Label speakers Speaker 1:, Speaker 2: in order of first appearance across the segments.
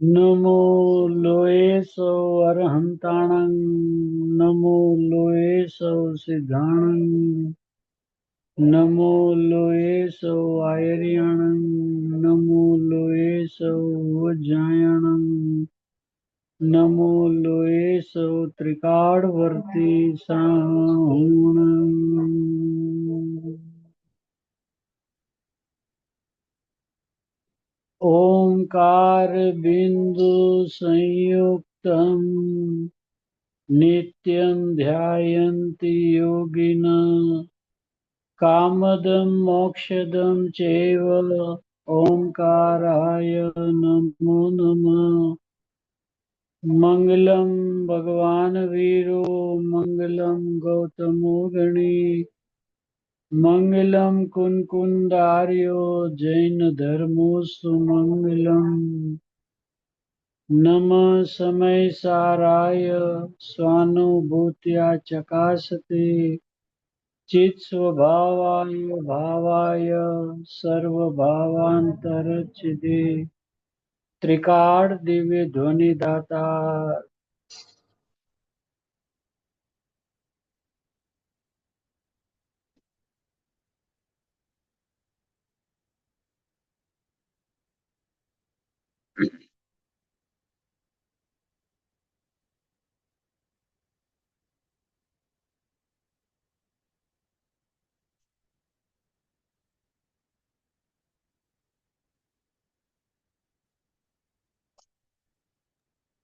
Speaker 1: નમો લોએ સૌ અરહંતાણં, નમો લોએ સૌ સિદ્ધાણં, નમો લોએ સૌ આયર્યાણં, નમો લોએ સૌ વજ્જાયણં, નમો લોએ સૌ ત્રિકાળવર્તી શ્રાવણં. ओंकार बिंदु संयुक्तं नित्यं ध्यायन्ति योगिनः कामदं मोक्षदं चैव ओंकाराय नमो नमः. मंगलम भगवान वीरो मंगलम गौतमो गणी मंगलम कुंकुंदार्यो जैन धर्मोस्तु मंगलम. नमः समय साराय स्वानुभूत्या चकाशते चित् स्वभावाय भावाय सर्वभावांतरचिदे त्रिकाल दिव्य ध्वनि दाता.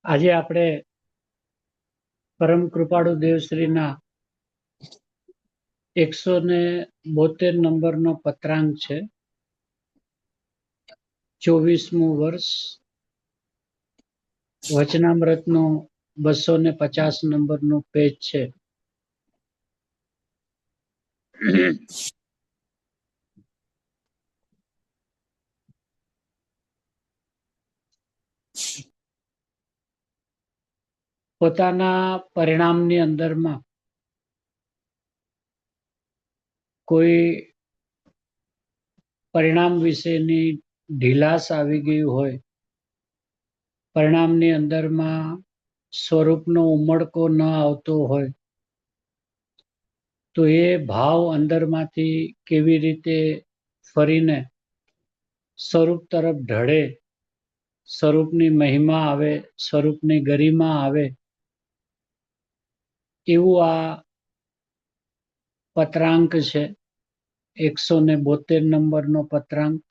Speaker 1: આજે આપણે પરમ કૃપાળુ દેવશ્રીના 172 નંબરનો પત્રાંક છે. 24મું વર્ષ, વચનામૃતનું 250 નંબરનું પેજ છે. પોતાના પરિણામની અંદરમાં કોઈ પરિણામ વિશેની ઢીલાસ આવી ગઈ હોય, પરિણામની અંદરમાં સ્વરૂપનો ઉમળકો ન આવતો હોય, તો એ ભાવ અંદરમાંથી કેવી રીતે ફરીને સ્વરૂપ તરફ ઢળે, સ્વરૂપની મહિમા આવે, સ્વરૂપની ગરિમા આવે, એવું આ પત્રાંક છે. 172 નંબરનો પત્રાંક.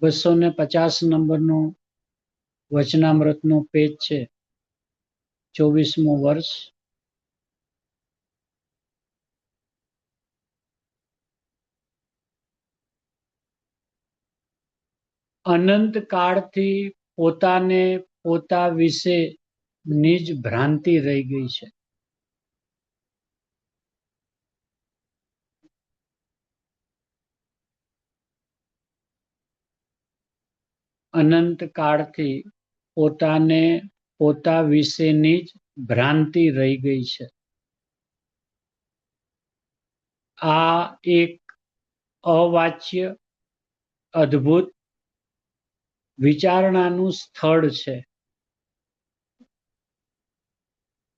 Speaker 1: $250 નંબરનું વચનામૃતનું પેજ છે. 24મું વર્ષ. અનંત કાળથી પોતાને પોતા વિશે નિજ ભ્રાંતિ રહી ગઈ છે. અનંત કાળથી પોતાને પોતા વિશેની જ ભ્રાંતિ રહી ગઈ છે. આ એક અવાચ્ય અદ્ભુત વિચારણાનું સ્થળ છે,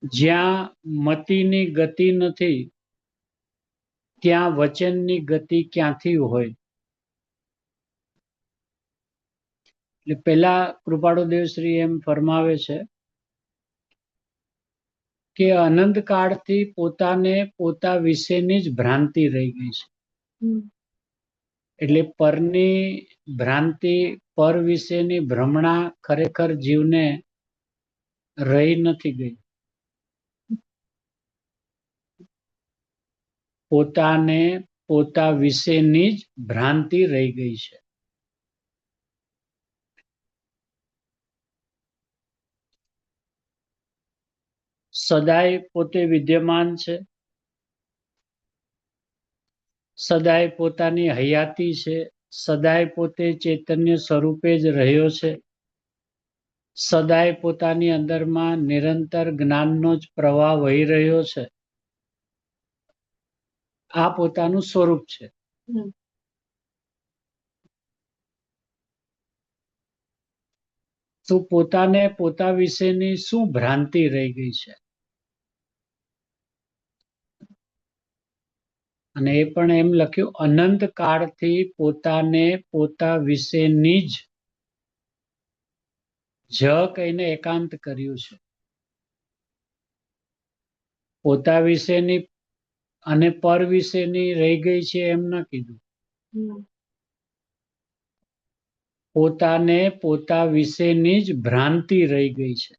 Speaker 1: જ્યાં મતિની ગતિ નથી ત્યાં વચનની ગતિ ક્યાંથી હોય. એટલે પહેલા કૃપાળુ દેવશ્રી એમ ફરમાવે છે કે અનંત કાળથી પોતાને પોતા વિશેની જ ભ્રાંતિ રહી ગઈ છે. એટલે પરની ભ્રાંતિ, પર વિશેની ભ્રમણા ખરેખર જીવને રહી નથી ગઈ. પોતાને પોતા વિશેની જ ભ્રાંતિ રહી ગઈ છે. સદાય પોતે વિદ્યમાન છે, સદાય પોતાની હયાતી છે, સદાય પોતે ચૈતન્ય સ્વરૂપે જ રહ્યો છે, સદાય પોતાની અંદરમાં નિરંતર જ્ઞાનનો જ પ્રવાહ વહી રહ્યો છે. આ પોતાનું સ્વરૂપ છે. તો પોતાને પોતા વિશેની શું ભ્રાંતિ રહી ગઈ છે? અને એ પણ એમ લખ્યું, અનંત કાળથી પોતાને પોતા વિશેની જ કહીને એકાંત કર્યું છે. પોતા વિશેની અને પર વિશેની રહી ગઈ છે એમ ન કીધું. પોતાને પોતા વિશેની જ ભ્રાંતિ રહી ગઈ છે.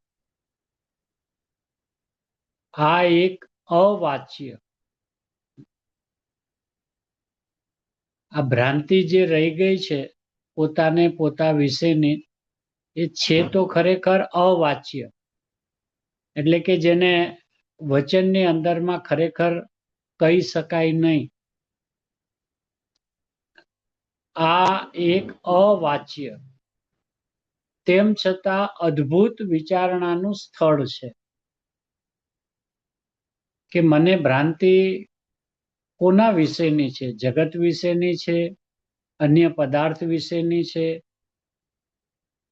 Speaker 1: આ એક અવાચ્ય, આ ભ્રાંતિ જે રહી ગઈ છે પોતાને પોતા વિશેની, એ છે તો ખરેખર અવાચ્ય, એટલે કે જેને વચનની અંદરમાં ખરેખર કહી શકાય નહીં. આ એક અવાચ્ય તેમ છતાં અદ્ભુત વિચારણાનું સ્થળ છે. કે મને ભ્રાંતિ કોના વિશેની છે? જગત વિશેની છે, અન્ય પદાર્થ વિશેની છે,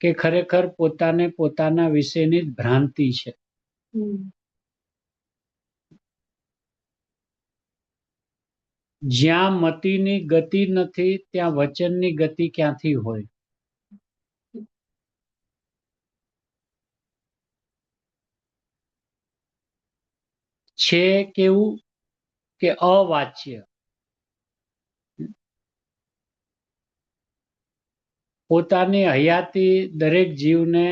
Speaker 1: કે ખરેખર પોતાને પોતાના વિશેની જ ભ્રાંતિ છે? જ્યાં મતિની ગતિ નથી ત્યાં વચનની ગતિ ક્યાંથી હોય? છે કેવું કે અવાચ્ય, પોતાની હયાતી દરેક જીવને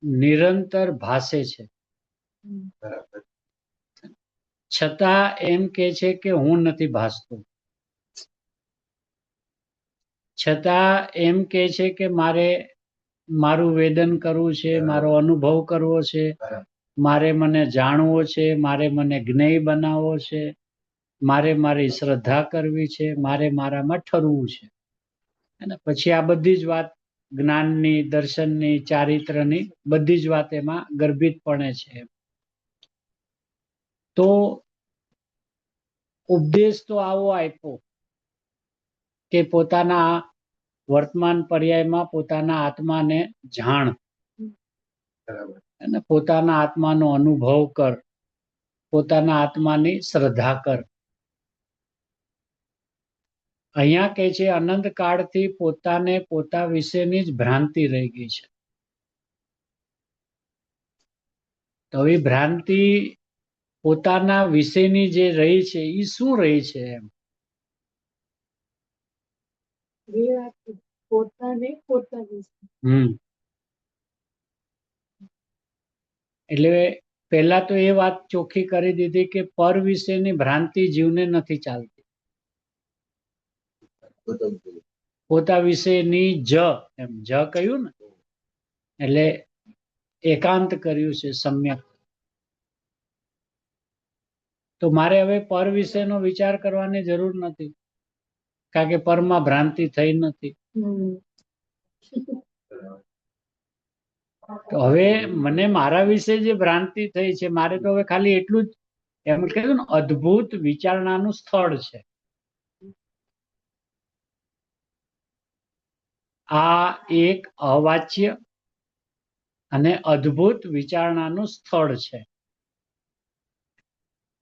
Speaker 1: નિરંતર ભાસે છે, છતાં એમ કે છે કે હું નથી ભાસતો. છતાં એમ કે છે કે મારે મારું વેદન કરવું છે, મારો અનુભવ કરવો છે, મારે મને જાણવો છે, મારે મને જ્ઞેય બનાવવો છે, મારે મારી શ્રદ્ધા કરવી છે, મારે મારામાં ઠરવું છે. અને પછી આ બધી જ વાત જ્ઞાનની, દર્શનની, ચારિત્રની બધી જ વાત એમાં ગર્ભિતપણે છે. તો ઉપદેશ તો આવો આપ્યો કે પોતાના વર્તમાન પર્યાયમાં પોતાના આત્માને જાણ અને પોતાના આત્માનો અનુભવ કર, પોતાના આત્માની શ્રદ્ધા કર. અહીંયા કે છે અનંત કાળથી પોતાને પોતા વિશેની જ ભ્રાંતિ રહી ગઈ છે. તો એ ભ્રાંતિ પોતાના વિશેની જે રહી છે એ શું રહી છે એમ? એટલે પહેલા તો એ વાત ચોખ્ખી કરી દીધી કે પર વિશેની ભ્રાંતિ જીવને નથી ચાલતી. પોતા વિશેની જ, એમ જ કહ્યું ને, એટલે એકાંત કર્યું છે સમ્યક. તો મારે હવે પર વિશેનો વિચાર કરવાની જરૂર નથી, કારણ કે પરમાં ભ્રાંતિ થઈ નથી. તો હવે મને મારા વિશે જે ભ્રાંતિ થઈ છે, મારે તો હવે ખાલી એટલું જ એમ કહેવાય ને, અદ્ભુત વિચારણાનું સ્થળ છે. આ એક અવાચ્ય અને અદ્ભુત વિચારણાનું સ્થળ છે.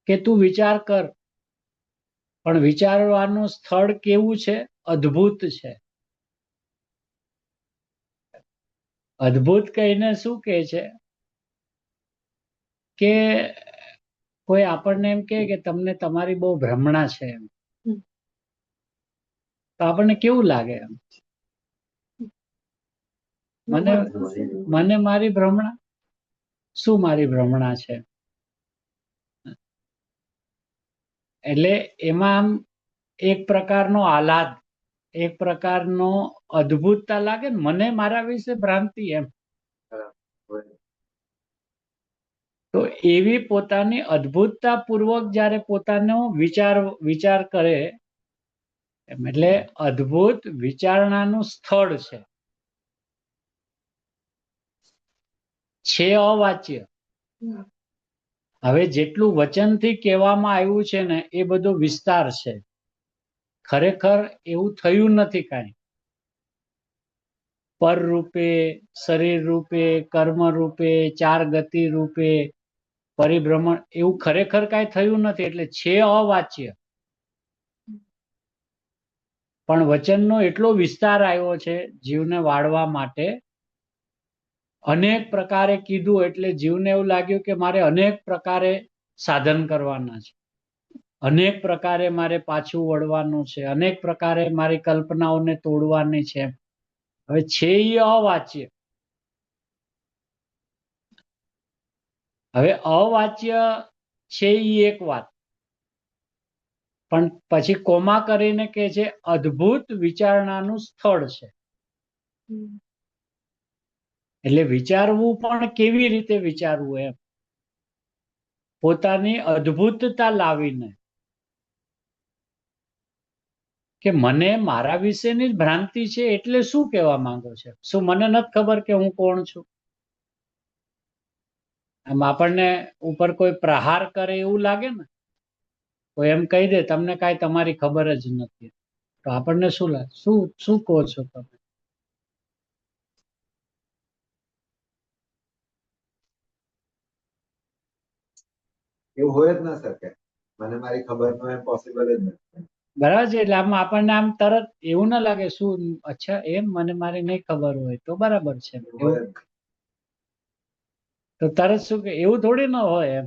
Speaker 1: કે તું વિચાર કર, પણ વિચારવાનું સ્થળ કેવું છે? અદ્ભુત છે. અદ્ભુત કહીને શું કહે છે કે કોઈ આપણને એમ કહે કે તમને તમારી બહુ ભ્રમણા છે એમ, તો આપણને કેવું લાગે એમ? મને મને મારી ભ્રમણા, શું મારી ભ્રમણા છે? એટલે એમાં આમ એક પ્રકારનો આહલાદ, એક પ્રકારનો અદ્ભુતતા લાગે ને, મને મારા વિશે ભ્રાંતિ એમ. તો એવી પોતાની અદ્ભુતતા પૂર્વક જયારે પોતાનો વિચાર કરે એમ, એટલે અદ્ભુત વિચારણાનું સ્થળ છે અવાચ્ય. હવે જેટલું વચનથી કહેવામાં આવ્યું છે ને એ બધો વિસ્તાર છે. ખરેખર એવું થયું નથી કાંઈ. પર રૂપે, શરીર રૂપે, કર્મ રૂપે, ચાર ગતિ રૂપે, પરિભ્રમણ, એવું ખરેખર કાંઈ થયું નથી. એટલે છે અવાચ્ય, પણ વચનનો એટલો વિસ્તાર આવ્યો છે જીવને વાળવા માટે. અનેક પ્રકારે કીધું એટલે જીવને એવું લાગ્યું કે મારે અનેક પ્રકારે સાધન કરવાના છે, અનેક પ્રકારે મારે પાછું વળવાનું છે, અનેક પ્રકારે મારી કલ્પનાઓને તોડવાની છે. હવે છે એ અવાચ્ય. હવે અવાચ્ય છે એ એક વાત, પણ પછી કોમા કરીને કે છે અદ્ભુત વિચારણાનું સ્થળ છે. એટલે વિચારવું પણ કેવી રીતે વિચારવું એમ, પોતાની અદ્ભુતતા લાવીને, કે મને મારા વિશેની જ ભ્રાંતિ છે એટલે શું કહેવા માંગો છે? શું મને નથી ખબર કે હું કોણ છું? આમ આપણને ઉપર કોઈ પ્રહાર કરે એવું લાગે ને, કોઈ એમ કહી દે તમને કાંઈ તમારી ખબર જ નથી, તો આપણને શું લાગે? શું શું કહો છો તમે?
Speaker 2: એવું હોય જ ના શકે. મને મારી ખબર નો એમ પોસિબલ જ નથી.
Speaker 1: બરાબર છે. એટલે આમ આપણને આમ તરત એવું ના લાગે શું અચ્છા એમ મને મારી નહીં ખબર હોય તો બરાબર છે, તો તરત શું કે એવું થોડી ના હોય એમ.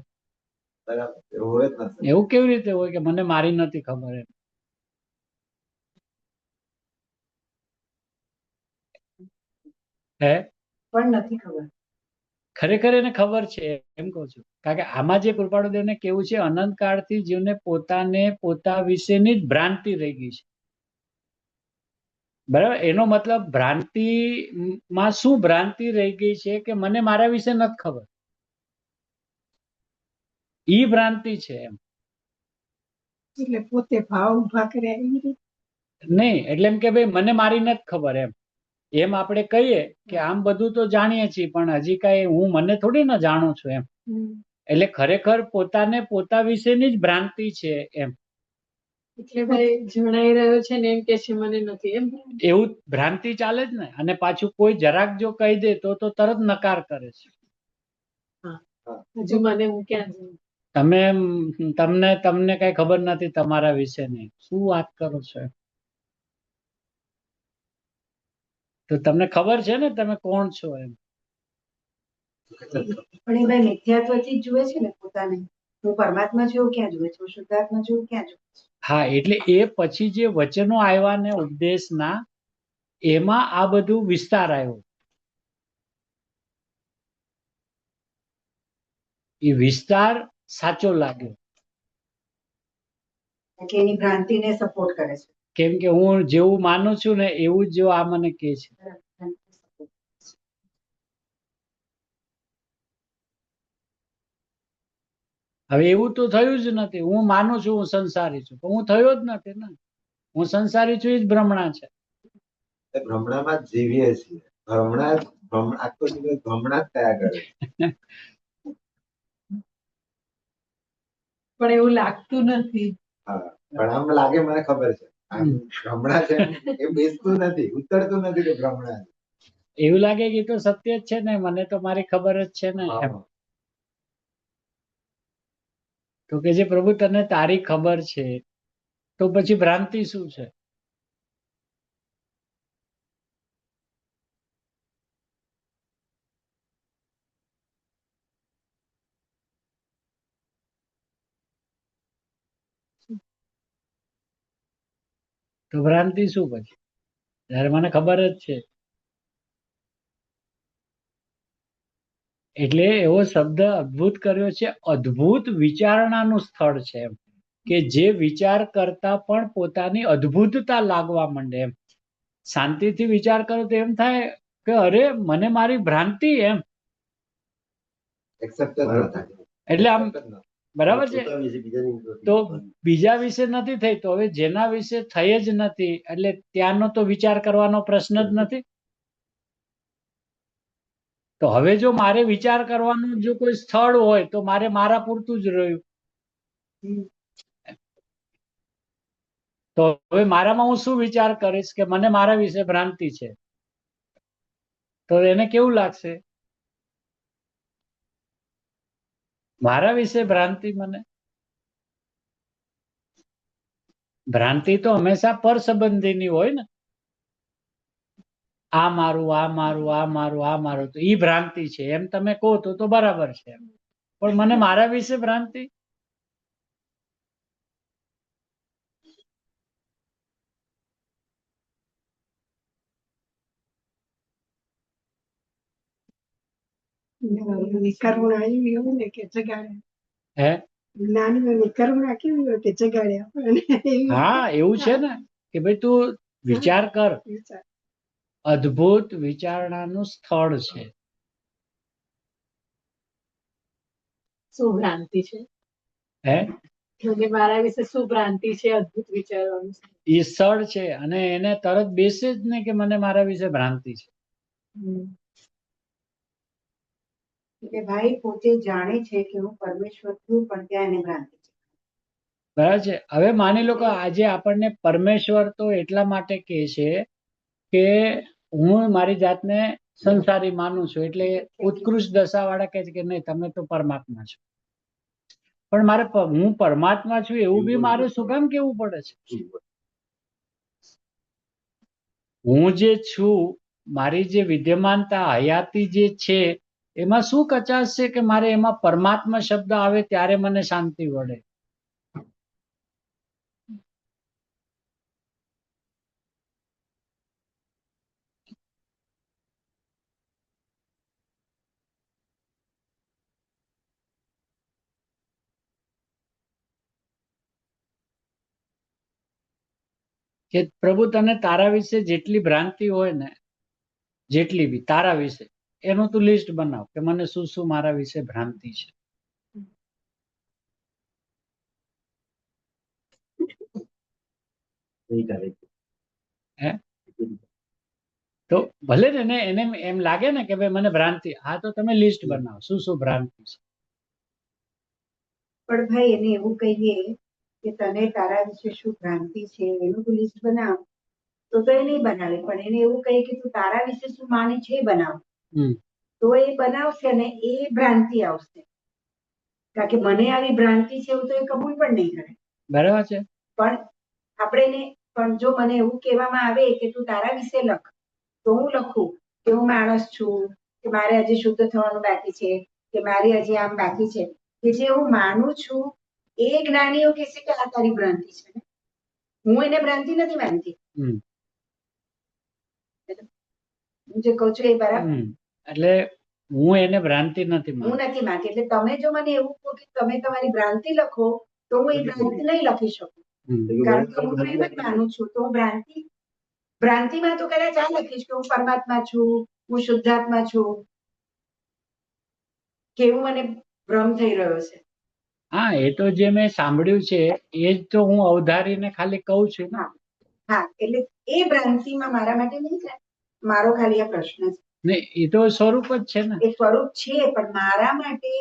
Speaker 2: બરાબર, એવું હોય જ નથી.
Speaker 1: એવું કેવી રીતે હોય કે મને મારી નથી ખબર એમ? હે
Speaker 3: પણ નથી ખબર.
Speaker 1: ખરેખર એને ખબર છે એમ કહું છું. કારણ કે આમાં જે કૃપાળુદેવને કેવું છે, અનંત કાળથી જીવને પોતા વિશેની જ ભ્રાંતિ રહી ગઈ છે. બરાબર, એનો મતલબ ભ્રાંતિ માં શું ભ્રાંતિ રહી ગઈ છે કે મને મારા વિશે નથી ખબર, ઈ ભ્રાંતિ છે એમ.
Speaker 3: એટલે પોતે ભાવ ઉભા કર્યા એવી રીતે
Speaker 1: નહીં, એટલે એમ કે ભાઈ મને મારી નથી ખબર એમ. એમ આપણે કહીએ કે આમ બધું તો જાણીએ છીએ પણ હજી કાંઈ હું મને થોડી ના જાણું છું એમ. એટલે ખરેખર પોતાને પોતા વિશેની જ ભ્રાંતિ છે એમ.
Speaker 3: એટલે ભાઈ જણાઈ રહ્યો છે ને એમ કે છે મને નથી એમ,
Speaker 1: એવું ભ્રાંતિ ચાલે જ ને. અને પાછું કોઈ જરાક જો કહી દે તો તરત નકાર કરે છે.
Speaker 3: હજુ મને હું ક્યાં
Speaker 1: તમને કઈ ખબર નથી તમારા વિશે નહીં, શું વાત કરો છો? તો તમને ખબર છે ને તમે કોણ છો એમ.
Speaker 3: પણ એ ભાઈ મિથ્યાત્વથી જ જુએ છે ને પોતાને. હું પરમાત્મા જેવું ક્યાં જુએ છું, શુદ્ધાત્મા જેવું ક્યાં જુએ છે?
Speaker 1: હા, એટલે એ પછી જે વચનો આવ્યા ને ઉપદેશના, એમાં આ બધું વિસ્તાર આવ્યો. એ વિસ્તાર સાચો લાગ્યો.
Speaker 3: કે એની ભ્રાંતિને સપોર્ટ કરે છે.
Speaker 1: કેમ કે હું જેવું માનું છું ને એવું જ જો આ મને કહે છે. હવે એવું તો થયું જ નથી. હું માનું છું હું સંસારી છું, પણ હું થયો જ નથી ને. હું સંસારી છું એ જ ભ્રમણા છે.
Speaker 2: ભ્રમણામાં જ જીવીએ છીએ. આખો દિવસ ભ્રમણા જ થયા કરે.
Speaker 3: પણ એવું લાગતું નથી.
Speaker 2: હા, પણ આમ લાગે મને ખબર છે આમ ભ્રમણા છે, એ બેસતું નથી, ઉતરતું નથી કે ભ્રમણા છે.
Speaker 1: એવું લાગે કે તો સત્ય જ છે ને, મને તો મારી ખબર જ છે ને એમ. તો કે જે પ્રભુ તને તારી ખબર છે તો પછી ભ્રાંતિ શું છે? તો ભ્રાંતિ શું પછી? જ્યારે મને ખબર જ છે. એટલે એવો શબ્દ અદ્ભુત કર્યો છે, અદ્ભુત વિચારણાનું સ્થળ છે એમ, કે જે વિચાર કરતા પણ પોતાની અદ્ભુતતા લાગવા માંડે એમ. શાંતિથી વિચાર કરો તો એમ થાય કે અરે મને મારી ભ્રાંતિ એમ.
Speaker 2: એક્સેપ્ટ જ ન થાય.
Speaker 1: એટલે આમ
Speaker 2: Accept જ ન થાય.
Speaker 1: બરાબર છે.
Speaker 4: પોતા વિશે બીજાની નથી.
Speaker 1: તો બીજા વિશે નથી થઈ, તો હવે જેના વિશે થઈ જ નથી એટલે ત્યાંનો તો વિચાર કરવાનો પ્રશ્ન જ નથી. તો હવે જો મારે વિચાર કરવાનું જો કોઈ સ્થળ હોય તો મારે મારા પૂરતું જ રહ્યું. તો હવે મારામાં હું શું વિચાર કરીશ કે મને મારા વિશે ભ્રાંતિ છે, તો એને કેવું લાગશે? મારા વિશે ભ્રાંતિ, મને ભ્રાંતિ તો હંમેશા પર સંબંધીની હોય ને. આ મારું, આ મારું, આ મારું, આ મારું, તો ઈ ભ્રાંતિ છે એમ તમે કહો તો બરાબર છે. પણ મને મારા વિશે ભ્રાંતિ,
Speaker 5: નિકરવું આવી હોય ને કે જગાડે,
Speaker 1: હે?
Speaker 5: જ્ઞાનીઓ નિકરવું કેવી હોય કે જગાડે આપણને. એવી
Speaker 1: હા, એવું છે ને કે ભાઈ તું વિચાર કર,
Speaker 5: વિચાર.
Speaker 1: અદ્ભુત વિચારણાનું સ્થળ છે.
Speaker 6: શું ભ્રાંતિ છે?
Speaker 1: હે?
Speaker 6: મને મારા વિશે શું ભ્રાંતિ છે? અદ્ભુત વિચારવાનું છે.
Speaker 1: એ સ્થળ છે અને એને તરત બેસે જ ને કે મને મારા વિશે ભ્રાંતિ છે.
Speaker 3: એટલે ભાઈ પોતે જાણે છે કે હું પરમેશ્વર છું, પણ ત્યાં એને ભ્રાંતિ છે.
Speaker 1: બરાબર છે. હવે માની લો કે આજે આપણને પરમેશ્વર તો એટલા માટે કહે છે કે હું મારી જાતને સંસારી માનું છું, એટલે ઉત્કૃષ્ટ દશાવાળા કહે છે કે નહીં તમે તો પરમાત્મા છો. પણ મારે હું પરમાત્મા છું એવું બી મારે શું કામ કેવું પડે છે? હું જે છું, મારી જે વિદ્યમાનતા હયાતી જે છે, એમાં શું કચાશ છે કે મારે એમાં પરમાત્મા શબ્દ આવે ત્યારે મને શાંતિ વળે. કે પ્રભુ તને તારા વિશે જેટલી ભ્રાંતિ હોય ને, જેટલી બી તારા વિશે, એનું તું લિસ્ટ બનાવ કે મને શું શું મારા વિશે ભ્રાંતિ છે.
Speaker 4: નહીં કરે.
Speaker 1: હે? તો ભલે ને એને એમ લાગે ને કે ભાઈ મને ભ્રાંતિ, હા તો તમે લિસ્ટ બનાવો શું શું ભ્રાંતિ છે.
Speaker 3: પણ ભાઈ એને એવું કહીએ કે તને તારા વિશે શું ભ્રાંતિ છે એનું તું લિસ્ટ બનાવ, તો એ નહીં બનાવે. પણ એને એવું કહીએ કે તું તારા વિશે શું માને છે એ બનાવ,
Speaker 1: હમ.
Speaker 3: તો એ બનાવશે ને એ ભ્રાંતિ આવશે. કારણ કે મને આવી ભ્રાંતિ છે એવું તો એ કબૂલ પણ નહીં કરે.
Speaker 1: બરાબર છે.
Speaker 3: પણ આપણે એને, પણ જો મને એવું કહેવામાં આવે કે તું તારા વિશે લખ, તો હું લખું કે હું માણસ છું, કે મારે હજી શુદ્ધ થવાનું બાકી છે, કે મારી હજી આમ બાકી છે, કે જે હું માનું છું એ જ્ઞાનીઓ કહેશે કે આ તારી ભ્રાંતિ છે ને. હું એને ભ્રાંતિ નથી માનતી.
Speaker 1: હમ.
Speaker 3: હું જે કહું છું એ બરાબર.
Speaker 1: એટલે હું એને ભ્રાંતિ નથી
Speaker 3: હું
Speaker 1: માનતો.
Speaker 3: નથી માનતી. એટલે તમે જો મને એવું કહો કે તમે તમારી ભ્રાંતિ લખો, તો હું એ ભ્રાંતિ નહીં લખી શકું. કારણ કે હું તો એમ જ માનું છું. તો હું ભ્રાંતિમાં તો કદાચ આ લખીશ કે હું પરમાત્મા છું, હું શુદ્ધાત્મા છું, કેવું મને ભ્રમ થઈ રહ્યો છે.
Speaker 1: હા, એ તો જે મેં સાંભળ્યું છે એ જ તો હું અવધારીને ખાલી કહું છું ને.
Speaker 3: હા, એટલે એ ભ્રાંતિમાં મારા માટે નહીં થાય. મારો ખાલી આ પ્રશ્ન છે.
Speaker 1: ને એ તો સ્વરૂપ જ છે ને.
Speaker 3: એ સ્વરૂપ છે, પણ મારા માટે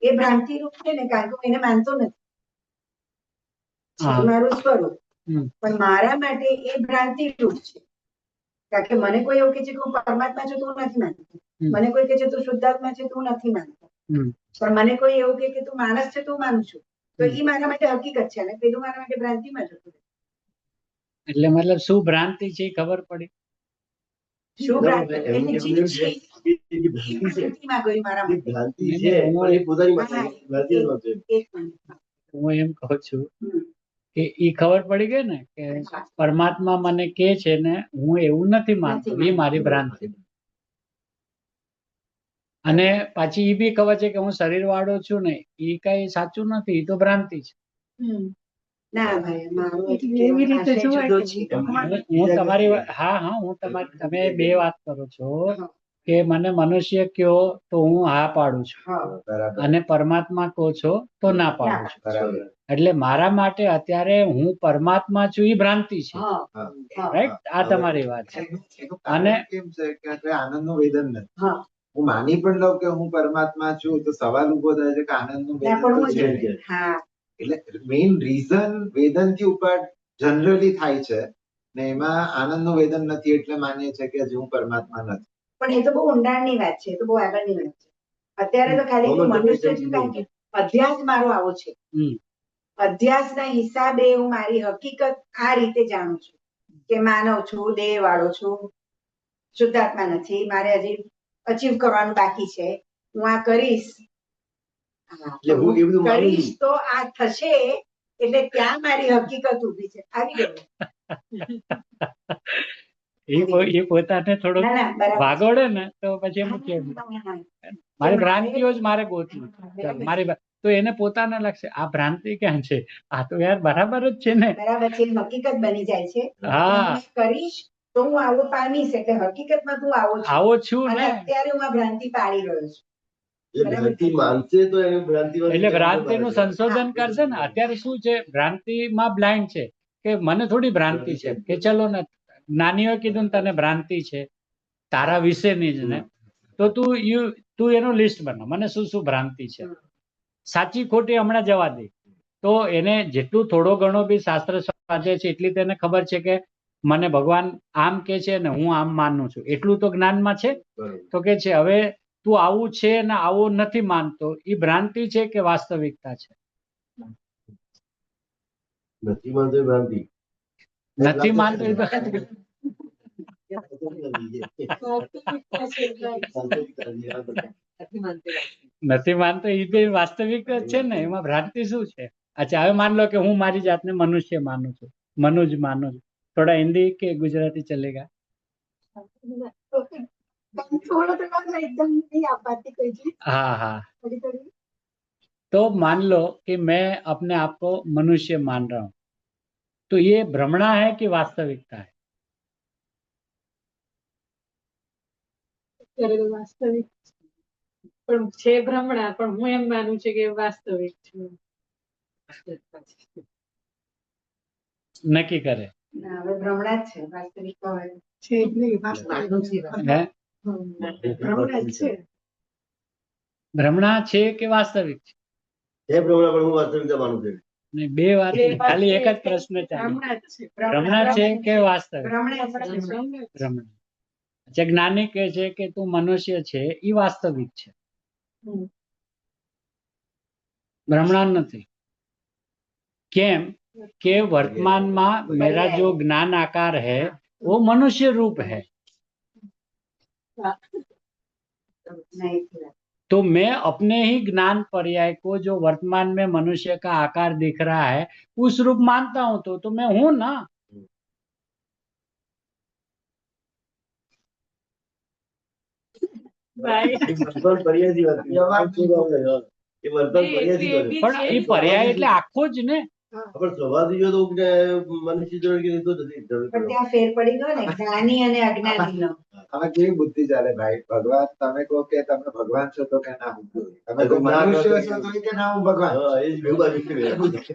Speaker 3: એ ભ્રાંતિ રૂપ છે ને, કારણ કે હું એને માનતો નથી. છે મારું સ્વરૂપ, પણ મારા માટે એ ભ્રાંતિ રૂપ છે. કારણ કે મને કોઈ એવું કે છે કે હું પરમાત્મા છું તો હું નથી માનતો. મને કોઈ કે છે તું શુદ્ધાત્મા છે તો હું નથી માનતો. પણ મને કોઈ એવું કે તું માણસ છે તો હું માનું છું. તો એ મારા માટે હકીકત છે અને પેલું મારા માટે ભ્રાંતિમાં જતું.
Speaker 1: એટલે મતલબ શું ભ્રાંતિ છે એ ખબર પડી.
Speaker 3: શું ભ્રાંતિ એટલે જે છે એ ભ્રાંતિમાં ગયું મારા માટે.
Speaker 4: ભ્રાંતિ છે પણ એ પોતાની માટે ભ્રાંતિ જ નથી.
Speaker 3: એક મિનિટ.
Speaker 1: હું એમ કહું છું કે ઈ ખબર પડી ગઈ ને કે પરમાત્મા મને કે છે ને હું એવું નથી માનતો, એ મારી ભ્રાંતિ. અને પાછી ઈ બી ખબર છે કે હું શરીર વાળો છું ને, ઈ કઈ સાચું નથી, ઈ તો ભ્રાંતિ છે.
Speaker 3: ના ભાઈ મારું
Speaker 5: એટલે એવી રીતે
Speaker 3: આશય
Speaker 5: જોવાય
Speaker 3: જુદો
Speaker 5: કે
Speaker 3: છે.
Speaker 1: હું તમારી હું તમારી તમે બે વાત કરો છો કે મને મનુષ્ય કયો તો હું હા પાડું છું,
Speaker 3: હા,
Speaker 2: બરાબર
Speaker 1: અને પરમાત્મા કહો છો તો ના પાડું છું.
Speaker 2: બરાબર.
Speaker 1: એટલે મારા માટે અત્યારે હું પરમાત્મા છું ઈ ભ્રાંતિ છે.
Speaker 3: હા,
Speaker 2: હા.
Speaker 3: હા.
Speaker 1: રાઈટ? આ તમારી વાત છે.
Speaker 2: એનું કારણ
Speaker 1: અને-
Speaker 2: કેમ છે કે આપણે આનંદનું વેદન નથી.
Speaker 3: હા.
Speaker 2: હું માની પણ લઉં કે હું પરમાત્મા છું તો સવાલ ઉભો થાય છે કે આનંદનું
Speaker 3: ના,
Speaker 2: વેદન
Speaker 3: પણ
Speaker 2: તો
Speaker 3: હું
Speaker 2: છે
Speaker 3: જ-
Speaker 2: જ.
Speaker 3: હા,
Speaker 2: એટલે મેઇન રીઝન વેદન થી ઉપર જનરલી થાય છે ને એમાં આનંદનું વેદન નથી એટલે માનીએ છે કે હજી હું પરમાત્મા નથી.
Speaker 3: પણ એ તો બહુ ઊંડાણની વાત છે, એ તો બહુ આગળની વાત છે. અત્યારે તો ખાલી હું મનુષ્ય છું કારણ કે અભ્યાસ મારો આવો છે.
Speaker 1: હમ.
Speaker 3: અભ્યાસના હિસાબે હું મારી હકીકત આ રીતે જાણું છું કે માનવ છું, દેહ વાળો છું, શુદ્ધાત્મા નથી, મારે હજી અચીવ કરવાનું બાકી છે, હું આ કરીશ. હા,
Speaker 2: એટલે હું એ બધું માનું
Speaker 3: કરીશ તો આ થશે, એટલે ત્યાં મારી હકીકત ઊભી છે. આવી ગયું.
Speaker 1: એ પોતાને થોડોક
Speaker 3: ના, ના, બરાબર.
Speaker 1: ભાગોડે ને તો પછી એમ કે મારી ભ્રાંતિઓ જ મારે ગોતવી છે. ચાલો, તો એને પોતાને લાગશે આ ભ્રાંતિ ક્યાં છે, આ તો યાર બરાબર જ છે ને.
Speaker 3: બરાબર છે, હકીકત બની જાય છે.
Speaker 1: હા.
Speaker 3: હું કરીશ તો હું આવો પામીશ, એટલે હકીકતમાં તું આવો છું.
Speaker 1: આવો છું
Speaker 3: અને
Speaker 1: ને.
Speaker 3: અત્યારે હું આ ભ્રાંતિ પાડી રહ્યો છું.
Speaker 4: એ ભ્રાંતિ માનશે તો એ ભ્રાંતિમાંથી
Speaker 1: એટલે
Speaker 4: કેમ
Speaker 1: ભ્રાંતિનું
Speaker 4: બહાર
Speaker 1: સંશોધન કરશે ને. અત્યારે શું છે, ભ્રાંતિમાં બ્લાઇન્ડ છે કે મને થોડી ભ્રાંતિ છે કે ચલો ને જ્ઞાનીઓ કીધું ને તને ભ્રાંતિ છે તારા વિશેની જ ને, તો તું એનું લિસ્ટ બના, મને શું શું ભ્રાંતિ છે, સાચી ખોટી હમણાં જવા દે. તો એને જેટલું થોડો ઘણો બી શાસ્ત્ર સ્વાધ્યાય છે એટલી તેને ખબર છે કે મને ભગવાન આમ કે છે ને હું આમ માનું છું, એટલું તો જ્ઞાનમાં છે.
Speaker 4: બરોબર.
Speaker 1: તો કે છે હવે તું આવું છે ને આવું નથી માનતો, એ ભ્રાંતિ છે કે વાસ્તવિકતા છે?
Speaker 4: નથી માનતો એ ભ્રાંતિ.
Speaker 1: નથી માનતો એ તો નથી માનતો એ બી વાસ્તવિક જ છે ને, એમાં ભ્રાંતિ શું છે? અચ્છા, હવે માન લો કે હું મારી જાતને મનુષ્ય માનું છું, મનુજ માનું છું. થોડા હિન્દી કે ગુજરાતી ચલેગા?
Speaker 5: થોડો તો एकदम नहीं आ पाती कोई चीज,
Speaker 1: हाँ हाँ,
Speaker 5: थोड़ी थोड़ी।
Speaker 1: तो मान लो कि मैं अपने आप को मनुष्य मान रहा हूं, तो ये भ्रमणा है कि वास्तविकता है?
Speaker 6: અત્યારે તો વાસ્તવિક પણ છે ભ્રમણા, પણ હું એમ માનું છું કે વાસ્તવિક છે.
Speaker 1: નક્કી કરે.
Speaker 3: ના, હવે ભ્રમણા જ છે, વાસ્તવિકતા હોય.
Speaker 5: છે જ નહીં, વાસ્તવિક.
Speaker 1: હે?
Speaker 5: ભ્રમણા જ છે.
Speaker 1: ભ્રમણા છે કે વાસ્તવિક છે?
Speaker 4: એ પ્રમાણે પણ હું વાસ્તવિકતા માનું છું.
Speaker 1: નહીં, બે વાત
Speaker 6: બે
Speaker 1: નહીં, ખાલી એક જ
Speaker 6: વાત છે,
Speaker 1: પ્રશ્ન ચાલે.
Speaker 6: ભ્રમણા જ છે.
Speaker 1: ભ્રમણા છે કે વાસ્તવિક?
Speaker 3: ભ્રમણા જ છે.
Speaker 1: ભ્રમણા. અચ્છા, જ્ઞાની કહે છે કે તું મનુષ્ય છે, એ વાસ્તવિક છે,
Speaker 6: હમ.
Speaker 1: ભ્રમણા નથી. કેમ કે वर्तमान मेरा जो ज्ञान आकार है वो मनुष्य रूप है,
Speaker 3: નહીં,
Speaker 1: तो मैं अपने ही ज्ञान पर्याय को जो वर्तमान में मनुष्य का आकार दिख रहा है उस रूप मानता हूं, तो मैं हूं ना.
Speaker 6: ભાઈ
Speaker 4: એ વર્તમાન પર્યાયથી વાત કરી. એ વર્તમાન પર્યાયથી
Speaker 6: એ
Speaker 4: કરે.
Speaker 6: બી
Speaker 1: પણ
Speaker 6: છે.
Speaker 1: એ પર્યાય એટલે આખો જ ને.
Speaker 4: પણ સ્વભાવથી જો તો કે મનુષ્ય જોડે કે તો નથી.
Speaker 3: પણ ત્યાં ફેર પડી ગયો ને જ્ઞાની અને અજ્ઞાનીનો.
Speaker 2: આમાં કેવી બુદ્ધિ ચાલે ભાઈ? ભગવાન તમે કહો કે તમે ભગવાન છો તો કે ના હું છું. તમે કહો
Speaker 4: ના,
Speaker 2: મનુષ્ય
Speaker 4: ના,
Speaker 2: છો તો કે ના હું ભગવાન છું.
Speaker 4: હા, એ જ ભેગું બાજુ છે.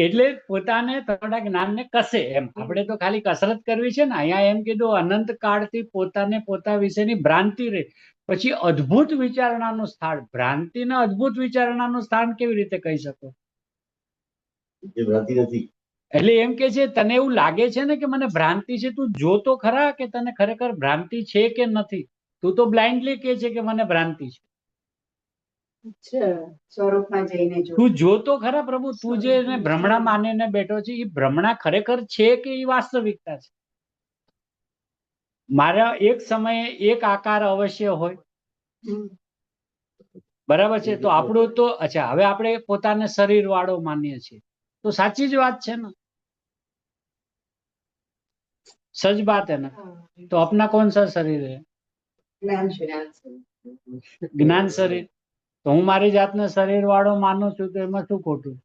Speaker 1: એટલે પોતાને થોડા જ્ઞાનને કસે એમ. આપણે તો ખાલી કસરત કરવી છે ને. અહીંયા એમ કીધું અનંત કાળથી પોતાને પોતા વિશેની ભ્રાંતિ રહે, પછી અદ્ભુત વિચારણાનું સ્થાન. ભ્રાંતિને અદ્ભુત વિચારણાનું સ્થાન કેવી રીતે કહી શકો?
Speaker 4: એ ભ્રાંતિ નથી.
Speaker 1: એટલે એમ કે છે તને એવું લાગે છે ને કે મને ભ્રાંતિ છે, તું જો તો ખરા કે તને ખરેખર ભ્રાંતિ છે કે નથી. તું તો બ્લાઇન્ડલી કે છે કે મને ભ્રાંતિ છે.
Speaker 6: અચ્છા.
Speaker 3: સ્વરૂપમાં જઈને જો.
Speaker 1: તું જો તો ખરા પ્રભુ, તું જે એને ભ્રમણા માનીને બેઠો છે એ ભ્રમણા ખરેખર છે કે એ વાસ્તવિકતા છે? મારા એક સમયે એક આકાર અવશ્ય હોય, બરાબર છે. તો આપણું તો અચ્છા, હવે આપણે પોતાને શરીર વાળો માનીએ છીએ, તો સાચી જ વાત છે ને, સચ બાત है ना. तो अपना कौन सा शरीर है? જ્ઞાન શરીર. તો હું મારી જાતને શરીર વાળો માનું છું, તો એમાં શું ખોટું?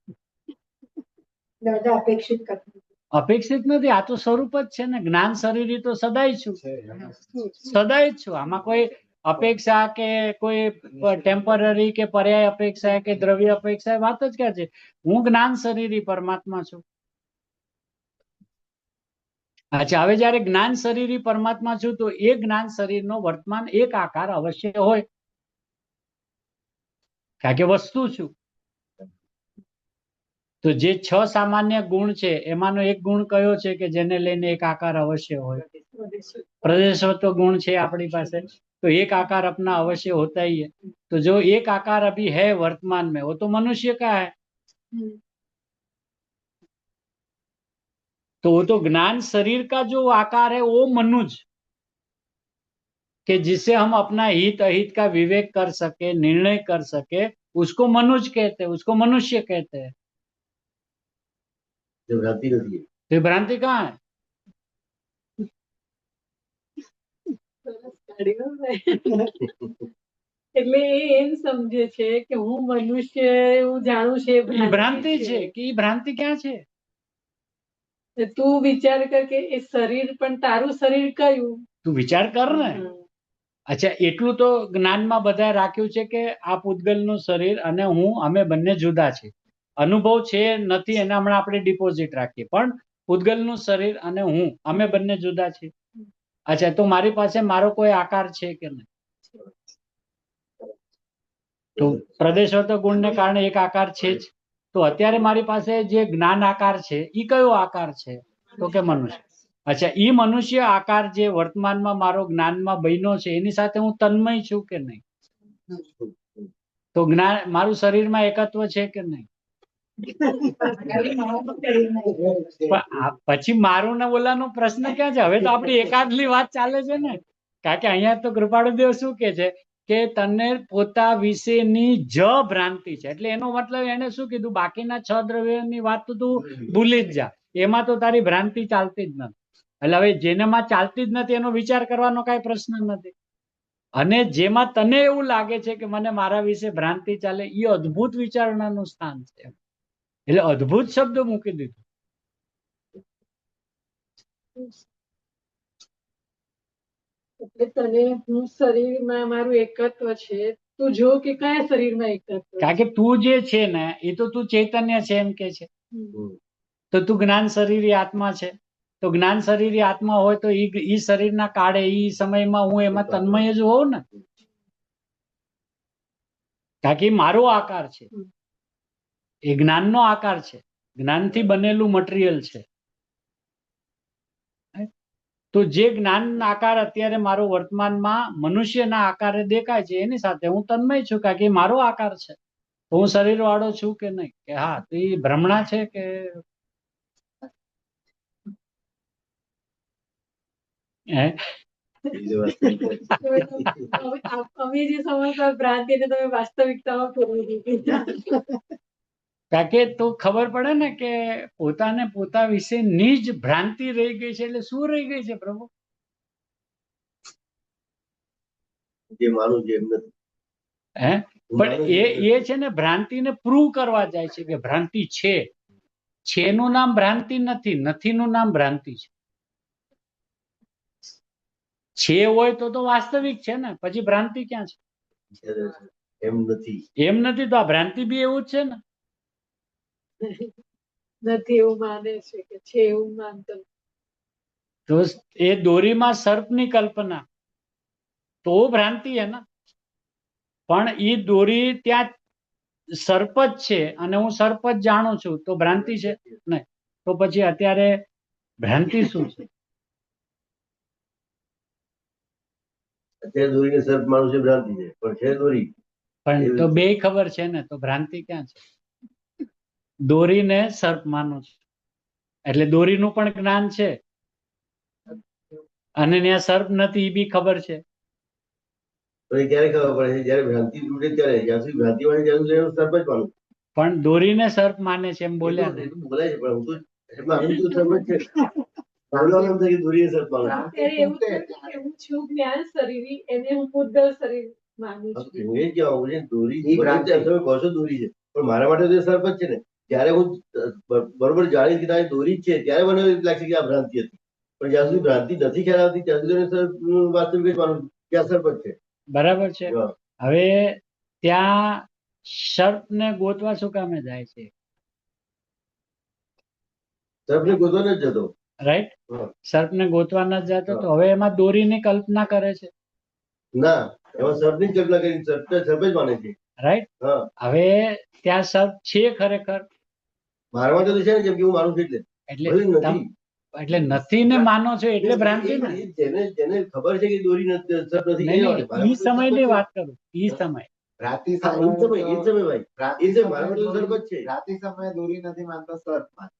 Speaker 3: દાદા અપેક્ષિત કરતા
Speaker 1: અપેક્ષિત નથી, આ તો સ્વરૂપ જ છે ને. જ્ઞાન શરીર તો સદાય છું, સદાય જ છું. આમાં કોઈ અપેક્ષા કે કોઈ ટેમ્પરરી કે પર્યાય અપેક્ષા કે દ્રવ્ય અપેક્ષા વાત જ ક્યાં છે? હું જ્ઞાન શરીરી પરમાત્મા છું. અચ્છા, હવે જયારે જ્ઞાન શરીરી પરમાત્મા છું, તો એ જ્ઞાન શરીરનો વર્તમાન એક આકાર અવશ્ય હોય, કારણ કે વસ્તુ છું. તો જે 6 સામાન્ય ગુણ છે એમાંનો એક ગુણ કયો છે કે જેને લઈને એક આકાર અવશ્ય હોય? प्रदेशत्व गुण છે આપણી પાસે, तो एक आकार अपना अवश्य होता ही है. तो जो एक आकार अभी है वर्तमान में, वो तो मनुष्य का है. तो वो तो ज्ञान शरीर का जो आकार है वो मनुज, कि जिससे हम अपना हित अहित का विवेक कर सके, निर्णय कर सके, उसको मनुज कहते हैं, उसको मनुष्य कहते हैं.
Speaker 4: जो भ्रांति नहीं है.
Speaker 1: तो ये भ्रांति कहाँ है?
Speaker 6: એટલે એ એમ સમજે છે કે હું મનુષ્ય એવું જાણું છે,
Speaker 1: એ ભ્રાંતિ છે કે એ ભ્રાંતિ ક્યાં છે?
Speaker 6: તું વિચાર કર કે એ શરીર પણ તારું શરીર કયું?
Speaker 1: તું વિચાર કર ને. અચ્છા, એટલું તો જ્ઞાનમાં બધાએ રાખ્યું છે કે આ પૂતગલનું શરીર અને હું, અમે બંને જુદા છે. અનુભવ છે નથી એને હમણાં આપણે ડિપોઝિટ રાખીએ, પણ પૂતગલનું શરીર અને હું, અમે બંને જુદા છીએ. અચ્છા, તો મારી પાસે મારો કોઈ આકાર છે કે નહીં? તો પ્રદેશવત ગુણને કારણે એક આકાર છે જ. તો અત્યારે મારી પાસે જે જ્ઞાન આકાર છે એ કયો આકાર છે? તો કે મનુષ્ય. અચ્છા, એ મનુષ્ય આકાર જે વર્તમાનમાં મારો જ્ઞાનમાં બન્યો છે, એની સાથે હું તન્મય છું કે નહીં? તો જ્ઞાન મારું શરીરમાં એકત્વ છે કે નહીં? પછી મારું ને ઓલાનો પ્રશ્ન ક્યાં છે? હવે તો આપણી એકાદલી વાત ચાલે છે ને. કારણ કે અહીંયા તો કૃપાળુદેવ શું કે છે કે તને પોતા વિશેની જ ભ્રાંતિ છે. એટલે એનો મતલબ એને શું કીધું? બાકીના 6 દ્રવ્યોની વાત તો તું ભૂલી જ જા, એમાં તો તારી ભ્રાંતિ ચાલતી જ નથી. એટલે હવે જેનામાં ચાલતી જ નથી એનો વિચાર કરવાનો કઈ પ્રશ્ન નથી. અને જેમાં તને એવું લાગે છે કે મને મારા વિશે ભ્રાંતિ ચાલે, એ અદ્ભુત વિચારણાનું સ્થાન છે. એટલે અદ્ભુત શબ્દ મૂકી દીધું.
Speaker 6: એટલે તને હું શરીરમાં મારું એકત્વ છે, તું જો કે કયા શરીરમાં એકત્વ?
Speaker 1: કારણ કે તું જે છે ને એ તો તું ચૈતન્ય છે એમ કે છે. તો તું જ્ઞાન શરીરી આત્મા છે. તો જ્ઞાન શરીરી આત્મા હોય તો ઈ શરીરના કાળે ઈ સમયમાં હું એમાં તન્મય જ હોઉં ને. કારણ કે ઈ મારો આકાર છે, એ જ્ઞાનનો આકાર છે, જ્ઞાનથી બનેલું મટીરિયલ છે. તો જે જ્ઞાન આકાર અત્યારે મારો વર્તમાનમાં મનુષ્યના આકારે દેખાય છે એની સાથે હું તન્મય છું, કારણ કે એ મારો આકાર છે. તો હું શરીર વાળો છું કે નહીં? કે હા, તો એ ભ્રમણા છે કે
Speaker 6: અમે જે સમજતા ભ્રાંતિને તમે વાસ્તવિકતામાં ફેરવી દીધી.
Speaker 1: કારણ કે તો ખબર પડે ને કે પોતાને પોતા વિશેની જ ભ્રાંતિ રહી ગઈ છે. એટલે શું રહી ગઈ છે પ્રભુ?
Speaker 4: જે માનું જે એમ નથી.
Speaker 1: હે? પણ એ છે ને ભ્રાંતિને પ્રૂવ કરવા જાય છે કે ભ્રાંતિ છે. છેનું નામ ભ્રાંતિ નથી, નથીનું નામ ભ્રાંતિ છે. છે હોય તો વાસ્તવિક છે ને, પછી ભ્રાંતિ ક્યાં છે?
Speaker 4: એમ નથી.
Speaker 1: એમ નથી તો આ ભ્રાંતિ બી એવું જ છે ને.
Speaker 6: નથી એવું માને છે કે છે એવું માનતો.
Speaker 1: તો એ દોરીમાં સર્પની કલ્પના તો ભ્રાંતિ હે ને. પણ એ દોરી ત્યાં સર્પ જ છે અને હું સર્પ જ જાણું છું, તો ભ્રાંતિ છે નહીં. તો પછી અત્યારે ભ્રાંતિ શું છે?
Speaker 4: અત્યારે દોરીને સર્પ માનું છે ભ્રાંતિ છે, પણ છે દોરી.
Speaker 1: પણ તો બે ખબર છે ને, તો ભ્રાંતિ ક્યાં છે? દોરીને સર્પ માનું છું એટલે દોરીનું પણ જ્ઞાન છે અને ત્યાં સર્પ નથી એ બી ખબર છે.
Speaker 4: તો એ ક્યારે ખબર પડે છે જયારે ભ્રાંતિ તૂટે ત્યારે, જ્યાં સુધી ભ્રાંતિ વાળી ત્યાં સુધી એનું સર્પ જ માનું.
Speaker 1: પણ દોરીને સર્પ માને છે એમ
Speaker 4: એ
Speaker 1: બોલ્યા
Speaker 4: તો-
Speaker 1: ને.
Speaker 4: એ તો બોલાય છે, પણ હું તો એમાં હું તો સર્પ જ છે. બોલવાનું એમ થાય કે દોરીને સર્પ માનું.
Speaker 6: ત્યારે એવું થયું કે હું છું જ્ઞાન શરીરી, એને હું પૂતગલ શરીર માનું
Speaker 4: હા,
Speaker 6: છું.
Speaker 4: હું એ જ કહેવા માંગુ છું, દોરી
Speaker 2: એ ભ્રાંતિ.
Speaker 4: ભલે તમે કહો છો દોરી છે, પણ મારા માટે તો એ સર્પ જ છે ને. જ્યારે હું બરોબર જાણીશ કે તારી દોરી જ છે, ત્યારે મને એવું લાગશે કે આ ભ્રાંતિ હતી. પણ જ્યાં સુધી ભ્રાંતિ નથી ખ્યાલ આવતી ત્યાં સુધી એને સર્પ વાસ્તવિક જ માનું છું કે આ સર્પ જ છે.
Speaker 1: બરાબર છે.
Speaker 4: હા.
Speaker 1: હવે ત્યાં સર્પને ગોતવા શું કામે જાય છે?
Speaker 4: સર્પને ગોતવા નથી જતો.
Speaker 1: રાઈટ?
Speaker 4: હા.
Speaker 1: સર્પને ગોતવા ન જતો તો હવે એમાં દોરીની કલ્પના કરે છે.
Speaker 4: ના, એમાં સર્પની જ કલ્પના કરી, સર્પ જ માને છે.
Speaker 1: રાઈટ?
Speaker 4: હા,
Speaker 1: હવે ત્યાં સર્પ છે ખરેખર?
Speaker 4: મારા માટે તો છે ને, કેમ કે હું માનું છું એટલે.
Speaker 1: એટલે
Speaker 4: ભલે નથી.
Speaker 1: એટલે નથી ને માનો છો એટલે ભ્રાંતિ ને.
Speaker 4: જેને ખબર છે કે દોરી નથી, સર્પ નથી,
Speaker 1: નહીં
Speaker 4: એના
Speaker 1: નહીં,
Speaker 4: માટે. મારા
Speaker 1: ઈ
Speaker 4: માટે તો સર્પ
Speaker 1: સમયની
Speaker 4: જ છે.
Speaker 1: વાત કરું, ઈ સમય.
Speaker 2: રાતી
Speaker 4: હા, એ જ સમય, એ જ સમય ભાઈ.
Speaker 2: રાતી
Speaker 4: એ જ સમય, મારા માટે તો સર્પ
Speaker 2: સમયે
Speaker 4: જ છે.
Speaker 2: રાતી સમયે દોરી નથી માનતો, સર્પ માને.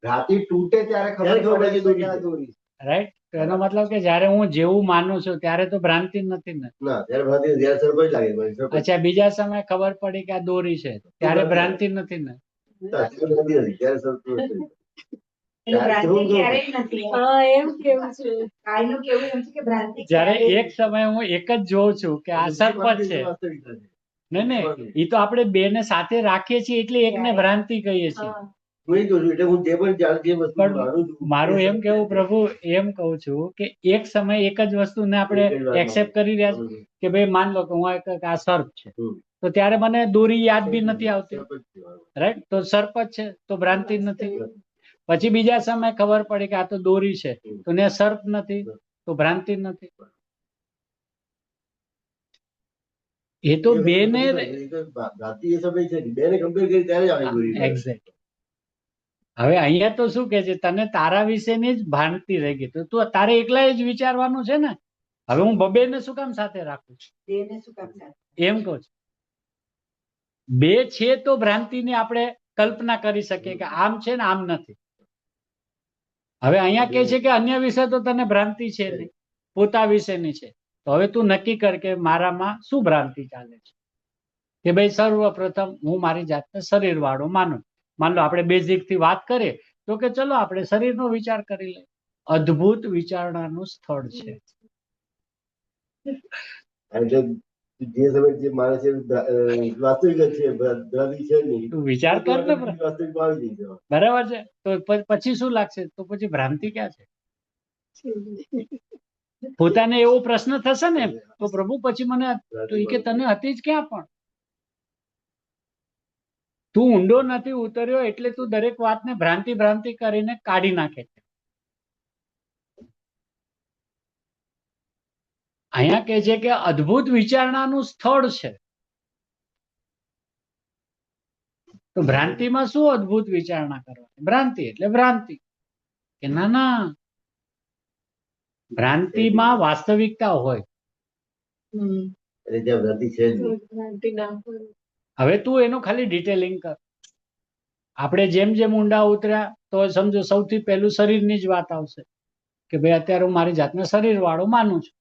Speaker 2: રાતી તૂટે ત્યારે
Speaker 4: ત્યારે
Speaker 2: ખબર
Speaker 4: ખબર
Speaker 2: પડે
Speaker 4: પડે
Speaker 2: છે
Speaker 4: કે
Speaker 2: કે આ
Speaker 4: દોરી
Speaker 2: દોરી છે.
Speaker 1: રાઈટ? તો એનો મતલબ કે જ્યારે હું જેવું માનું છું ત્યારે તો ભ્રાંતિ નથી ને.
Speaker 4: ના, ત્યારે ભ્રાંતિ નથી, ત્યારે સર્પ જ લાગે મને, સર્પ જ.
Speaker 1: અચ્છા, બીજા સમયે ખબર પડી કે આ દોરી છે ત્યારે ભ્રાંતિ નથી ને.
Speaker 4: ત્યારે ભ્રાંતિ નથી, ત્યારે સર્પ નથી.
Speaker 3: એટલે ભ્રાંતિ
Speaker 4: કેવું કેવું?
Speaker 3: ક્યારેય નથી.
Speaker 6: હા, એમ કેવું છે.
Speaker 3: આનું કેવું એમ છે કે ભ્રાંતિ
Speaker 1: જ્યારે
Speaker 3: ક્યારેય
Speaker 1: એક સમયે હું એક જ જોઉં છું કે આ સર્પ જ છે.
Speaker 4: વાસ્તવિકતા છે.
Speaker 1: નહીં નહીં, ઈ તો આપણે બે ને સાથે રાખીએ છીએ એટલે એકને ભ્રાંતિ કહીએ છીએ.
Speaker 6: હા.
Speaker 4: હું એ કહું છું, એટલે હું જે પણ જે વસ્તુ
Speaker 1: પણ
Speaker 4: માનું છું,
Speaker 1: મારું
Speaker 4: એ
Speaker 1: એમ
Speaker 4: સત્ય
Speaker 1: કેવું
Speaker 4: છે.
Speaker 1: પ્રભુ એમ કહું છું કે એક સમયે એક જ વસ્તુને આપણે
Speaker 4: એક જ વાત
Speaker 1: એક્સેપ્ટ કરી રહ્યા છીએ
Speaker 4: માનું.
Speaker 1: કે ભાઈ માન લો કે હું આ સર્પ છે,
Speaker 4: હમ.
Speaker 1: તો ત્યારે મને દોરી યાદ બી નથી આવતી.
Speaker 4: સર્પ જ છે મારું.
Speaker 1: રાઈટ? તો સર્પ જ છે તો ભ્રાંતિ નથી. પછી બીજા સમયે ખબર પડી કે આ તો દોરી છે, તો ને સર્પ નથી તો ભ્રાંતિ નથી. એ તો
Speaker 4: એ
Speaker 1: બેને
Speaker 4: ભ્રાંતિ એ સમય છે, બેને કમ્પેર કરી ત્યારે જ આવે દોરી.
Speaker 1: એક્ઝેક્ટ. હવે અહીંયા તો શું કે છે, તને તારા વિશેની જ ભ્રાંતિ રહી ગઈ, તો તું તારે એકલા જ વિચારવાનું છે ને. હવે હું બબે ને શું કામ સાથે રાખું છું
Speaker 3: દેહને શું કામ સાથે?
Speaker 1: એમ કહું છું. બે છે તો ભ્રાંતિની આપણે કલ્પના કરી શકીએ કે આમ છે ને આમ નથી. હવે અહીંયા કે છે કે અન્ય વિશે તો તને ભ્રાંતિ છે નહીં, પોતા વિશેની છે. તો હવે તું નક્કી કર કે મારામાં શું ભ્રાંતિ ચાલે છે. કે ભાઈ સર્વપ્રથમ હું મારી જાતને શરીર વાળો માનું. માન લો આપણે બેઝિક થી વાત કરીએ તો કે ચલો આપણે શરીરનો વિચાર કરી લઈએ. અદ્ભુત વિચારણાનું સ્થળ છે.
Speaker 4: એટલે જે સમય જે માને છે વાસ્તવિક જ છે, ભ્રાંતિ છે જ નહીં.
Speaker 1: તું વિચાર કર ને પ્રભુ.
Speaker 4: વાસ્તવિકમાં આવી જઈ છે.
Speaker 1: બરાબર છે? તો પછી શું લાગશે? તો પછી ભ્રાંતિ ક્યાં છે? પોતાને એવો પ્રશ્ન થશે ને તો પ્રભુ પછી મને તો ઈ કે તને હતી જ ક્યાં? પણ તું ઊંડો નથી ઉતર્યો એટલે તું દરેક વાતને ભ્રાંતિ ભ્રાંતિ કરીને કાઢી નાખે છે. અહીંયા કે છે કે અદ્ભુત વિચારણાનું સ્થળ છે. તો ભ્રાંતિમાં શું અદ્ભુત વિચારણા કરવાની? ભ્રાંતિ એટલે ભ્રાંતિ. કે ના ના, ભ્રાંતિમાં વાસ્તવિકતા હોય.
Speaker 6: હમ.
Speaker 4: એટલે જ્યાં ભ્રાંતિ છે જ નહીં.
Speaker 6: ભ્રાંતિ ના હોય.
Speaker 1: હવે તું એનું ખાલી ડિટેલિંગ કર. આપણે જેમ જેમ ઊંડા ઉતર્યા તો સમજો સૌથી પહેલું શરીરની જ વાત આવશે કે ભાઈ અત્યારે હું મારી જાતને શરીર વાળો માનું છું.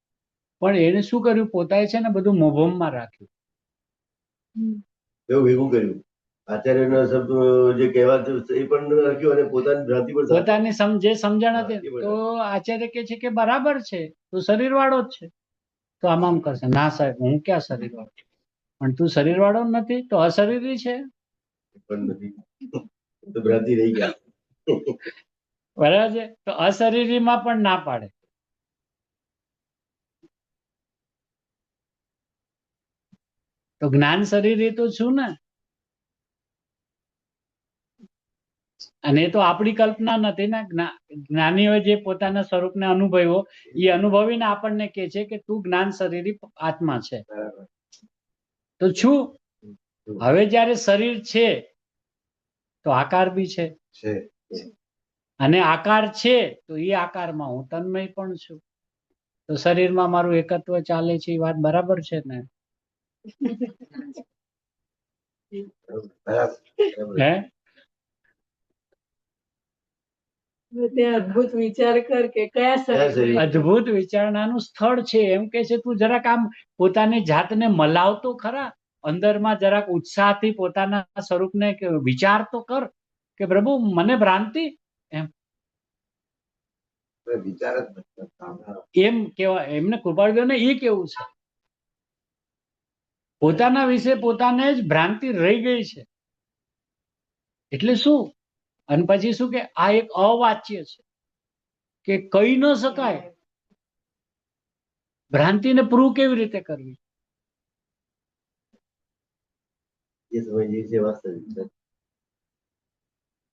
Speaker 1: પણ એને શું કર્યું? પોતાએ છે ને બધું મોભમમાં રાખ્યું.
Speaker 4: એવું ભેગું કર્યું. આચાર્યના શબ્દ જે કહેવાતું એ પણ રાખ્યું અને પોતાની ભ્રાંતિ પણ સાથે.
Speaker 1: પોતાની જે સમજણ
Speaker 4: હા,
Speaker 1: હતી
Speaker 4: એ બધા.
Speaker 1: તો આચાર્ય કે છે કે બરાબર છે, તું શરીર વાળો જ છે. તો આમ કરશે, ના સાહેબ હું ક્યાં શરીર વાળો છું? પણ તું શરીર વાળો નથી તો અશરીરી છે.
Speaker 4: પણ નથી તો ભ્રાંતિ રહી ગયા.
Speaker 1: બરાબર છે? તો અશરીરીમાં પણ ના પાડે. તો જ્ઞાન શરીરી તો છું ને. અને એ તો આપણી કલ્પના નથી ને. જ્ઞાનીઓ જે પોતાના સ્વરૂપને અનુભવ્યો એ અનુભવીને આપણને કે છે કે તું જ્ઞાન શરીરી આત્મા છે.
Speaker 4: બરાબર.
Speaker 1: તો છું. હવે જ્યારે શરીર છે તો આકાર બી છે.
Speaker 2: છે.
Speaker 1: અને આકાર છે તો એ આકારમાં હું તન્મય પણ છું. તો શરીરમાં મારું એકત્વ ચાલે છે, એ વાત બરાબર છે ને?
Speaker 4: બરાબર.
Speaker 1: હે?
Speaker 6: ત્યાં અદ્ભુત વિચાર કર કે કયા શરીર
Speaker 4: શરીર?
Speaker 1: અદ્ભુત વિચારણાનું સ્થળ છે. એમ કે છે તું જરાક આમ પોતાની જાતને મલાવતો ખરા, અંદરમાં જરાક ઉત્સાહથી પોતાના સ્વરૂપને વિચાર તો કર કે પ્રભુ મને ભ્રાંતિ,
Speaker 2: વિચાર જ નથી કરતા.
Speaker 1: એમ કેવા એમને કૃપાળુદેવને એ કેવું છે. પોતાના વિશે પોતાને જ ભ્રાંતિ રહી ગઈ છે. એટલે શું? અને પછી શું કે આ એક અવાચ્ય છે કે કહી ન શકાય. ભ્રાંતિને પ્રૂવ કેવી રીતે કરવી?
Speaker 4: જે સમજીએ છે વાસ્તવિક છે.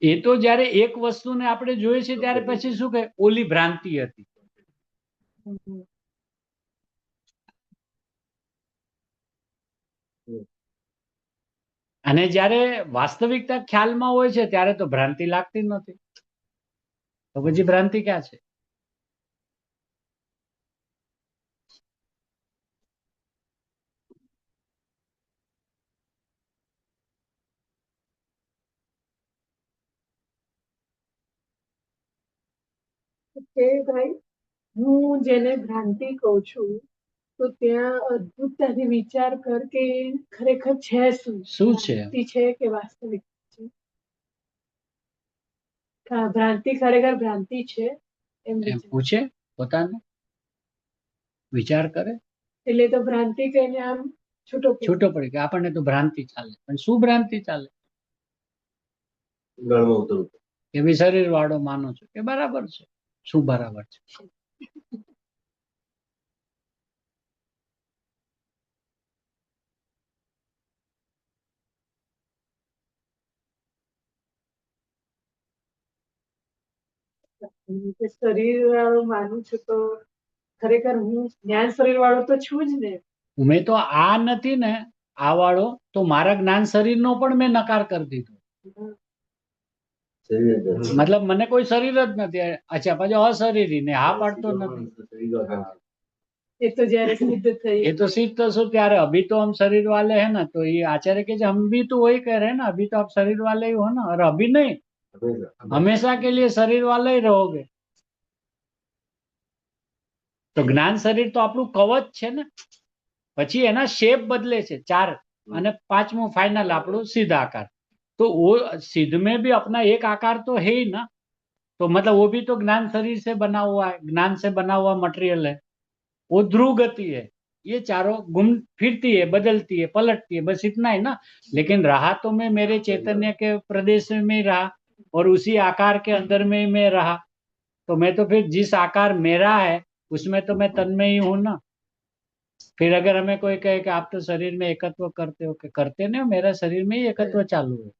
Speaker 1: એ તો જયારે એક વસ્તુને આપણે જોઈએ છે ત્યારે પછી શું કે ઓલી ભ્રાંતિ હતી. અને જયારે વાસ્તવિકતા ખ્યાલમાં હોય છે ત્યારે તો ભ્રાંતિ લાગતી નથી. તો પછી ભ્રાંતિ ક્યાં છે?
Speaker 6: કે ભાઈ હું જેને ભ્રાંતિ કહું છું તો ત્યાં અદ્ભુતતાથી વિચાર કર કે ખરેખર છે શું?
Speaker 1: શું છે?
Speaker 6: ભ્રાંતિ છે કે વાસ્તવિક છે? ભ્રાંતિ ખરેખર ભ્રાંતિ છે એમ
Speaker 1: એમ
Speaker 6: વિચાર.
Speaker 1: પૂછે પોતાને, વિચાર કરે,
Speaker 6: એટલે તો ભ્રાંતિ કહીને આમ છૂટો પડે.
Speaker 1: છૂટો પડે કે આપણને તો ભ્રાંતિ ચાલે. પણ શું ભ્રાંતિ ચાલે?
Speaker 4: ગણમાં ઉતરવું.
Speaker 1: કે ભાઈ શરીર વાળો માનો છો કે બરાબર છે. શું બરાબર છે?
Speaker 6: શરીર વાળું માનું છું તો ખરેખર હું જ્ઞાન શરીર વાળો તો છું જ ને.
Speaker 1: મેં તો આ નથી ને આ વાળો, તો મારા જ્ઞાન શરીરનો પણ મેં નકાર કરી દીધો.
Speaker 4: શરીર જ નથી.
Speaker 1: મતલબ મને કોઈ શરીર જ નથી. અચ્છા, પછી અશરીરી ને હા પાડતો નથી.
Speaker 4: શરીર આકાર છે.
Speaker 6: એ તો જયારે સિદ્ધ થઈ
Speaker 1: ये तो सिद्ध तो सो त्यारे अभी तो हम शरीर वाले हैं ना, तो ये आचार्य के हम भी तो वही कह रहे हैं ना, अभी तो आप शरीर वाले ही हो ना, और अभी नहीं,
Speaker 4: હંમેશા.
Speaker 1: हमेशा के लिए शरीर वाले ही रहोगे. તો જ્ઞાન શરીર તો આપણું કવચ છે ને. પછી એના શેપ બદલે છે 4 અને પાંચમું फाइनल આપણું सिद्ध आकार. तो वो सिद्ध में भी अपना एक आकार तो है ही ना. तो मतलब वो भी तो ज्ञान शरीर से बना हुआ है, ज्ञान से बना हुआ मटेरियल है. वो ध्रुव गति है. ये चारों घूम फिरती है, बदलती है, पलटती है, बस इतना ही ना. लेकिन रहा तो मैं मेरे चैतन्य के प्रदेश में ही रहा और उसी आकार के अंदर में ही मैं रहा. तो मैं तो फिर जिस आकार मेरा है उसमें तो मैं तन्मय ही हूं ना. फिर अगर हमें कोई कहे कि आप तो शरीर में एकत्व करते हो, कि करते नहीं, मेरा शरीर में ही एकत्व चालू है.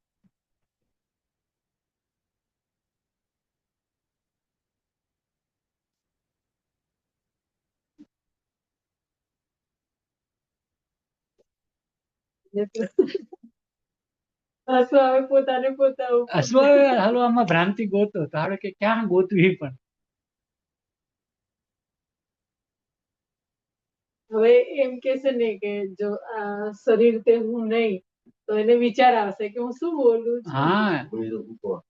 Speaker 6: હસવા આવે પોતાને પોતા ઉપર.
Speaker 1: હાલો આમાં ભ્રાંતિ ગોતો, તો હાલો કે ક્યાં ગોતવી પણ.
Speaker 6: હવે એમ કે છે ને કે જો આ શરીર તે હું નહીં તો એને વિચાર આવશે કે હું શું બોલું છું.
Speaker 1: હા,
Speaker 4: હું એ તો પૂછવા.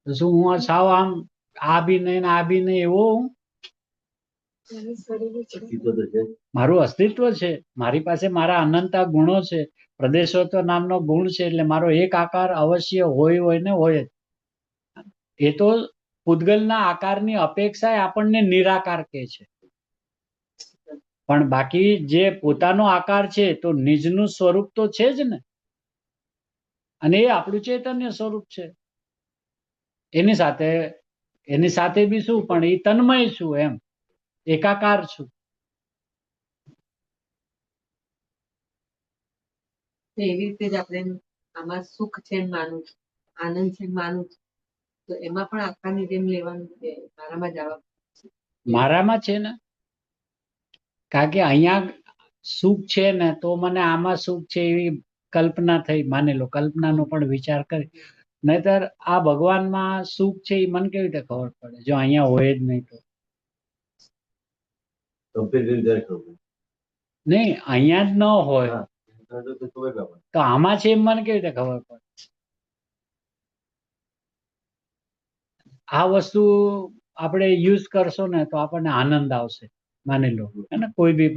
Speaker 1: તો શું હું સાવ આમ આ બી નહીં ને આ બી નહીં એવો હું?
Speaker 6: અને શરીર છે.
Speaker 4: અસ્તિત્વ તો છે.
Speaker 1: મારું અસ્તિત્વ છે, મારી પાસે મારા અનંતા ગુણો છે, પ્રદેશોત્વ નામનો ગુણ છે, એટલે મારો એક આકાર અવશ્ય હોય ને હોય જ. એ તો પૂતગલના આકારની અપેક્ષાએ આપણને નિરાકાર કહે છે. પણ બાકી જે પોતાનો આકાર છે તો નિજનું સ્વરૂપ તો છે જ ને. અને એ આપણું ચૈતન્ય સ્વરૂપ છે. એની સાથે બી શું, પણ એ તન્મય છું, એમ એકાકાર છું.
Speaker 7: એવી રીતે જ આપણે આમાં સુખ છે ને માનું છું, આનંદ છે ને માનું છું, તો એમાં પણ આકારની જેમ લેવાનું કે મારામાં જ આવા.
Speaker 1: મારામાં છે ને, કારણ કે અહીંયા સુખ છે ને તો મને આમાં સુખ છે એવી કલ્પના થઈ, માની લો કલ્પનાનો પણ વિચાર કરી. નહીતર આ ભગવાનમાં સુખ છે એ મને કેવી રીતે ખબર પડે જો અહીંયા હોય જ નહીં તો?
Speaker 4: કમ્પેર કરી ત્યારે ખબર પડે.
Speaker 1: નહીં, અહીંયા જ ન હોય
Speaker 4: હા. તો ખબર ના પડે.
Speaker 1: તો આમાં છે એમ મને કેવી રીતે ખબર પડે? આ વસ્તુ આપણે યુઝ કરશો ને તો આપણને આનંદ આવશે, માની લો હે ને, કોઈ બી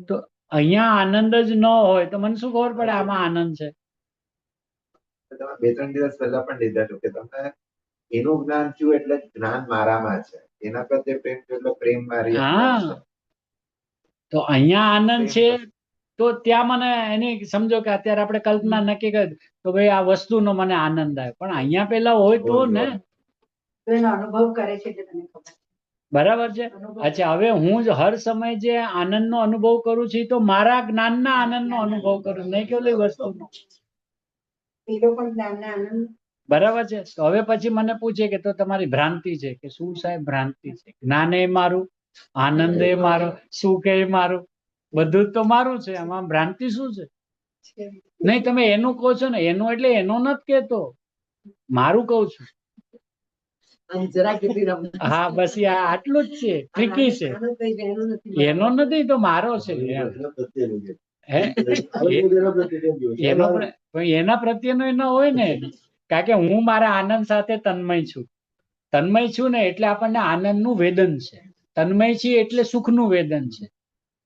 Speaker 1: તો અહીંયા આનંદ જ ન હોય તો મને શું ખબર પડે આમાં આનંદ છે.
Speaker 2: તમે 2-3 દિવસ પહેલા પણ લીધા કે તમને એનું જ્ઞાન થયું એટલે જ્ઞાન મારામાં છે, એના પ્રત્યે પ્રેમ થયો એટલે પ્રેમ મારી અંદર
Speaker 1: હા
Speaker 2: છે.
Speaker 1: તો અહીંયા આનંદ
Speaker 2: પ્રેમ
Speaker 1: છે તો ત્યાં મને એની સમજો કે અત્યારે આપણે કલ્પના નક્કી કરી તો ભાઈ આ વસ્તુનો મને આનંદ આવે, પણ અહીંયા પેલા હોય તો ને,
Speaker 3: તો એનો અનુભવ કરે છે એટલે તને ખબર છે.
Speaker 1: બરાબર છે.
Speaker 3: અનુભવ
Speaker 1: અચ્છા, હવે હું જ હર સમય જે આનંદનો અનુભવ કરું છું એ તો મારા જ્ઞાનના આનંદનો અનુભવ કરું છું, નહીં કે ઓલી વસ્તુનો.
Speaker 3: પેલો પણ જ્ઞાનના આનંદ
Speaker 1: બરાબર છે. તો હવે પછી મને પૂછે કે તો તમારી ભ્રાંતિ છે, કે શું સાહેબ ભ્રાંતિ છે? જ્ઞાન એ મારું, આનંદ એ મારો, સુખ એ મારું, બધું જ તો મારું છે, આમાં ભ્રાંતિ શું છે?
Speaker 3: છે.
Speaker 1: નહીં, તમે એનું કહો છો ને, એનું એટલે એનો નથી કેતો, મારું કહું છું.
Speaker 7: આમ જરા કેટલી રમત
Speaker 1: હા, બસ આ આટલું જ છે, ટ્રિકી છે.
Speaker 7: આનો કઈ એનો નથી
Speaker 1: એનો નથી તો મારો છે એમ.
Speaker 4: એના પ્રત્યેનું છે.
Speaker 1: હે?
Speaker 4: એના પ્રત્યે કેમ જોયું?
Speaker 1: એનો પણ એના પ્રત્યેનો ન હોય ને, કારણ કે હું મારા આનંદ સાથે તન્મય છું. તન્મય છું ને એટલે આપણને આનંદનું વેદન છે, તન્મય છીએ એટલે સુખનું વેદન છે.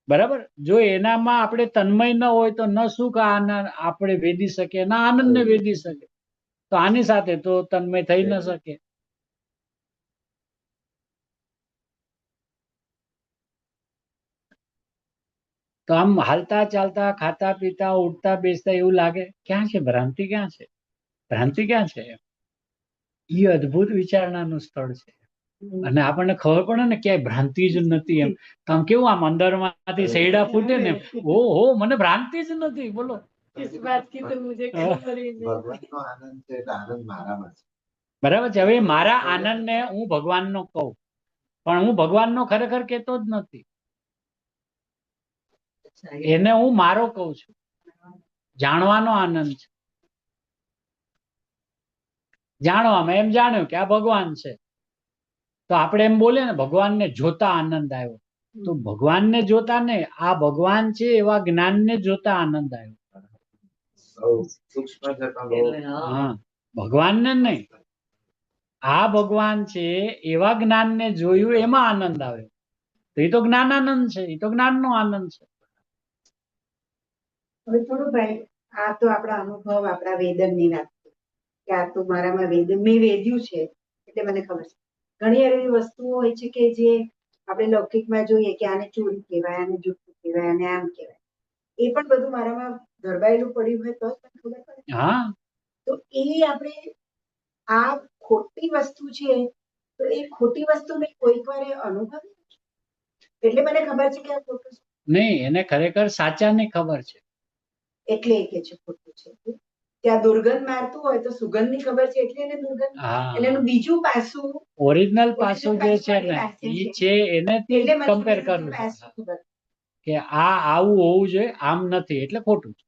Speaker 1: બરાબર? જો એનામાં આપણે તન્મય ન હોય તો ન સુખ આનંદ આપણે વેદી શકીએ, ના આનંદને વેદી શકે. તો આની સાથે તો તન્મય થઈ ન શકે. તો આમ હાલતા ચાલતા ખાતા પીતા ઉઠતા બેસતા એવું લાગે ક્યાં છે ભ્રાંતિ, ક્યાં છે ભ્રાંતિ, ક્યાં છે? એ અદ્ભુત વિચારણાનું સ્થળ છે. અને આપણને ખબર પડે ને ક્યાંય ભ્રાંતિ જ નથી એમ, તો આમ કેવું આમ અંદરમાંથી શેરડા ફૂટે ને, ઓહો મને ભ્રાંતિ જ નથી, બોલો.
Speaker 6: इस बात की तो मुझे खबर ही नहीं।
Speaker 2: ભગવાનનો આનંદ છે એટલે આનંદ મારામાં છે.
Speaker 1: બરાબર છે. હવે મારા આનંદને હું ભગવાનનો કહું, પણ હું ભગવાનનો ખરેખર કહેતો જ નથી, એને હું મારો કહું છું. જાણવાનો આનંદ છે, જાણવામાં એમ જાણ્યું કે આ ભગવાન છે, તો આપણે એમ બોલીએ ને ભગવાનને જોતા આનંદ આવ્યો, તો ભગવાનને જોતા નહીં, આ ભગવાન છે એવા જ્ઞાનને જોતા આનંદ આવ્યો.
Speaker 2: બહુ સૂક્ષ્મ છે પણ બહુ
Speaker 7: એટલે
Speaker 1: હા, ભગવાનને નહીં, આ ભગવાન છે એવા જ્ઞાનને જોયું એમાં આનંદ આવ્યો. તો એ તો જ્ઞાનાનંદ છે, એ તો જ્ઞાનનો આનંદ છે.
Speaker 3: હવે થોડું ભાઈ, આ તો આપણા અનુભવ, આપણા વેદનની વાત છે કે આ તો મારામાં વેદન મેં વેદ્યું છે એટલે મને ખબર છે. ઘણી એવી વસ્તુઓ હોય છે કે જે આપણે લૌકિકમાં જોઈએ કે આને ચોરી કહેવાય, આને જુઠ્ઠું કહેવાય, આને આમ કહેવાય, એ પણ બધું મારામાં ધરબાયેલું પડ્યું હોય તો જ મને ખબર પડે.
Speaker 1: હા,
Speaker 3: તો એ આપણે આ ખોટી વસ્તુ છે, તો એ ખોટી વસ્તુ મેં કોઈક વાર અનુભવી એટલે મને ખબર છે કે આ ખોટું છે,
Speaker 1: નહીં, એને ખરેખર સાચાની ખબર છે.
Speaker 3: એટલે એ કે છે ખોટું છે. ત્યાં દુર્ગંધ મારતું હોય તો સુગંધની ખબર છે એટલે એને દુર્ગંધ,
Speaker 1: હા,
Speaker 3: એટલે એનું બીજું પાસું
Speaker 1: ઓરિજિનલ પાસું જે છે ને
Speaker 3: પાસે
Speaker 1: એ
Speaker 3: છે.
Speaker 1: છે, એનેથી
Speaker 3: એટલે મને
Speaker 1: કમ્પેર
Speaker 3: બીજું
Speaker 1: કરવું
Speaker 3: પાસું ખબર.
Speaker 1: કે આ આવું હોવું જોઈએ, આમ નથી એટલે ખોટું છે.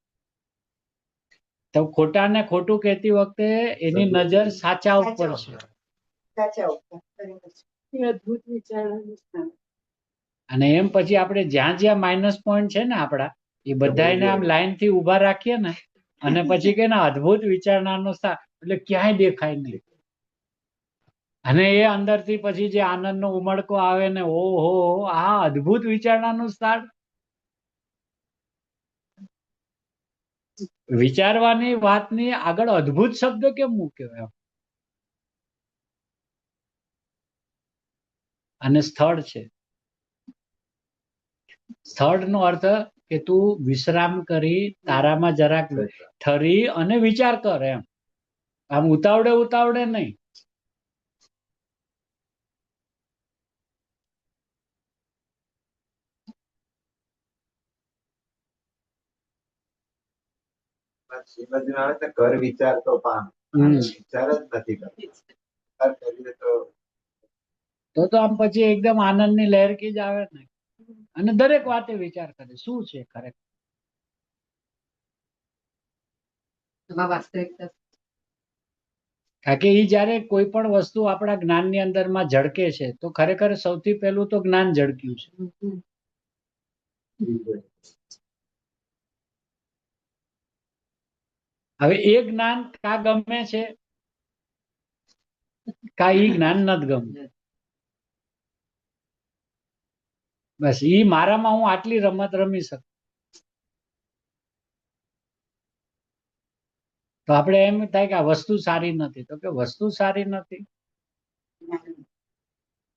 Speaker 1: તો ખોટાને ખોટું કહેતી વખતે એની નજર સાચા ઉપર છે.
Speaker 3: સાચા ઉપર બરાબર છે.
Speaker 6: એ અદ્ભુત વિચારણાનું સ્થાન.
Speaker 1: અને એમ પછી આપણે જ્યાં જ્યાં માઇનસ પોઈન્ટ છે ને આપણા, એ બધાને આમ લાઈન થી ઉભા રાખીએ ને, અને પછી કે ને અદ્ભુત વિચારણાનો સ્થાન, એટલે ક્યાંય દેખાય નહીં. અને એ અંદરથી પછી જે આનંદનો ઉમળકો આવે ને, ઓહો આ અદ્ભુત વિચારણાનું સ્થાન. વિચારવાની વાતની આગળ અદ્ભુત શબ્દ કેમ મૂક્યો એમ? અને સ્થળ છે, સ્થળનો અર્થ કે તું વિશ્રામ કરી તારામાં જરાક ઠરી અને વિચાર કર એમ, આમ ઉતાવળે ઉતાવળે નહીં.
Speaker 2: શ્રીમદમાં આવે છે ઘર વિચાર તો પામ, વિચાર જ નથી કરતો. વિચાર કરીએ
Speaker 1: તો આમ પછી એકદમ આનંદની લહેરકી જ આવે ને, અને દરેક વાતે વિચાર કરે શું છે ખરેખર.
Speaker 7: આમાં વાસ્તવિકતા
Speaker 1: કારણ કે એ જયારે કોઈ પણ વસ્તુ આપણા જ્ઞાનની અંદરમાં ઝળકે છે તો ખરેખર સૌથી પહેલું તો જ્ઞાન ઝળક્યું છે. હવે એ જ્ઞાન કા ગમે છે? કા ઈ જ્ઞાન નથી ગમતું. બસ ઈ મારામાં હું આટલી રમત રમી શકું. તો આપણે એમ થાય કે આ વસ્તુ સારી નથી, તો કે વસ્તુ સારી નથી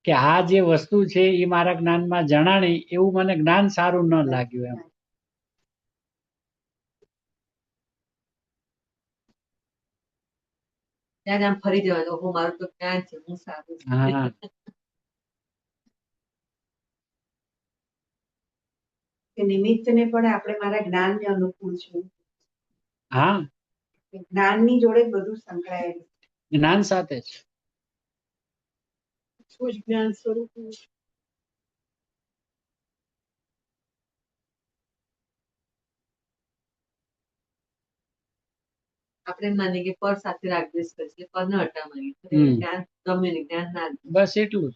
Speaker 1: કે આ જે વસ્તુ છે એ મારા જ્ઞાનમાં જણાણી એવું મને જ્ઞાન સારું ન લાગ્યું એમ.
Speaker 7: ત્યાં જ આમ ફરી જવાનું, ઓહો મારું તો જ્ઞાન છે, હું સારું છું.
Speaker 1: હા
Speaker 3: કે નિમિત્તને પણ આપણે મારા જ્ઞાનને અનુકૂળ છું.
Speaker 1: હા,
Speaker 3: જ્ઞાનની જોડે જ બધું સંકળાયેલું.
Speaker 1: જ્ઞાન સાથે જ.
Speaker 6: છું જ જ્ઞાન સ્વરૂપ હું.
Speaker 7: આપણે એમ માનીએ કે પર સાથે રાગદ્વેષ કરીએ એટલે પરને હટા માંગીએ.
Speaker 1: હમ.
Speaker 7: જ્ઞાન ગમે નહીં, જ્ઞાન ના દે.
Speaker 1: બસ એટલું જ.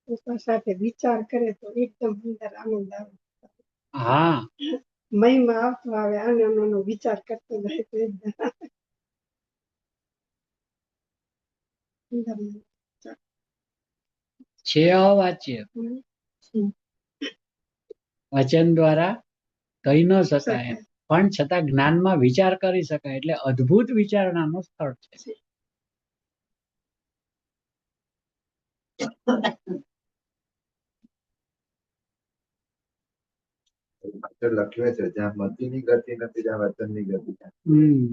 Speaker 5: પોતા સાથે વિચાર કરે તો એકદમ અંદર આનંદ આવે.
Speaker 1: હા,
Speaker 5: મહિમા આવતો આવે, આનંદનો વિચાર કરતો જાય તો એકદમ અંદર
Speaker 1: છે અવાચ્ય, વચન દ્વારા કહી ન શકાય એમ. પણ છતાં જ્ઞાનમાં વિચાર કરી શકાય એટલે અદ્ભુત વિચારણાનું સ્થળ છે.
Speaker 2: પાછળ લખ્યું છે જ્યાં મતિની ગતિ નથી ત્યાં વચનની ગતિ છે.
Speaker 1: હમ.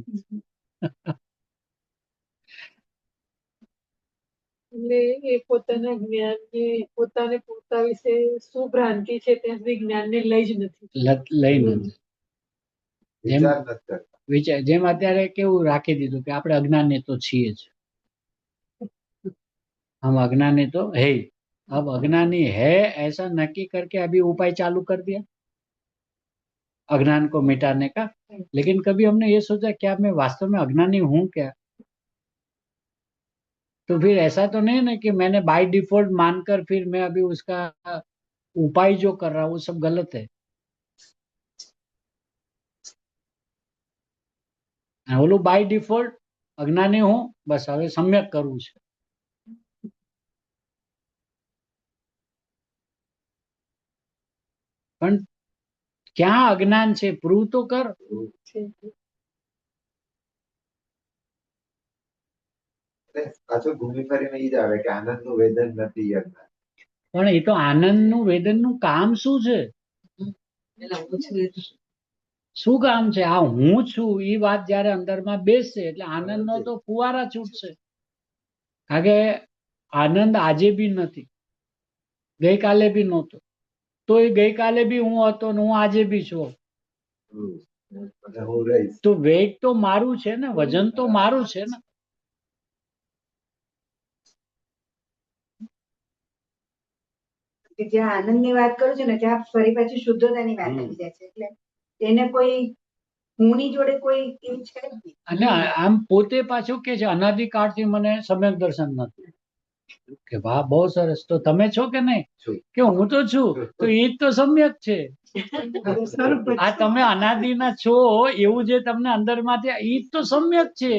Speaker 6: એટલે એ પોતાના જ્ઞાનને પોતાને પોતા વિશે શું ભ્રાંતિ છે ત્યાં સુધી જ્ઞાનને લઈ જ નથી.
Speaker 1: લઈને
Speaker 2: વિચાર નથી કરતા.
Speaker 1: વિચાર જેમ અત્યારે કેવું રાખી દીધું કે આપણે અજ્ઞાની તો છીએ જ, हम अज्ञानी तो है ही. अब अज्ञानी है ऐसा नक्की करके अभी उपाय चालू कर दिया अज्ञान को मिटाने का. लेकिन कभी हमने ये सोचा क्या मैं वास्तव में अज्ञानी हूं क्या? तो फिर ऐसा तो नहीं ना कि मैंने बाय डिफॉल्ट मानकर फिर मैं अभी उसका उपाय जो कर रहा हूँ वो सब गलत है. बोलू बाय डिफॉल्ट अज्ञानी हूं, बस હવે सम्यक કરવું છે. પણ ક્યાં અજ્ઞાન છે પ્રૂવ તો કર.
Speaker 2: પાછો ઘૂમી ફરીને ઈ જ આવે કે આનંદનું વેદન નથી એ અજ્ઞાન.
Speaker 1: પણ એ તો આનંદનું વેદનનું કામ શું છે?
Speaker 7: એટલે હું છું એ જ.
Speaker 1: શું કામ છે? આ હું છું એ વાત જયારે અંદરમાં બેસશે એટલે આનંદનો તો ફુવારા છૂટશે. કારણ કે આનંદ આજે બી નથી, ગઈકાલે બી નહોતો, તો એ ગઈકાલે બી હું હતો ને હું આજે બી છું.
Speaker 2: અને હું રહીશ.
Speaker 1: તો વેગ તો મારું છે ને, વજન તો મારું છે ને.
Speaker 3: કે જ્યાં આનંદની વાત કરું છું ને ત્યાં ફરી પાછી શુદ્ધતાની વાત આવી જાય છે. એટલે એને કોઈ હુંની જોડે કોઈ એવું છે જ નહીં.
Speaker 1: અને આમ પોતે પાછું કે છે અનાદિકાળથી મને સમ્યક દર્શન નથી. કે વાહ બહુ સરસ, તો તમે છો કે નહીં?
Speaker 2: છું.
Speaker 1: કે હું તો છું, તો એ જ તો સમ્યક છે.
Speaker 5: સ્વરૂપ જ
Speaker 1: આ તમે અનાદિના છો એવું જે તમને અંદરમાંથી ઈ જ તો સમ્યક છે.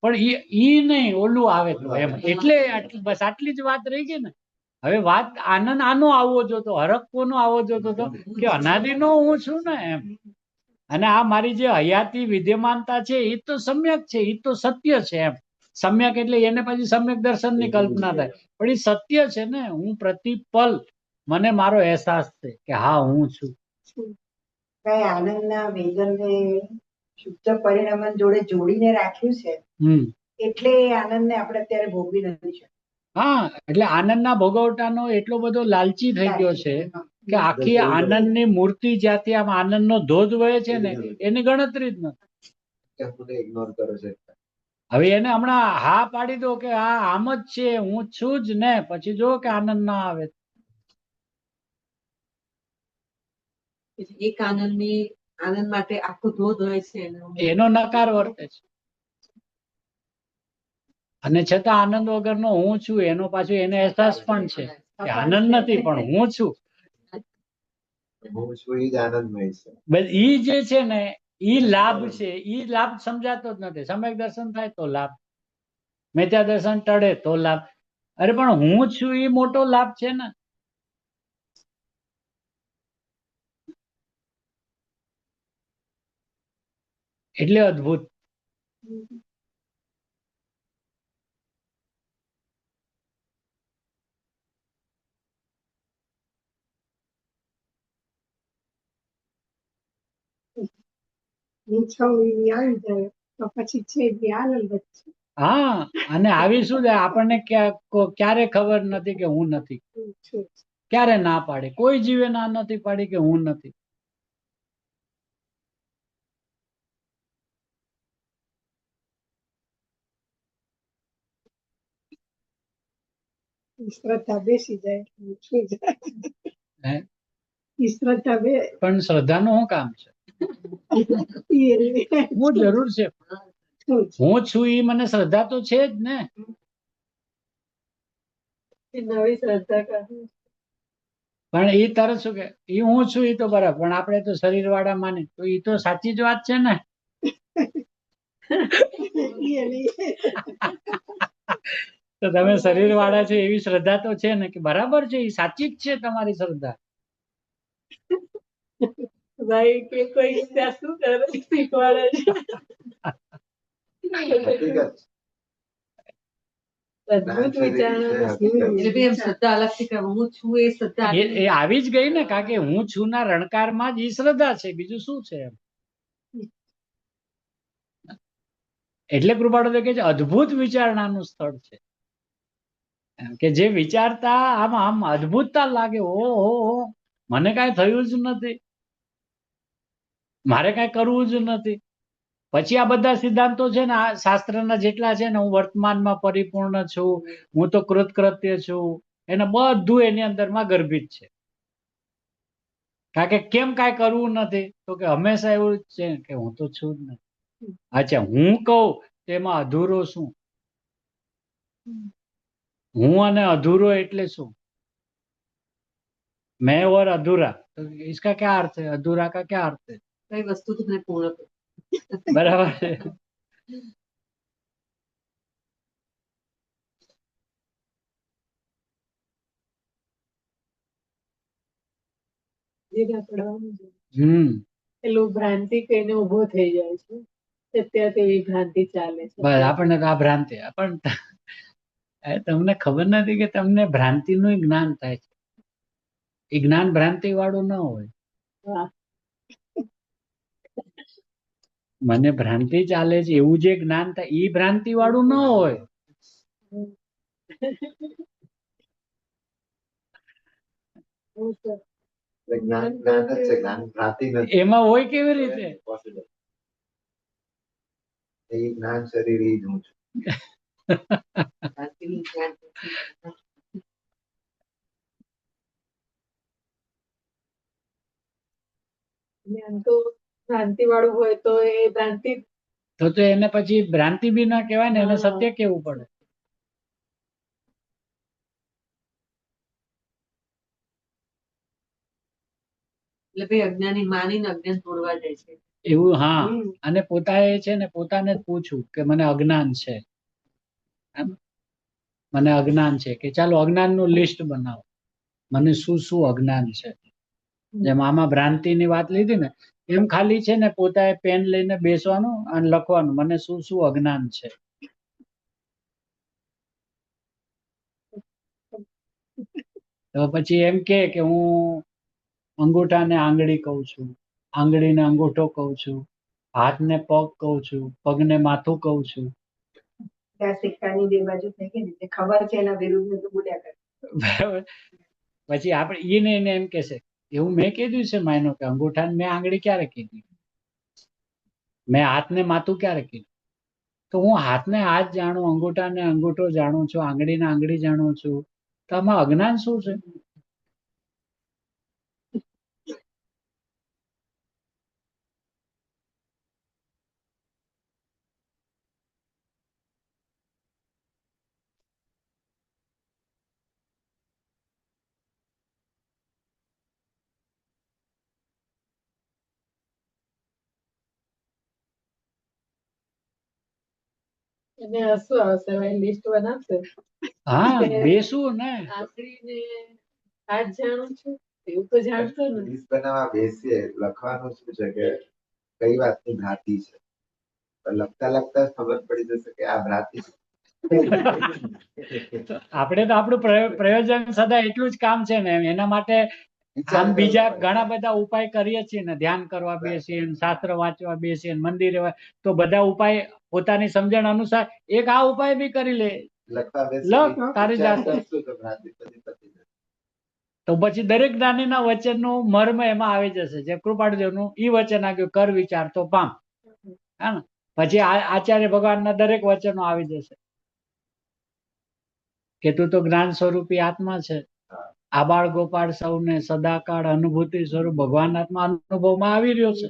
Speaker 1: પણ ઈ નહીં ઓલું આવે તો એમ. એટલે બસ આટલી જ વાત રહી ગઈ ને. હવે વાત આનંદ આનો આવવો જોતો, હરખ કોનો આવવો જોતો હતો કે અનાદિનો હું છું ને એમ. અને આ મારી જે હયાતી વિદ્યમાનતા છે એ તો સમ્યક છે, એ તો સત્ય છે એમ. સમ્યક એટલે એને પછી સમ્યક દર્શનની કલ્પના થાય, પણ એ સત્ય છે ને. હું પ્રતિપલ મને મારો અહેસાસ છે કે હા હું છું.
Speaker 3: કઈ આનંદના વેદનને શુદ્ધ પરિણામ જોડે જોડીને રાખ્યું છે,
Speaker 1: હમ
Speaker 3: એટલે એ આનંદને આપણે અત્યારે ભોગવી નથી શકતા.
Speaker 1: હા, એટલે આનંદના ભોગવટાનો એટલો બધો લાલચી થઈ ગયો છે કે આખી આનંદની મૂર્તિ જ્યાંથી આમ આનંદનો ધોધ વહે છે ને એની ગણતરી જ નથી.
Speaker 2: કે હું ઇગ્નોર કરો છે.
Speaker 1: હવે એને હમણાં હા પાડી દો કે હા આમ જ છે, હું છું જ ને, પછી જો કે આનંદ ના આવે.
Speaker 7: એક આનંદ માટે આખું ધોધ હોય છે
Speaker 1: એનો નકાર વર્તે છે. અને છતાં આનંદ વગરનો હું છું એનો પાછો એને અહેસાસ પણ છે કે આનંદ નથી પણ હું છું.
Speaker 2: હું છું એ જ આનંદમય છે.
Speaker 1: બસ ઈ જે છે ને ઈ લાભ છે, ઈ લાભ સમજાતો જ નથી. સમ્યક દર્શન થાય તો લાભ, મિથ્યા દર્શન ટળે તો લાભ. અરે પણ હું છું એ મોટો લાભ છે ને. એટલે અદ્ભુત.
Speaker 5: હું છું એવી આવી જાય તો પછી છે એ આનંદ જ છે.
Speaker 1: હા, અને આવી શું છે આપણને ક્યારે ખબર નથી કે હું નથી.
Speaker 5: હું છું.
Speaker 1: ક્યારે ના પાડે, કોઈ જીવે ના નથી પાડી કે હું નથી.
Speaker 5: ઈ શ્રદ્ધા બેસી જાય એટલે હું છું જાય.
Speaker 1: હે?
Speaker 5: ઈ શ્રદ્ધા બે
Speaker 1: પણ શ્રદ્ધાનું શું કામ છે?
Speaker 5: ઈ એની
Speaker 1: હું જરૂર છે.
Speaker 5: છું જ.
Speaker 1: હું છું એ મને શ્રદ્ધા તો છે જ ને.
Speaker 6: નવી શ્રદ્ધા કાઢી.
Speaker 1: પણ એ તરત શું કે એ હું છું એ તો બરાબર, પણ આપણે તો શરીર વાળા માની તો એ તો સાચી જ વાત છે ને.
Speaker 5: ઈ એની
Speaker 1: તો તમે શરીર વાળા છો એવી શ્રદ્ધા તો છે ને કે બરાબર છે, એ સાચી જ છે તમારી શ્રદ્ધા.
Speaker 6: ભાઈ કે કોઈ ત્યાં શું કરે શીખવાડે છે.
Speaker 2: હકીકત
Speaker 6: અદ્ભુત વિચારણા.
Speaker 7: એટલે બી એમ શ્રદ્ધા અલગથી કે હું છું એ શ્રદ્ધા
Speaker 1: એ આવી જ ગઈ ને, કારણ કે હું છું ના રણકારમાં જ ઈ શ્રદ્ધા છે, બીજું શું છે એમ. એટલે કૃપાળુ કે છે અદ્ભુત વિચારણાનું સ્થળ છે. એમ કે જે વિચારતા આમ આમ અદ્ભુતતા લાગે, ઓહો મને કાંઈ થયું જ નથી, મારે કાંઈ કરવું જ નથી. પછી આ બધા સિદ્ધાંતો છે ને આ શાસ્ત્રના જેટલા છે ને, હું વર્તમાનમાં પરિપૂર્ણ છું, હું તો કૃતકૃત્ય છું, એને બધું એની અંદરમાં ગર્ભિત છે. કારણ કે કેમ કાંઈ કરવું નથી, તો કે હંમેશા એવું જ છે કે હું તો છું જ નહીં. અચ્છા, હું કહું તેમાં અધૂરો શું? હું અને અધૂરો એટલે શું? मैं और अधूरा, तो इसका क्या अर्थ है? अधूरा का क्या अर्थ है?
Speaker 7: કઈ વસ્તુ તમને પૂર્ણ કરે.
Speaker 1: बराबर है.
Speaker 6: પેલું ભ્રાંતિ કહીને ઉભો થઈ જાય છે, અત્યારે તેવી ભ્રાંતિ ચાલે છે.
Speaker 1: બસ આપણને તો આ ભ્રાંતિ, પણ તમને ખબર નથી કે તમને ભ્રાંતિનું જ્ઞાન થાય છે. એ જ્ઞાન ભ્રાંતિ વાળું ન હોય.
Speaker 6: વાહ.
Speaker 1: મને ભ્રાંતિ ચાલે છે એવું જે જ્ઞાન થાય એ ભ્રાંતિ વાળું ન હોય.
Speaker 2: જ્ઞાન જ્ઞાન જ છે, જ્ઞાન ભ્રાંતિ નથી.
Speaker 1: એમાં હોય કેવી રીતે?
Speaker 2: Possible. એ જ્ઞાન શરીર એ જ હું છું.
Speaker 7: ભ્રાંતિનું જ્ઞાન.
Speaker 6: જ્ઞાન તો ભ્રાંતિ વાળું હોય તો એ ભ્રાંતિ
Speaker 1: તો એને પછી ભ્રાંતિ બી ના કહેવાય ને, એને સત્ય કેવું પડે.
Speaker 7: એટલે ભાઈ અજ્ઞાની માનીને અજ્ઞાન તોડવા જાય છે.
Speaker 1: એવું, હા. અને પોતાએ છે ને પોતાને જ પૂછવું કે મને અજ્ઞાન છે, મને અજ્ઞાન છે કે ચાલો અજ્ઞાનનું લિસ્ટ બનાવો, મને શું શું અજ્ઞાન છે. જેમ આમાં ભ્રાંતિની વાત લીધી ને એમ ખાલી છે ને પોતાએ પેન લઈને બેસવાનું અને લખવાનું મને શું શું અજ્ઞાન છે. તો પછી એમ કે હું અંગૂઠાને આંગળી કહું છું, આંગળીને અંગૂઠો કહું છું, હાથને પગ કહું છું, પગને માથું કહું છું.
Speaker 3: આ સિક્કાની બે બાજુ થઈ ગઈ ને તે ખબર છે એના વિરુદ્ધ તો બોલ્યા કરે.
Speaker 1: બરાબર. પછી આપણે ઈને એને એમ કહેશે એવું મેં કીધું છે માયનો કે અંગૂઠાને મેં આંગળી ક્યારે કીધી, મેં હાથને માથું ક્યારે કીધું. તો હું હાથને હાથ જાણું, અંગૂઠાને અંગૂઠો જાણું છું, આંગળીને આંગળી જાણું છું, તો આમાં અજ્ઞાન શું છે?
Speaker 6: અને શું આવશે લિસ્ટ બનાવશે
Speaker 1: હા બેસવું ને
Speaker 6: આંગળીને હાથ જાણું છું એવું તો જાણતો ને.
Speaker 2: લિસ્ટ બનાવવા બેસીએ લખવાનું શું છે કે કઈ વાતની ભ્રાંતિ છે, તો લખતા લખતા જ ખબર પડી જશે કે આ ભ્રાંતિ છે.
Speaker 1: આપણે તો આપણું પ્રયોજન સદા એટલું જ કામ છે ને એના માટે આમ બીજા ઘણા બધા ઉપાય કરીએ છીએ ને, ધ્યાન કરવા બેસીએ ને, શાસ્ત્ર વાંચવા બેસીએ ને, મંદિરે તો બધા ઉપાય પોતાની સમજણ અનુસાર એક આ ઉપાય બી કરી લે
Speaker 2: લખવા
Speaker 1: લખ તારી જાતે.
Speaker 2: કરશું તો ભ્રાંતિ પછી પતી જશે.
Speaker 1: તો પછી દરેક જ્ઞાનીના વચનનું મર્મ એમાં આવી જશે. જે કૃપાળુદેવનું ઈ વચન આવ્યું કર વિચાર તો પામ, હા ને. પછી આચાર્ય ભગવાનના દરેક વચનો આવી જશે કે તું તો જ્ઞાન સ્વરૂપી આત્મા છે, આબાળ ગોપાળ સૌને સદાકાળ અનુભૂતિ સ્વરૂપ ભગવાન આત્મા અનુભવમાં આવી રહ્યો છે.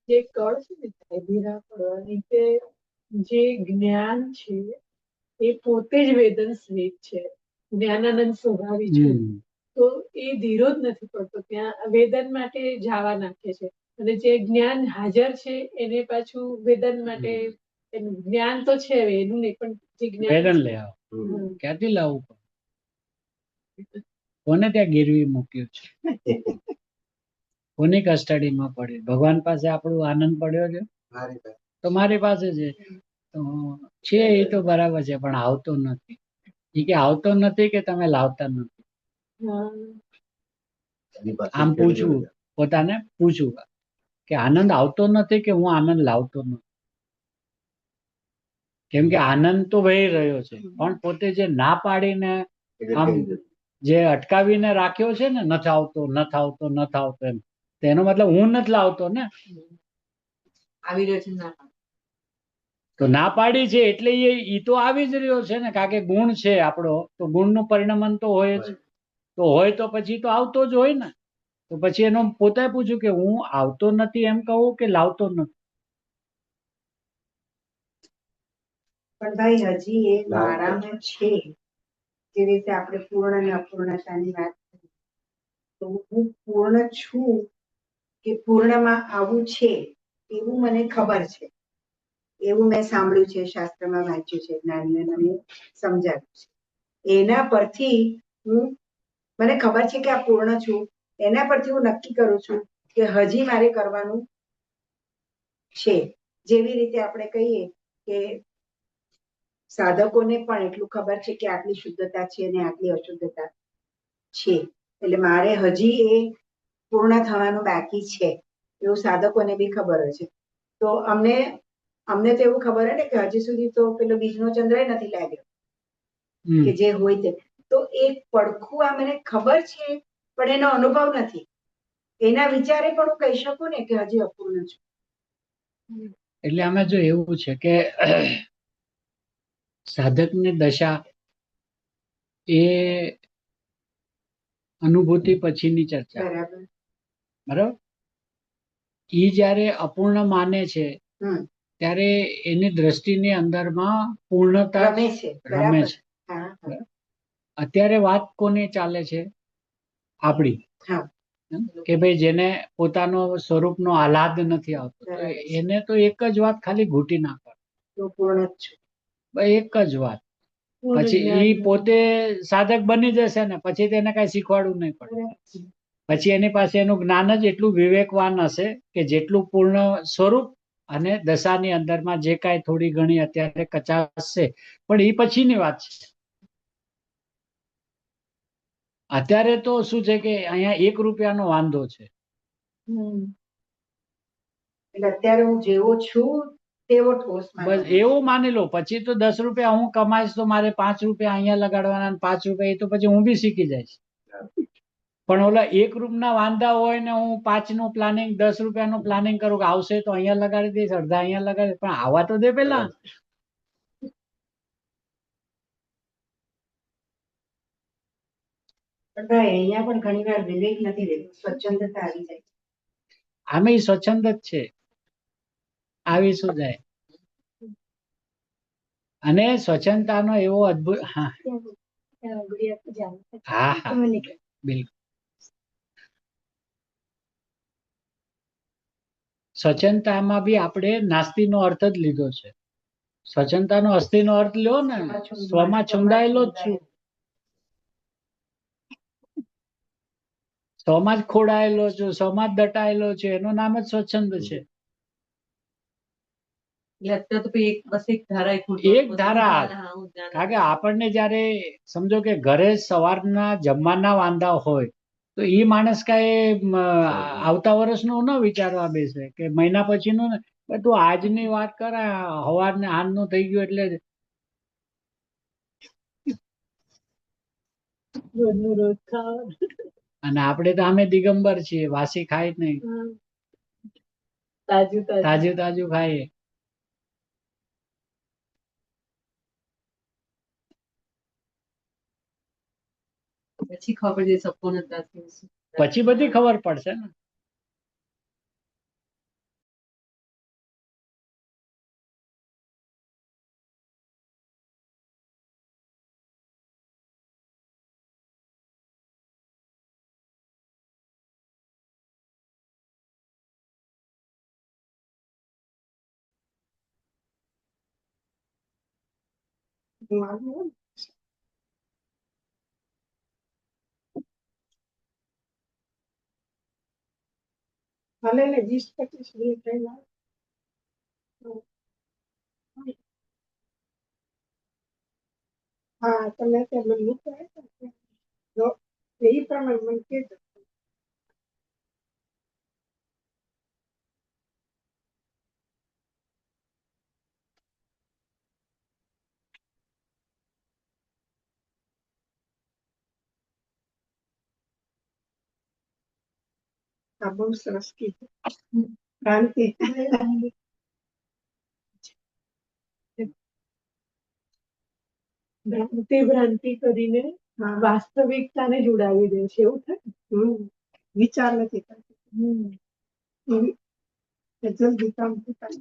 Speaker 6: જે કળ છે ને ધીરા પડવાની કે જે જ્ઞાન છે એ પોતે જ વેદન સ્મિત છે, જ્ઞાનાનંદ સ્વભાવી છે. તો એ ધીરો જ નથી પડતો, ત્યાં વેદન માટે જાવા નાખે છે અને જે જ્ઞાન હાજર છે એને પાછું વેદન માટે એનું જ્ઞાન તો છે એનું નહીં પણ જે જ્ઞાન
Speaker 1: વેદન
Speaker 6: છે.
Speaker 1: લઈ આવો. ક્યાંથી લાવવું પડે? કોને ત્યાં ગીરવી મૂક્યું છે? કોની કસ્ટડીમાં પડ્યું? ભગવાન પાસે આપણો આનંદ પડ્યો છે
Speaker 2: મારી પાસે
Speaker 1: તો મારી પાસે છે. તો છે એ તો બરાબર છે પણ આવતો નથી. એ કે આવતો નથી કે તમે લાવતા નથી.
Speaker 6: હા.
Speaker 4: એની પાસે
Speaker 1: આમ પૂછવું, પોતાને પૂછવું કે આનંદ આવતો નથી કે હું આનંદ લાવતો નથી. કેમ કે આનંદ તો વહી રહ્યો છે પણ પોતે જે ના પાડીને આમ જે અટકાવીને રાખ્યો છે ને નથી આવતો નથી આવતો નથી આવતો એમ, તેનો મતલબ હું નથી લાવતો ને.
Speaker 7: આવી રહ્યો છે ના પાડો.
Speaker 1: તો ના પાડી છે એટલે એ તો આવી જ રહ્યો છે ને, કારણ કે ગુણ છે આપણો, તો ગુણનું પરિણમન તો હોય જ. તો હોય તો પછી તો આવતો જ હોય ને. તો પછી એનો પોતે પૂછ્યું કે હું આવતો નથી એમ કહું કે લાવતો નથી.
Speaker 3: પણ ભાઈ હજી એ મારામાં છે, જે રીતે આપણે પૂર્ણ અને અપૂર્ણતાની વાત કરી, તો હું પૂર્ણ છું કે પૂર્ણમાં આવું છે એવું મને ખબર છે, એવું મેં સાંભળ્યું છે, શાસ્ત્રમાં વાંચ્યું છે, જ્ઞાનીને મને સમજાવ્યું છે. એના પરથી મને ખબર છે કે આ પૂર્ણ છું, એના પરથી હું નક્કી કરું છું કે હજી મારે કરવાનું છે. જેવી રીતે આપણે કહીએ કે સાધકોને પણ એટલું ખબર છે કે આટલી શુદ્ધતા છે અને આટલી અશુદ્ધતા છે, એટલે મારે હજી એ પૂર્ણ થવાનું બાકી છે એવું સાધકોને બી ખબર હોય છે. તો અમને તો એવું ખબર હોય ને કે હજી સુધી તો પેલો બીજનો ચંદ્ર નથી લાગ્યો કે જે હોય તે. તો એક પડખું આ મને ખબર છે પણ એનો અનુભવ નથી. એના વિચારે પણ હું કહી શકું ને કે હજી અપૂર્ણ છું.
Speaker 1: એટલે આમાં જો એવું છે કે સાધકની દશા એ અનુભૂતિ પછીની ચર્ચા,
Speaker 3: બરાબર.
Speaker 1: બરાબર. એ જયારે અપૂર્ણ માને છે
Speaker 3: હમ.
Speaker 1: ત્યારે એની દ્રષ્ટિની અંદરમાં પૂર્ણતા
Speaker 3: રમે છે
Speaker 1: રમે
Speaker 3: બરાબર.
Speaker 1: છે.
Speaker 3: હા હા
Speaker 1: અત્યારે વાત કોની ચાલે છે? આપણી.
Speaker 3: હા.
Speaker 1: કે ભાઈ જેને પોતાનો સ્વરૂપનો આહલાદ નથી આવતો, તો
Speaker 3: બરાબર છે.
Speaker 1: એને તો એક જ વાત ખાલી ઘૂંટી નાખો,
Speaker 3: હું પૂર્ણ જ છું.
Speaker 1: બસ એક જ વાત.
Speaker 6: પૂર્ણ
Speaker 1: પછી
Speaker 6: જ્ઞાન
Speaker 1: એ પોતે સાધક બની જશે ને પછી તેને કઈ શીખવાડવું નહીં પડે.
Speaker 3: બરાબર છે.
Speaker 1: પછી એની પાસે એનું જ્ઞાન જ એટલું વિવેકવાન હશે કે જેટલું પૂર્ણ સ્વરૂપ અને દશાની અંદરમાં જે કાંઈ થોડી ઘણી અત્યારે કચાશ છે, પણ એ પછીની વાત છે. અત્યારે તો શું છે કે અહીંયા 1 રૂપિયાનો વાંધો છે.
Speaker 6: હમ.
Speaker 3: એટલે અત્યારે હું જેવો છું તેવો ઠોસ
Speaker 1: બસ
Speaker 3: માનવાનો.
Speaker 1: એવું માની લો, પછી તો 10 રૂપિયા હું કમાઈશ તો મારે 5 રૂપિયા અહીંયા લગાડવાના અને 5 રૂપિયા એ તો પછી હું બી શીખી જઈશ. પણ ઓલા 1 રૂપિયાના વાંધા હોય ને હું 5 નું પ્લાનિંગ 10 રૂપિયાનું પ્લાનિંગ કરું કે આવશે તો અહીંયા લગાડી દઈશ, અડધા અહીંયા લગાડી, પણ આવા તો દે પેલા.
Speaker 3: પણ ભાઈ અહીંયા પણ ઘણી વાર વિવેક નથી રહેતો, સ્વચ્છંદતા આવી જાય.
Speaker 1: આમે સ્વચ્છંદ જ છે, આવી શું જાય. અને સ્વચ્છંદતાનો એવો અદ્ભુત હા હા હા બિલકુલ. સ્વચ્છંદતામાં બી આપણે નાસ્તીનો અર્થ જ લીધો છે. સ્વચ્છંદતાનો અસ્થિનો અર્થ લ્યો ને, સ્વમાં છુંદાયેલો જ છું, સ્વમાં જ ખોડાયેલો છું, સ્વમાં જ દટાયેલો છું, એનું નામ જ સ્વચ્છંદ છે.
Speaker 7: એટલે અત્યારે તો પછી બસ એક ધારા
Speaker 1: એક ધારા. કારણ કે આપણને જયારે સમજો કે ઘરે સવારના જમવાના વાંધા હોય તો એ માણસ કાંઈ આવતા વર્ષનું ન વિચારવા બેસે કે મહિના પછીનું ને, તું આજની વાત કર, સવારને હાંજનું થઈ ગયું એટલે
Speaker 6: રોજનું રોજ ખાવાનું.
Speaker 1: અને આપણે તો આમે દિગંબર છીએ, વાસી ખાય જ નહીં,
Speaker 6: હા. તાજું તાજું.
Speaker 1: તાજું તાજું ખાઈએ.
Speaker 7: પછી ખબર છે સપોન હતા
Speaker 1: પછી બધી ખબર પડશે ને.
Speaker 5: ભલે ને 20-25 મિનિટ રહેલા. હા તમે ત્યાં મને મૂકવા જો એ પ્રમાણે મને કહેજો. આ બહુ સરસ કીધું. ક્રાંતિ.
Speaker 6: ભ્રાંતિ કરીને
Speaker 5: હા.
Speaker 6: વાસ્તવિકતાને જોડાવી દે છે, એવું થાય.
Speaker 5: વિચાર નથી કરતી. જલ્દી કામ થતા.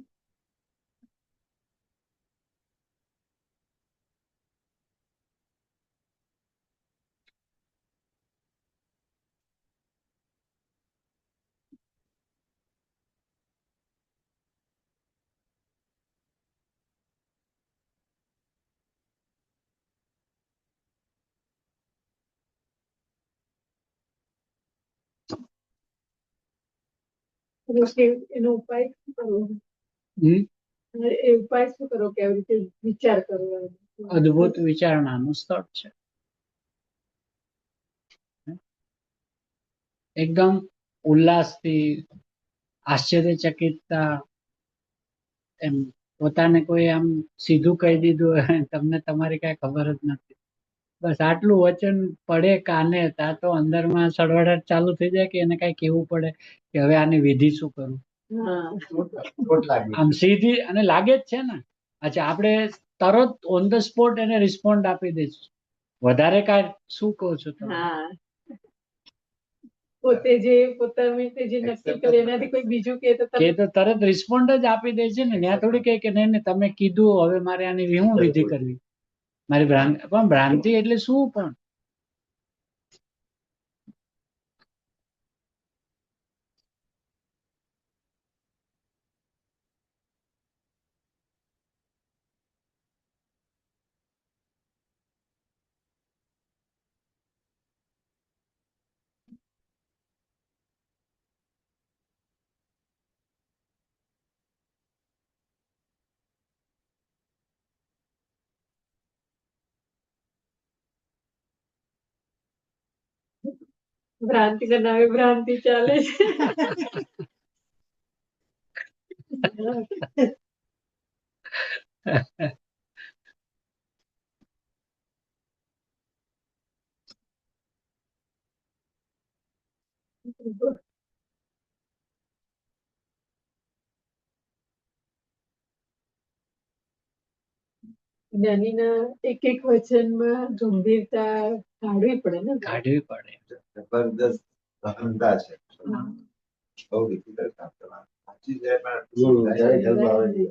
Speaker 6: પછી એનો ઉપાય શું કરવો? એ ઉપાય શું કરો કે આવી રીતે વિચાર કરવો?
Speaker 1: અદ્ભુત વિચારણાનું સ્થળ છે. એકદમ ઉલ્લાસથી, આશ્ચર્યચકિતતા, એમ પોતાને કોઈ આમ સીધું કહી દીધું હોય, તમને તમારી કાંઈ ખબર જ નથી, બસ આટલું વચન પડે કાને ત્યાં તો અંદરમાં સળવળાટ ચાલુ થઈ જાય કે એને કાંઈ કહેવું પડે કે હવે આની વિધિ શું કરું. આમ સીધી અને લાગે જ છે ને. અચ્છા, આપણે તરત ઓન ધ સ્પોટ એને રિસ્પોન્ડ આપી દઈશું. વધારે કાંઈ શું કહો છો તમે?
Speaker 6: પોતે જે પોતાની રીતે જે નક્કી કરે એનાથી કોઈ બીજું કહે તો
Speaker 1: કે
Speaker 6: તમે
Speaker 1: તો તરત રિસ્પોન્ડ જ આપી દે છે ને, ત્યાં થોડી કહે કે નહીં નહીં તમે કીધું હવે મારે આની હું વિધિ કરવી. મારી ભ્રાંતિ, પણ ભ્રાંતિ એટલે શું પણ?
Speaker 6: ભ્રાંતિના નામે ભ્રાંતિ ચાલે છે. જ્ઞાનીના એક એક વચનમાં ગંભીરતા કાઢવી પડે ને.
Speaker 1: કાઢવી પડે.
Speaker 2: જબરદસ્ત ગહનતા છે. બહુ difficult કામ કરવાનું. સાચી જાય પણ
Speaker 4: જ્યારે ધર્મ આવે છે.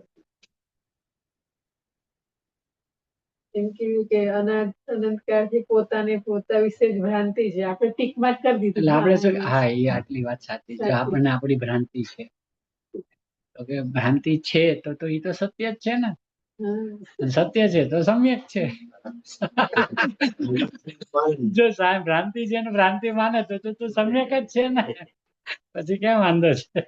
Speaker 6: એમ કેવું કે અનંતકાળથી પોતાને પોતા વિશે જ ભ્રાંતિ છે, આપણે ટીકમાં જ કરી
Speaker 1: એટલે આપણે શું,
Speaker 6: દીધું.
Speaker 1: હા એ આટલી વાત સાચી છે,
Speaker 6: સાચી.
Speaker 1: આપણને આપણી ભ્રાંતિ છે. તો કે ભ્રાંતિ છે તો એ તો સત્ય જ છે ને.
Speaker 6: હા.
Speaker 1: અને સત્ય છે તો સમ્યક છે. જો સાહેબ ભ્રાંતિ છે ને ભ્રાંતિ માને તો સમ્યક જ છે ને, પછી કેમ વાંધો છે?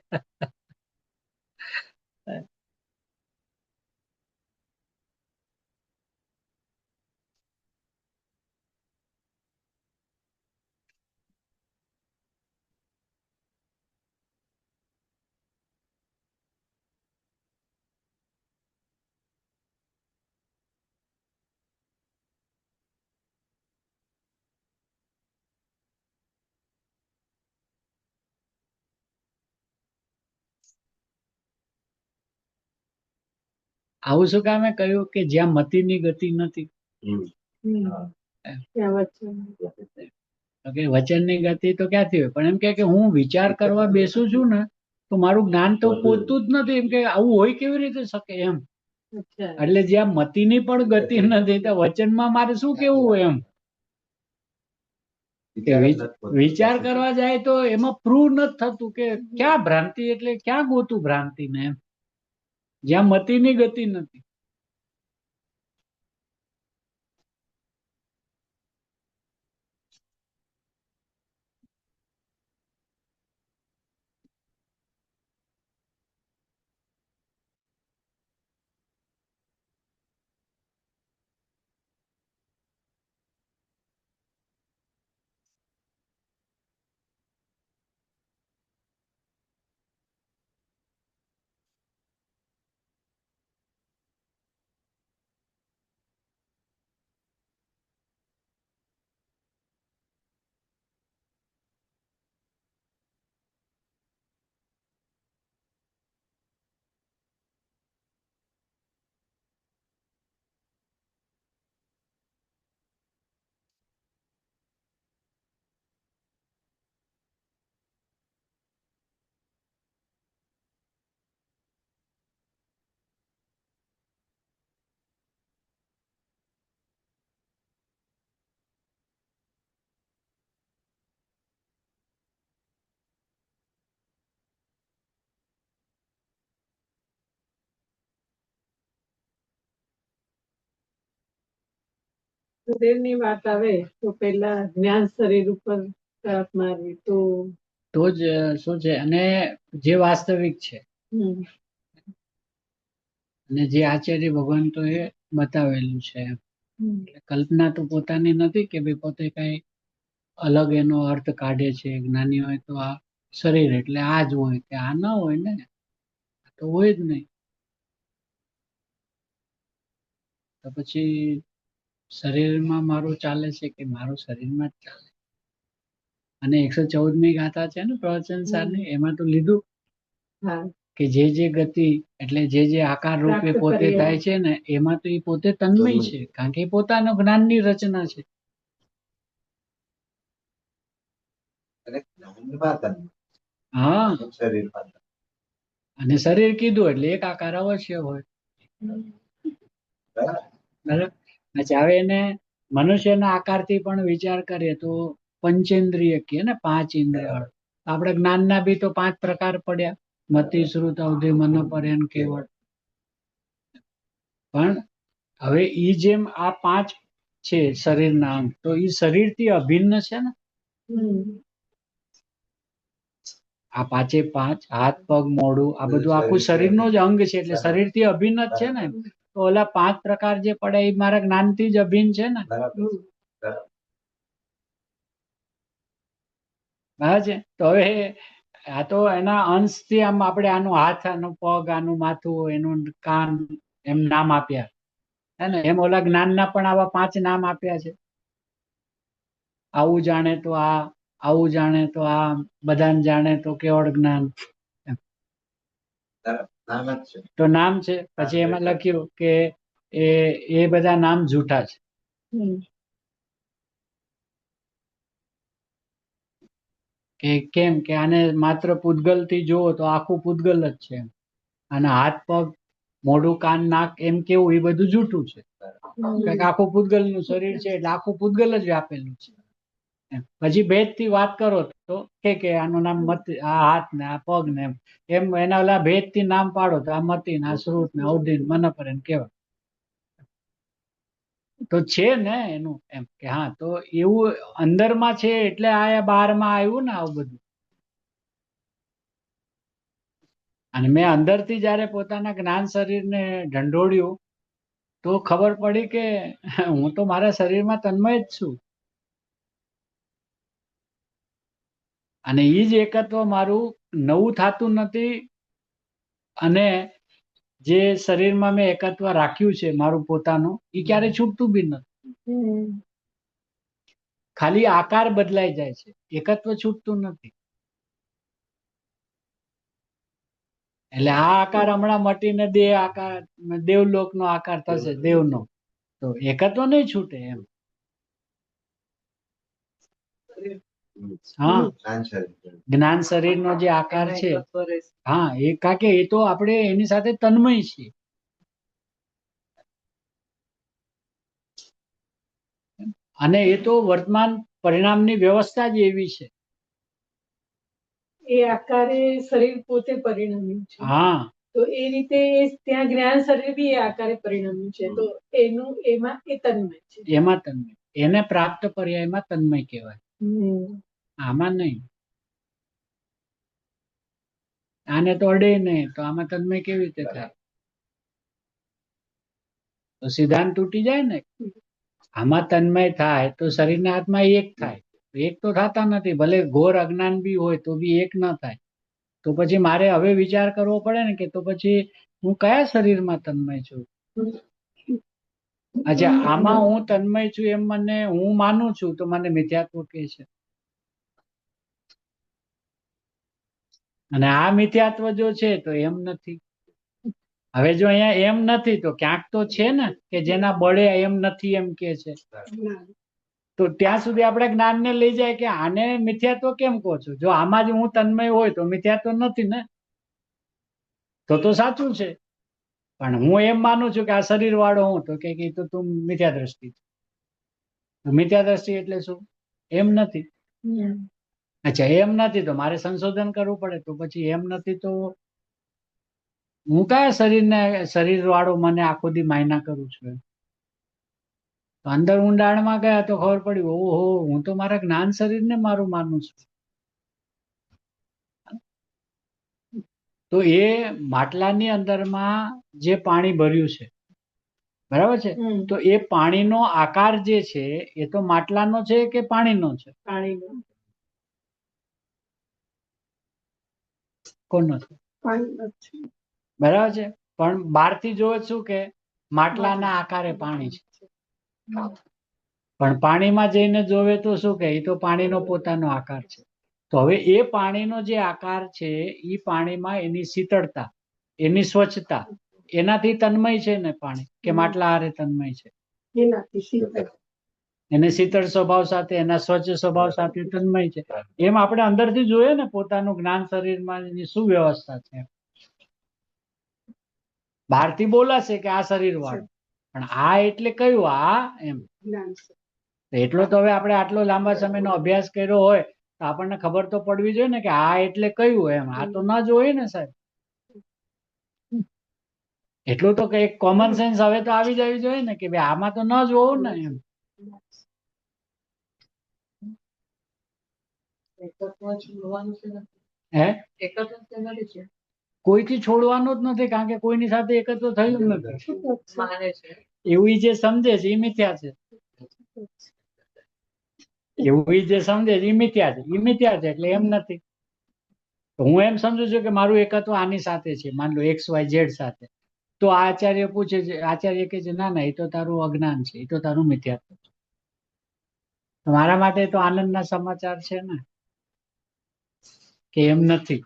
Speaker 1: આવું શું કામે કહ્યું કે જ્યાં મતિની ગતિ નથી?
Speaker 6: ત્યાં વચ્ચે.
Speaker 1: તો કે વચનની ગતિ તો ક્યાંથી હોય? પણ એમ કે હું વિચાર કરવા બેસું છું ને તો મારું જ્ઞાન તો પોતું જ નથી. એમ કે આવું હોય કેવી રીતે શકે એમ?
Speaker 6: અચ્છા.
Speaker 1: એટલે જ્યાં મતિની પણ ગતિ નથી તો વચનમાં મારે શું કેવું હોય એમ? કે વિચાર કરવા જાય તો એમાં પ્રૂવ નથી થતું કે ક્યાં ભ્રાંતિ, એટલે ક્યાં ગોતું ભ્રાંતિને એમ, જ્યાં મતિની ગતિ નથી.
Speaker 6: શરીરની વાત આવે તો પેલા જ્ઞાન શરીર ઉપર તરફ મારવી તો
Speaker 1: તો જ શું છે, અને જે વાસ્તવિક છે
Speaker 6: હમ,
Speaker 1: અને જે આચાર્ય ભગવાન તો એ બતાવેલું છે.
Speaker 6: હમ,
Speaker 1: એટલે કલ્પના તો પોતાની નથી કે ભાઈ પોતે કઈ અલગ એનો અર્થ કાઢે છે. જ્ઞાની હોય તો આ શરીર એટલે આ જ હોય, કે આ ના હોય ને, આ તો હોય જ નહીં. તો પછી શરીરમાં મારું ચાલે છે કે મારું શરીરમાં જ ચાલે? અને 114મી ગાથા છે ને પ્રવચન સારની, એમાં તો લીધું
Speaker 6: હા,
Speaker 1: કે જે ગતિ એટલે જે આકાર રૂપે
Speaker 6: પ્રાપ્ત
Speaker 1: પોતે
Speaker 6: કરીએ.
Speaker 1: થાય છે ને એમાં તો એ પોતે તન્મય છે, કારણ કે એ પોતાનો જ્ઞાનની રચના છે.
Speaker 2: અને જ્ઞાનમાં તન્મય,
Speaker 1: હા,
Speaker 2: શરીરમાં તન્મય.
Speaker 1: અને શરીર કીધું એટલે એક આકાર અવશ્ય હોય.
Speaker 2: બરાબર?
Speaker 1: બરાબર. અચ્છા, હવે એને મનુષ્યના આકારથી પણ વિચાર કરીએ તો પંચેન્દ્રિય કહે ને, 5 ઇન્દ્રિય. આપણે જ્ઞાનના બી તો 5 પ્રકાર પડ્યા: મતિ, શ્રુત, અવધિ, મન, પર્યન, કેવળ. પણ હવે ઈ જેમ આ 5 છે શરીરના અંગ, તો ઈ શરીરથી અભિન્ન છે ને. આ 5 હાથ, પગ, મોઢું, આ બધું આખું શરીરનું જ અંગ છે, એટલે શરીરથી અભિન્ન જ છે ને. તો ઓલા 5 પ્રકાર જે પડે એ મારા જ્ઞાનથી જ અભિન્ન છે ને.
Speaker 2: બરાબર છે. બરાબર.
Speaker 1: બરાબર છે. તો હવે આ તો એના અંશથી આમ આપણે આનું હાથ, આનું પગ, આનું માથું, એનું કાન, એમ નામ આપ્યા હે ને. એમ ઓલા જ્ઞાનના પણ આવા 5 નામ આપ્યા છે. આવું જાણે તો આ, આવું જાણે તો આ, બધાને જાણે તો કેવળ જ્ઞાન.
Speaker 2: બરાબર. નામ જ છે.
Speaker 1: તો નામ છે. પછી એમાં લખ્યું કે એ બધા નામ જૂઠા છે. કે કેમ કે આને માત્ર પૂતગલ થી જોવો તો આખું પૂતગલ જ છે એમ. અને હાથ, પગ, મોઢું, કાન, નાક એમ કેવું એ બધું જૂઠું છે. કારણ કે આખું પૂતગલ નું શરીર છે એટલે આખું પૂતગલ જ વ્યાપેલું છે એમ. પછી ભેદ થી વાત કરો તો કે આનું નામ મત, આ હાથ ને આ પગ ને એમ એના ઓલા ભેદ થી નામ પાડો તો આ મતિ ને આ શ્રુત ને અવધિ ને મન પર્યન કેવળ. તો છે ને એનું એમ કે હા, તો એવું અંદરમાં છે એટલે આ બહારમાં આવ્યું ને આવું બધું. અને મેં અંદરથી જયારે પોતાના જ્ઞાન શરીરને ઢંઢોળ્યું તો ખબર પડી કે હું તો મારા શરીરમાં તન્મય જ છું. અને એ જ એકત્વ મારું નવું થતું નથી. અને જે શરીરમાં મેં એકત્વ રાખ્યું છે મારું પોતાનું, એ ક્યારે છૂટતું બી નથી. ખાલી આકાર બદલાઈ જાય છે, એકત્વ છૂટતું નથી. એટલે આ આકાર હમણાં મટીને દેહ આકાર, દેવલોકનો આકાર થશે, દેવનો. તો એકત્વ નહીં છૂટે એમ. હા,
Speaker 2: જ્ઞાન શરીર.
Speaker 1: જ્ઞાન શરીરનો જે આકાર છે, હા, એ કારણ કે એ તો આપણે એની સાથે તન્મય છીએ. અને એ તો વર્તમાન પરિણામની વ્યવસ્થા જ એવી છે.
Speaker 6: એ આકારે શરીર પોતે પરિણમ્યું છે.
Speaker 1: હા,
Speaker 6: તો એ રીતે ત્યાં જ્ઞાન શરીર બી એ આકારે પરિણમ્યું છે. તો એનું એમાં એ તન્મય છે.
Speaker 1: એમાં તન્મય. એને પ્રાપ્ત પર્યાયમાં તન્મય કહેવાય, આમાં નહીં. આને તો અડે નહીં, તો આમાં તન્મય કેવી રીતે થાય? તો સિદ્ધાંત તૂટી જાય ને. આમાં તન્મય થાય તો શરીરના હાથમાં એક થાય. એક તો થતા નથી, ભલે ઘોર અજ્ઞાન બી હોય તો બી એક ન થાય. તો પછી મારે હવે વિચાર કરવો પડે ને કે તો પછી હું કયા શરીરમાં તન્મય છું. અચ્છા, આમાં હું તન્મય છું એમ મને હું માનું છું તો મને મિથ્યાત્વ કહે છે. અને આ મિથ્યાત્વ જો છે તો એમ નથી. હવે જો અહીંયા એમ નથી તો ક્યાંક તો છે ને કે જેના બળે એમ નથી એમ કે છે. તો ત્યાં સુધી આપણે જ્ઞાનને લઈ જાય કે આને મિથ્યાત્વ કેમ કહો છો? જો આમાં જ હું તન્મય હોય તો મિથ્યાત્વ નથી ને. તો સાચું છે. પણ હું એમ માનું છું કે આ શરીર વાળો હું, તો કે તો તું મિથ્યા દ્રષ્ટિ. મિથ્યા દ્રષ્ટિ એટલે શું? એમ નથી. અચ્છા, એમ નથી તો મારે સંશોધન કરવું પડે. તો પછી એમ નથી તો હું કયા શરીર વાળો મને આખો દી માયના કરું છું? અંદર ઊંડાણમાં ગયા તો ખબર પડી, ઓહો, હું તો મારા જ્ઞાન શરીરને મારું માનું છું. તો એ માટલાની અંદરમાં જે પાણી ભર્યું છે, બરાબર છે, તો એ પાણીનો આકાર જે છે એ તો માટલાનો છે કે પાણીનો છે?
Speaker 6: પાણીનો.
Speaker 1: કોનો છે? બરાબર છે. પણ બહારથી જોવે શું કે માટલાના આકારે પાણી છે. પણ પાણીમાં જઈને જોવે તો શું કે એ તો પાણીનો પોતાનો આકાર છે. તો હવે એ પાણીનો જે આકાર છે એ પાણીમાં એની શીતળતા, એની સ્વચ્છતા, એનાથી તન્મય છે ને પાણી, કે માટલા હારે તન્મય છે?
Speaker 5: એનાથી શીતળ.
Speaker 1: એને શીતળ સ્વભાવ સાથે, એના સ્વચ્છ સ્વભાવ સાથે તન્મય છે. એમ આપણે અંદરથી જોઈએ ને પોતાનું જ્ઞાન શરીરમાં એની શું વ્યવસ્થા છે. બહારથી બોલાશે કે આ શરીર વાળું, પણ આ એટલે કયું આ એમ.
Speaker 5: જ્ઞાન છે.
Speaker 1: એટલો તો હવે આપણે આટલો લાંબા સમયનો અભ્યાસ કર્યો હોય તો આપણને ખબર તો પડવી જોઈએ ને કે આ એટલે કયું એમ. આ તો ન જ હોય ને સાહેબ. એટલું તો કે એક કોમન સેન્સ હવે તો આવી જવી જોઈએ ને કે ભાઈ આમાં તો ન જ હોવું ને એમ.
Speaker 7: એકત્વ છોડવાનું છે નથી.
Speaker 1: હે
Speaker 7: એકત્વ શેનાથી છે?
Speaker 1: કોઈથી છોડવાનું જ નથી, કારણ કે કોઈની સાથે એકત્ર થયું જ નથી.
Speaker 7: માને છે.
Speaker 1: એવું ઈ જે સમજે છે એ મિથ્યા છે. એવું ઈ જે સમજે છે એ મિથ્યા છે. એ મિથ્યા છે એટલે એમ નથી. તો હું એમ સમજુ છું કે મારું એકત્વ આની સાથે છે, માન લો XYZ સાથે. તો આ આચાર્ય પૂછે છે, આચાર્ય કહે છે ના ના એ તો તારું અજ્ઞાન છે, એ તો તારું મિથ્યાત્વ છે. તો મારા માટે તો આનંદના સમાચાર છે ને કે એમ નથી.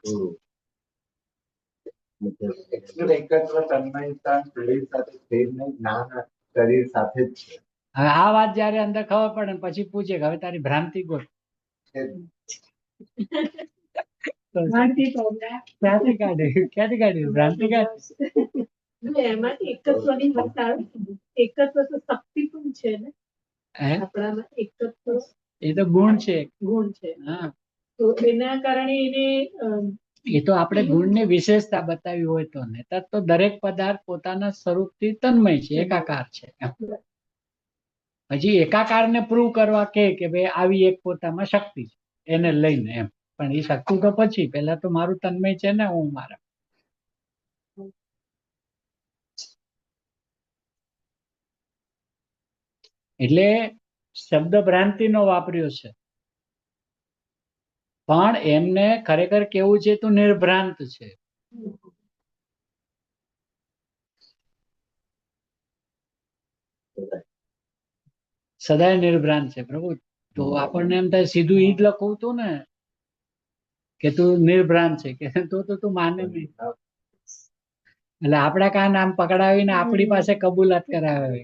Speaker 2: Actually એકત્વ તન્મયતા શરીર સાથે ભેદ નહીં, જ્ઞાન શરીર સાથે જ છે.
Speaker 1: હવે આ વાત જયારે અંદર ખબર પડે ને પછી પૂછે કે હવે તારી ભ્રાંતિ ગોત.
Speaker 5: ભ્રાંતિ તો જ્ઞાન.
Speaker 1: ક્યાંથી કાઢી ભ્રાંતિ કાઢી?
Speaker 6: એટલે એમાંથી એકત્વની વાત આવે છે. એકત્વ તો શક્તિ પણ છે ને
Speaker 1: હે?
Speaker 6: આપણામાં. એકત્વ
Speaker 1: એ તો ગુણ છે.
Speaker 6: ગુણ છે.
Speaker 1: હા,
Speaker 6: તો એના કારણે એને
Speaker 1: એ તો આપણે ગુણની વિશેષતા બતાવી હોય તો, નહીંતર તો દરેક પદાર્થ પોતાના સ્વરૂપથી તન્મય છે, એકાકાર છે. પછી એકાકારને પ્રૂવ કરવા કે ભાઈ આવી એક પોતામાં શક્તિ છે એને લઈને એમ. પણ એ શક્તિ તો પછી, પેલા તો મારું તન્મય છે ને હું મારા. એટલે શબ્દ ભ્રાંતિનો વાપર્યો છે, પણ એમને ખરેખર કેવું છે તો નિર્ભ્રાંત છે. સદાય નિર્ભ્રાંત છે પ્રભુ. તો આપણને એમ થાય સીધું ઈ જ લખવું હતું ને કે તું નિર્ભ્રાંત છે, કે તો તું માને નહીં. એટલે આપણા કાન આમ પકડાવીને આપણી પાસે કબૂલાત કરાવે.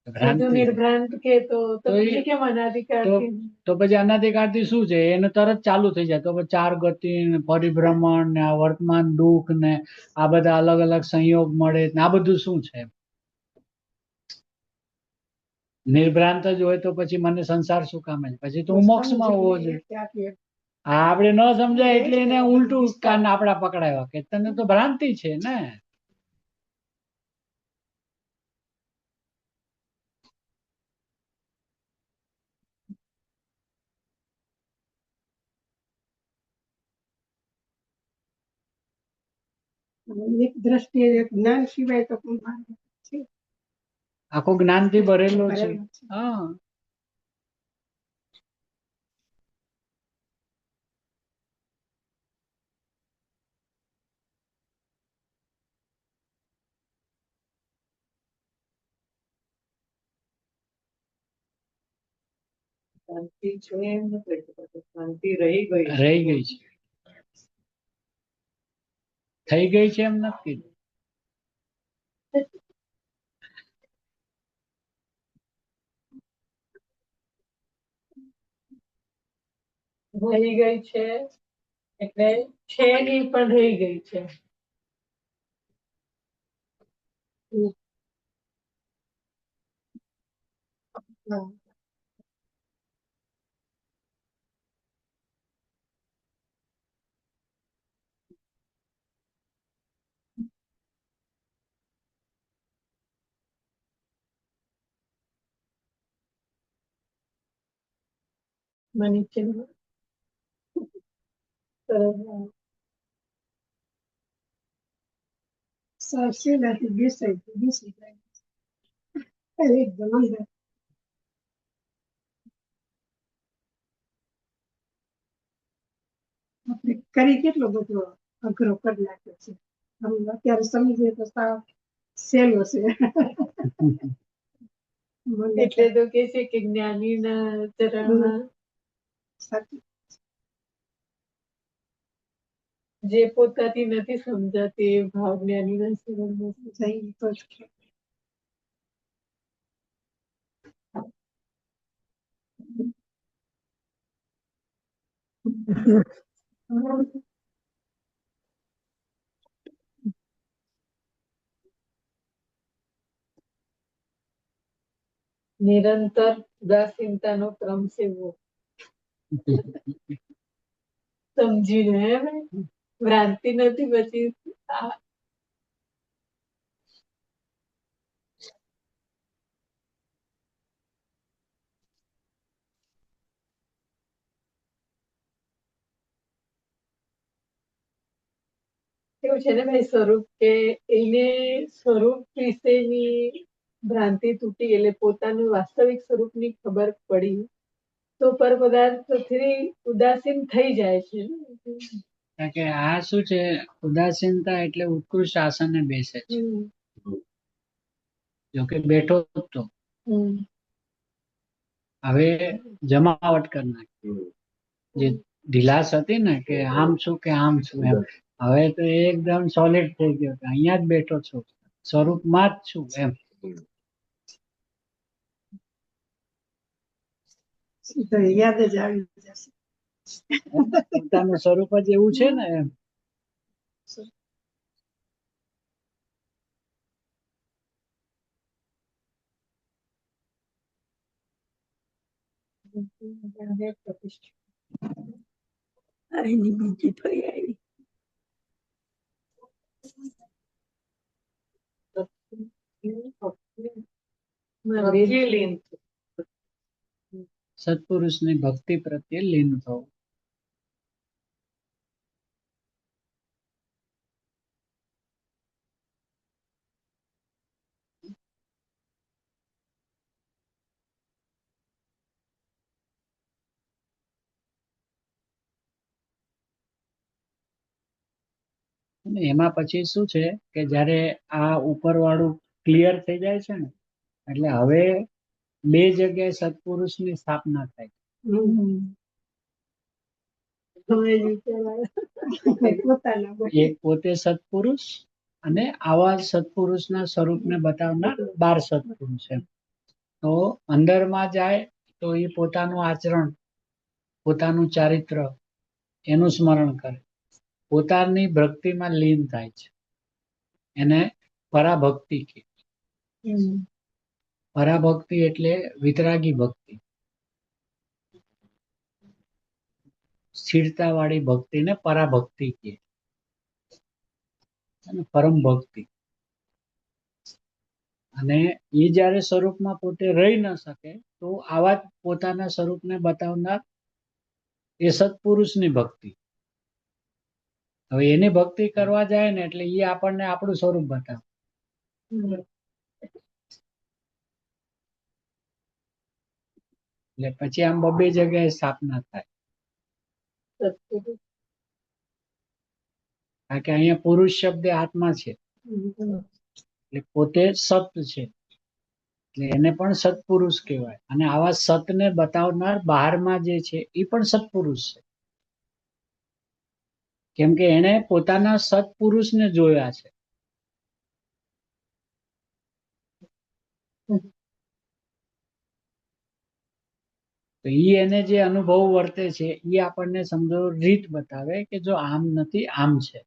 Speaker 6: સીધું નિર્ભ્રાંત કે તો
Speaker 1: તો એ-
Speaker 6: પછી કેમ અનાધિકારથી?
Speaker 1: તો પછી અનાધિકારથી શું છે, એને તરત ચાલુ થઈ જાય. તો પછી ચાર ગતિ ને પરિભ્રમણ ને આ વર્તમાન દુઃખ ને આ બધા અલગ અલગ સંયોગ મળે ને આ બધું શું છે? નિર્ભ્રાંત જ હોય તો પછી મને સંસાર શું કામ છે? પછી તો હું મોક્ષમાં હોવો જોઈએ.
Speaker 5: ત્યાંથી
Speaker 1: આ આપણે ન સમજાય એટલે એને ઉલટું કાન આપડા પકડાવ્યા કે તને તો ભ્રાંતિ છે ને.
Speaker 5: એક દ્રષ્ટિએ જ્ઞાન સિવાય તો કોઈ માર્ગ છે.
Speaker 1: આખો જ્ઞાનથી ભરેલો છે.
Speaker 5: ભરેલો છે.
Speaker 1: હા,
Speaker 7: શાંતિ છે એમ નથી કહી શકતો. શાંતિ રહી ગઈ છે.
Speaker 1: રહી ગઈ છે. થઈ ગઈ છે એમ નથી કીધું.
Speaker 6: રહી ગઈ છે એટલે છે નહીં પણ રહી ગઈ છે. હા. મને છે ને સરસ.
Speaker 5: સેનાથી બેસાઈ જાય. એકદમ અંદર આપણે કરી કેટલો બધો અઘરો કરી નાખ્યો છે. આમ અત્યારે સમજીએ તો સાવ સહેલો છે. મને
Speaker 6: એટલે તો કે છે કે જ્ઞાનીના ચરણમાં
Speaker 5: સાચું
Speaker 6: જે પોતાથી નથી સમજાતી એ ભાવ જ્ઞાનીના ચરણમાં છે.
Speaker 5: જઈ તો જ
Speaker 6: નિરંતર ઉદાસીનતાનો ક્રમ સેવવો. સમજીને હે ને? ભ્રાંતિ નથી પછી આ એવું છે ને ભાઈ સ્વરૂપ કે એને સ્વરૂપ વિશેની ભ્રાંતિ તૂટી એટલે પોતાનું વાસ્તવિક સ્વરૂપની ખબર પડી તો પર પદાર્થથી ઉદાસીન થઈ જાય છે.
Speaker 1: કારણ કે આ શું છે, ઉદાસીનતા એટલે ઉત્કૃષ્ટ આસને બેસે છે.
Speaker 6: હમ.
Speaker 1: જોકે બેઠો જ તો
Speaker 6: હમ.
Speaker 1: હવે જમાવટ કરી નાખી. જે ઢીલાસ હતી ને કે આમ છું કે આમ છું એમ, હવે તો એકદમ સોલિડ થઈ ગયો કે અહીંયા જ બેઠો છું, સ્વરૂપમાં જ છું એમ.
Speaker 5: તો યાદ જ આવી જશે.
Speaker 1: પોતાનું સ્વરૂપ જ એવું છે ને એમ.
Speaker 5: એની બીજી ફરી આવી.
Speaker 6: ભક્તિ લીન
Speaker 1: સત્પુરુષની ભક્તિ પ્રત્યે લીન થવું. અને એમાં પછી શું છે કે જ્યારે આ ઉપરવાળું ક્લિયર થઈ જાય છે ને, એટલે હવે બે જગ્યાએ સત્પુરુષની સ્થાપના થાય. એક પોતે સત્પુરુષ અને આવા સત્પુરુષના સ્વરૂપને બતાવનાર 12 સત્પુરુષ એમ. તો અંદરમાં જાય તો એ પોતાનું આચરણ, પોતાનું ચારિત્ર એનું સ્મરણ કરે, પોતાની ભક્તિમાં લીન થાય છે. એને પરાભક્તિ કહે. પરાભક્તિ એટલે વિતરાગી ભક્તિ, સ્થિરતા વાળી ભક્તિને પરાભક્તિ કહે. અને પરમ ભક્તિ. અને એ જ્યારે સ્વરૂપમાં પોતે રહી ન શકે તો આવા જ પોતાના સ્વરૂપને બતાવનાર એ સત્પુરુષની ભક્તિ. હવે એની ભક્તિ કરવા જાય ને એટલે એ આપણને આપણું સ્વરૂપ બતાવે. એટલે પછી આમ બબે જગ્યાએ સ્થાપના થાય. કારણ કે અહીંયા પુરુષ શબ્દ આત્મા છે, એટલે પોતે સત છે, એટલે એને પણ સત્પુરુષ કહેવાય. અને આવા સતને બતાવનાર બહારમાં જે છે એ પણ સત્પુરુષ છે. કેમ કે એને પોતાના સત્પુરુષને જોયા છે. તો ઈ એને જે અનુભવ વર્તે છે એ આપણને સમજો રીત બતાવે કે જો આમ નથી આમ છે.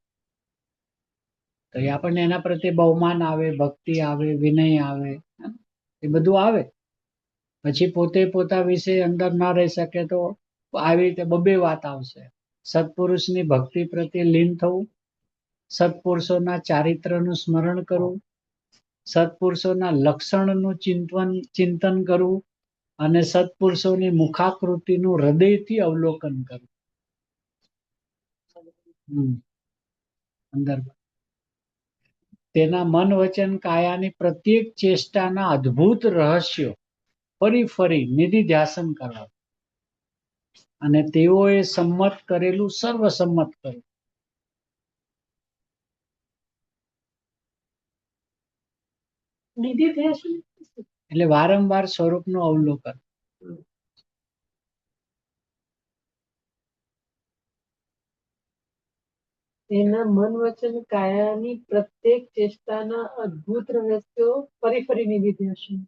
Speaker 1: તો એ આપણને એના પ્રત્યે બહુમાન આવે, ભક્તિ આવે, વિનય આવે, એ બધું આવે. પછી પોતે પોતા વિશે અંદર ના રહી શકે તો આવી રીતે બબે વાત આવશે. સત્પુરુષની ભક્તિ પ્રત્યે લીન થવું, સત્પુરુષોના ચારિત્રનું સ્મરણ કરવું, સત્પુરુષોના લક્ષણનું ચિંતન કરવું અને સત્પુરુષોની મુખાકૃતિનું હૃદયથી અવલોકન કરવું. અંદર તેના મન વચન કાયાની પ્રત્યેક ચેષ્ટાના અદ્ભુત રહસ્યો ફરી ફરી નિધિધ્યાસન કરવા અને તેઓએ સંમત કરેલું સર્વસંમત કરવું. એટલે વારંવાર સ્વરૂપનું અવલોકન.
Speaker 6: એના મન વચન કાયાની પ્રત્યેક ચેષ્ટાના અદ્ભુત રહસ્યો ફરી ફરી નિધિધ્યાસન.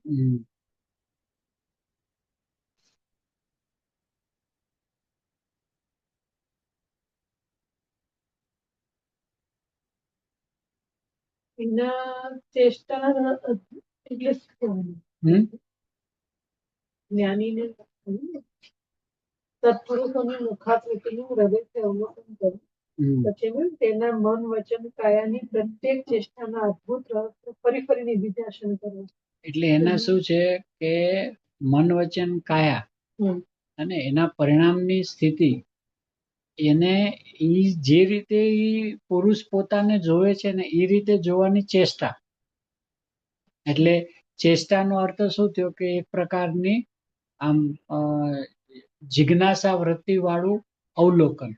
Speaker 6: એના ચેષ્ટા એટલે શું કહેવાનું?
Speaker 1: હમ
Speaker 6: જ્ઞાનીને સત્પુરુષોની મુખાકૃતિનું હૃદયથી અવલોકન કર્યું.
Speaker 1: હમ.
Speaker 6: પછી એમ તેના મન વચન કાયાની પ્રત્યેક ચેષ્ટાના અદ્ભુત રહસ્ય ફરી ફરી નિધિધ્યાસન કરવું.
Speaker 1: એટલે એના શું છે કે મન વચન કાયા
Speaker 6: હમ.
Speaker 1: અને એના પરિણામની સ્થિતિ એને ઈ જે રીતે ઈ પુરુષ પોતાને જોવે છે ને એ રીતે જોવાની ચેષ્ટા. એટલે ચેષ્ટાનો અર્થ શું થયો કે એક પ્રકારની આમ જિજ્ઞાસા વૃત્તિ વાળું અવલોકન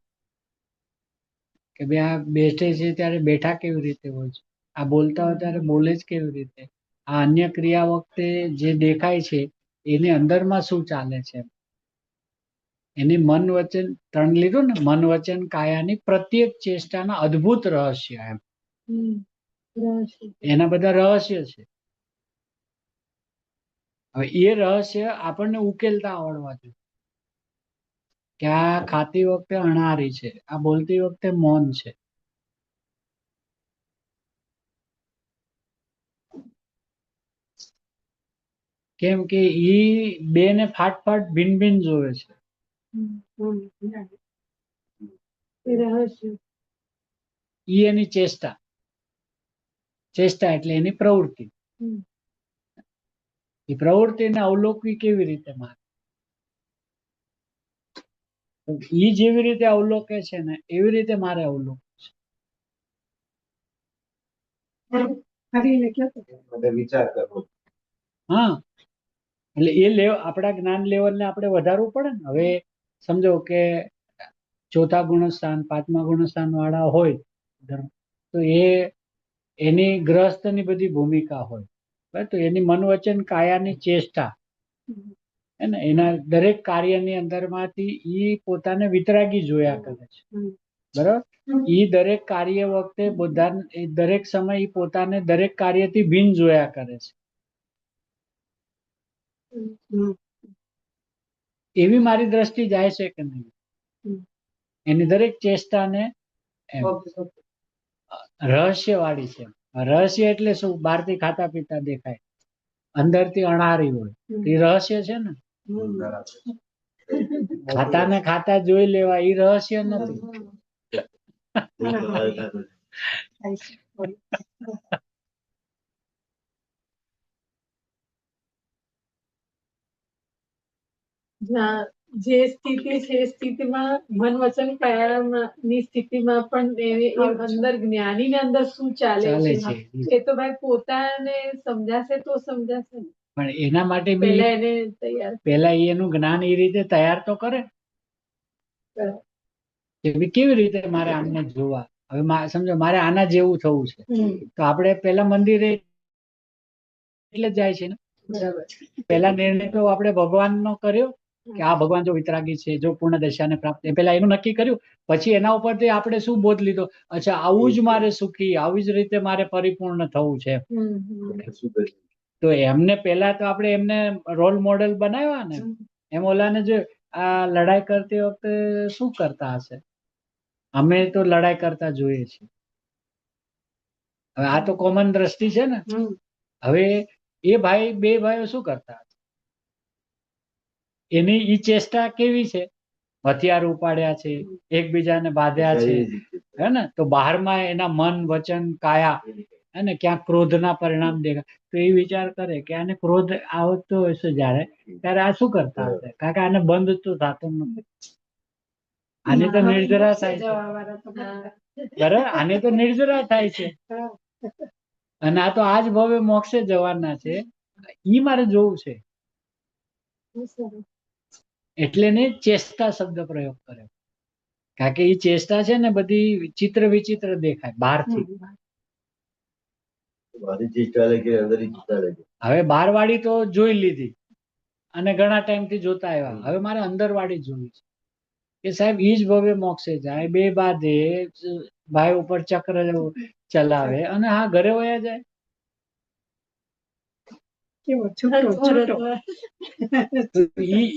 Speaker 1: કે ભાઈ આ બેઠે છે ત્યારે બેઠા કેવી રીતે હોય છે, આ બોલતા હોય ત્યારે બોલે જ કેવી રીતે, આ અન્ય ક્રિયા વખતે જે દેખાય છે એની અંદરમાં શું ચાલે છે. એની મન વચન ત્રણ લીધું ને, મન વચન કાયાની પ્રત્યેક ચેષ્ટાના અદ્ભુત રહસ્ય એમ.
Speaker 6: રહસ્ય.
Speaker 1: એના બધા રહસ્ય છે. હવે એ રહસ્ય આપણને ઉકેલતા આવડવા જોઈએ કે આ ખાતી વખતે અણારી છે, આ બોલતી વખતે મૌન છે. કેમ કે ઈ બે ને ફાટફાટ ભિન્ન ભિન્ન જોવે છે.
Speaker 6: એ રહસ્ય.
Speaker 1: ઈ એની ચેષ્ટા. ચેષ્ટા એટલે એની પ્રવૃત્તિ. એ પ્રવૃત્તિને અવલોકવી કેવી રીતે મારે, ઈ જેવી રીતે અવલોકે છે ને એવી રીતે મારે અવલોકવું છે.
Speaker 5: હરીને કહો તો.
Speaker 2: માટે વિચાર કરવો.
Speaker 1: હા, એટલે એ આપણા જ્ઞાન લેવલને આપણે વધારવું પડે ને. હવે સમજો કે ચોથા ગુણસ્થાન પાંચમા ગુણસ્થાન વાળા હોય તો એની ગ્રહસ્થની બધી ભૂમિકા હોય, બરાબર? તો એની મન વચન કાયાની ચેષ્ટા હે ને, એના દરેક કાર્યની અંદરમાંથી ઈ પોતાને વિતરાગી જોયા કરે છે, બરાબર? ઈ દરેક કાર્ય વખતે બધા દરેક સમય ઈ પોતાને દરેક કાર્યથી ભિન્ન જોયા કરે છે. એવી મારી દ્રષ્ટિ જાય છે કે નહીં? એની દરેક ચેષ્ટાને એમ રહસ્ય વાળી છે. રહસ્ય એટલે શું? બહારથી ખાતા પીતા દેખાય, અંદરથી અણારી હોય, એ રહસ્ય છે ને. ખાતા ને ખાતા જોઈ લેવા એ રહસ્ય નથી.
Speaker 6: જે સ્થિતિ છે એ સ્થિતિમાં મન વચન કાયાની સ્થિતિમાં પણ એ અંદર જ્ઞાનીને અંદર શું ચાલે
Speaker 1: ચાલે
Speaker 6: છે
Speaker 1: છે.
Speaker 6: એ તો ભાઈ પોતાને સમજાશે તો સમજાશે ને.
Speaker 1: પણ એના માટે બી
Speaker 6: પહેલા એને તૈયાર.
Speaker 1: પેલા એનું જ્ઞાન એ રીતે તૈયાર તો કરે કે ભઈ કેવી રીતે મારે આમને જોવા. હવે સમજો મારે આના જેવું થવું છે તો આપણે પેલા મંદિરે એટલે જ જાય છે ને.
Speaker 6: બરાબર.
Speaker 1: પેલા નિર્ણય તો આપણે ભગવાનનો કર્યો કે આ ભગવાન જો વિતરાગી છે, જો પૂર્ણ દશાને પ્રાપ્ત, પેલા એનું નક્કી કર્યું. પછી એના ઉપરથી આપણે શું બોધ લીધો? અચ્છા, આવું જ મારે સુખી, આવી જ રીતે મારે પરિપૂર્ણ થવું છે. તો એમને પેલા તો આપણે એમને રોલ મોડેલ બનાવ્યા ને. એમ ઓલાને જો આ લડાઈ કરતી વખતે શું કરતા હશે? અમે તો લડાઈ કરતા જોઈએ છીએ. હવે આ તો કોમન દ્રષ્ટિ છે ને. હવે એ બે ભાઈઓ શું કરતા હશે? એની ઈ ચેષ્ટા કેવી છે? હથિયાર ઉપાડ્યા છે, એકબીજાને બાંધ્યા છે, હે ને. તો બહારમાં એના મન વચન કાયા હે ને, ક્યાંક ક્રોધના પરિણામ દેખાય તો એ વિચાર કરે કે આને ક્રોધ આવતો હશે જયારે, ત્યારે આ શું કરતા હશે? કારણ કે આને બંધ તો થતો નથી. આને તો નિર્જરા થાય છે, બરાબર? આને તો નિર્જરા થાય છે અને આ તો આજ ભવે મોક્ષે જવાના છે. ઈ મારે જોવું છે. એટલે ને ચેષ્ટા શબ્દ પ્રયોગ કર્યો. કારણ કે એ ચેષ્ટા છે ને બધી વિચિત્ર વિચિત્ર દેખાય બહારથી. હવે બહાર વાળી તો જોઈ લીધી અને ઘણા ટાઈમથી જોતા આવ્યા. હવે મારે અંદર વાળી જોવી છે કે સાહેબ ઈ જ ભવ્ય મોક્ષે જાય, બે બાધે, ભાઈ ઉપર ચક્ર ચલાવે અને હા ઘરે વયા જાય.
Speaker 5: કેવો છૂટો છૂટો.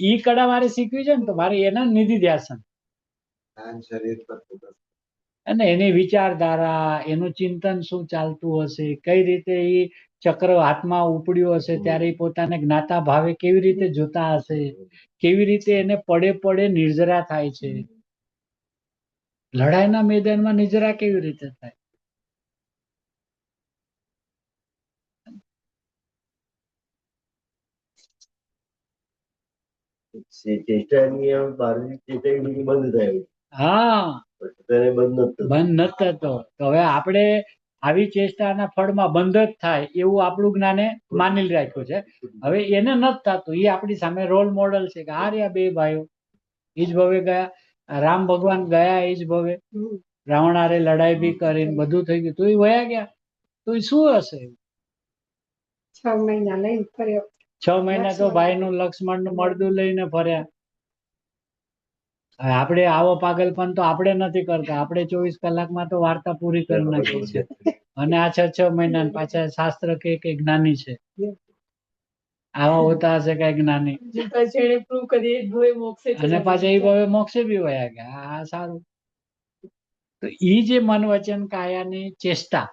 Speaker 1: ઈ કળા મારે શીખવી છે ને, તો મારે એના નિધિ ધ્યાસન.
Speaker 2: ધ્યાન શરીર પર focus.
Speaker 1: અને એની વિચારધારા, એનું ચિંતન શું ચાલતું હશે, કઈ રીતે એ ચક્ર હાથમાં ઉપડ્યું હશે ત્યારે એ પોતાને જ્ઞાતા ભાવે કેવી રીતે જોતા હશે, કેવી રીતે એને પડે પડે નિર્જરા થાય છે. લડાઈના મેદાનમાં નિર્જરા કેવી રીતે થાય?
Speaker 4: ચેષ્ટાની આમ બહારની ચેષ્ટા બીજી બંધ થાય
Speaker 1: હા,
Speaker 4: પછી તો એને બંધ નથી થતું.
Speaker 1: બંધ નથી થતો. તો હવે આપણે આવી ચેષ્ટાના ફળમાં બંધ જ થાય એવું આપણું જ્ઞાને માની રાખ્યું છે. હવે એને નથી થતું, એ આપણી સામે રોલ મોડલ છે કે આ રહ્યા બે ભાઈઓ ઈ જ ભવે ગયા, રામ ભગવાન ગયા ઈ જ ભવે, રાવણ હારે લડાઈ બી કરીને બધું થઈ ગયું, તો એ વયા ગયા, તો એ શું હશે?
Speaker 5: 6 મહિના લઈને ફર્યો.
Speaker 1: 6 મહિના તો ભાઈનું લક્ષ્મણનું મળદું લઈને ફર્યા. હવે આપણે આવો પાગલપન તો આપણે નથી કરતા, આપણે 24 કલાકમાં તો વાર્તા પૂરી કરી નાખીએ છીએ. અને આ 6 મહિના પાછા શાસ્ત્ર કે જ્ઞાની છે, આવા હોતા હશે કઈ જ્ઞાની,
Speaker 6: પછી એને પ્રૂવ કરી એ ભવે મોક્ષે
Speaker 1: અને પાછા એ ભાવે મોક્ષે બી વયા ગયા. આ સારું. તો ઈ જે મન વચન કાયાની ચેષ્ટા,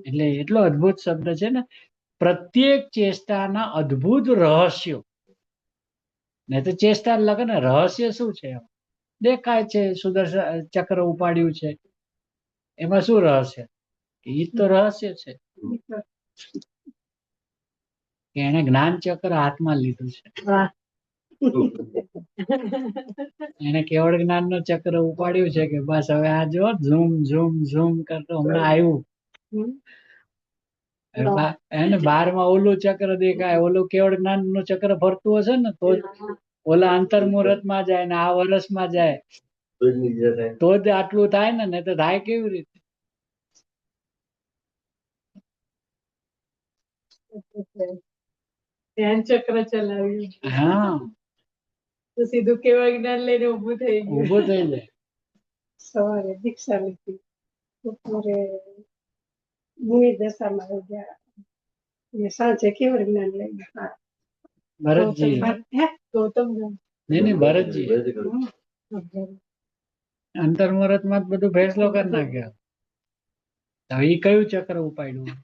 Speaker 1: એટલે એટલો અદ્ભુત શબ્દ છે ને, પ્રત્યેક ચેષ્ટાના અદ્ભુત રહસ્યો. ને તો ચેષ્ટા લગે ને રહસ્ય શું છે? દેખાય છે સુદર્શન ચક્ર ઉપાડ્યું છે, એમાં શું રહસ્ય? ઈ તો રહસ્ય છે કે એને જ્ઞાન ચક્ર હાથમાં લીધું છે. એને કેવળ જ્ઞાન નું ચક્ર ઉપાડ્યું છે કે બસ હવે આ જો ઝૂમ ઝૂમ ઝૂમ કરતો હમણાં આવ્યું. એને બારમાં ઓલું ચક્ર દેખાય, ઓલું કેવળ જ્ઞાન નું ચક્ર ફરતું હશે ને તો જ ઓલા અંતર મુહૂર્ત માં જાય ને આ વર્ષમાં જાય
Speaker 4: તો જ નિર્જરા થાય.
Speaker 1: તો જ આટલું થાય ને, નહીં તો થાય કેવી રીતે?
Speaker 6: ધ્યાન ચક્ર ચલાવ્યું
Speaker 1: હા,
Speaker 6: તો સીધું કેવા જ્ઞાન લઈને ઊભું થઈ ગયું.
Speaker 1: ઊભું થઈ જાય.
Speaker 5: સવારે દીક્ષા લીધી, બપોરે મુનિ દશામાં આવી ગયા, અને સાંજે કેવળ જ્ઞાન લઈને
Speaker 1: ભરતજી,
Speaker 6: ગૌતમ
Speaker 1: નહીં ભરતજી
Speaker 4: બરાબર કરું.
Speaker 1: અંતર મુહૂર્ત માં જ બધું ફેસલો કરી નાખ્યો. હવે ઈ કયું ચક્ર ઉપાડ્યું?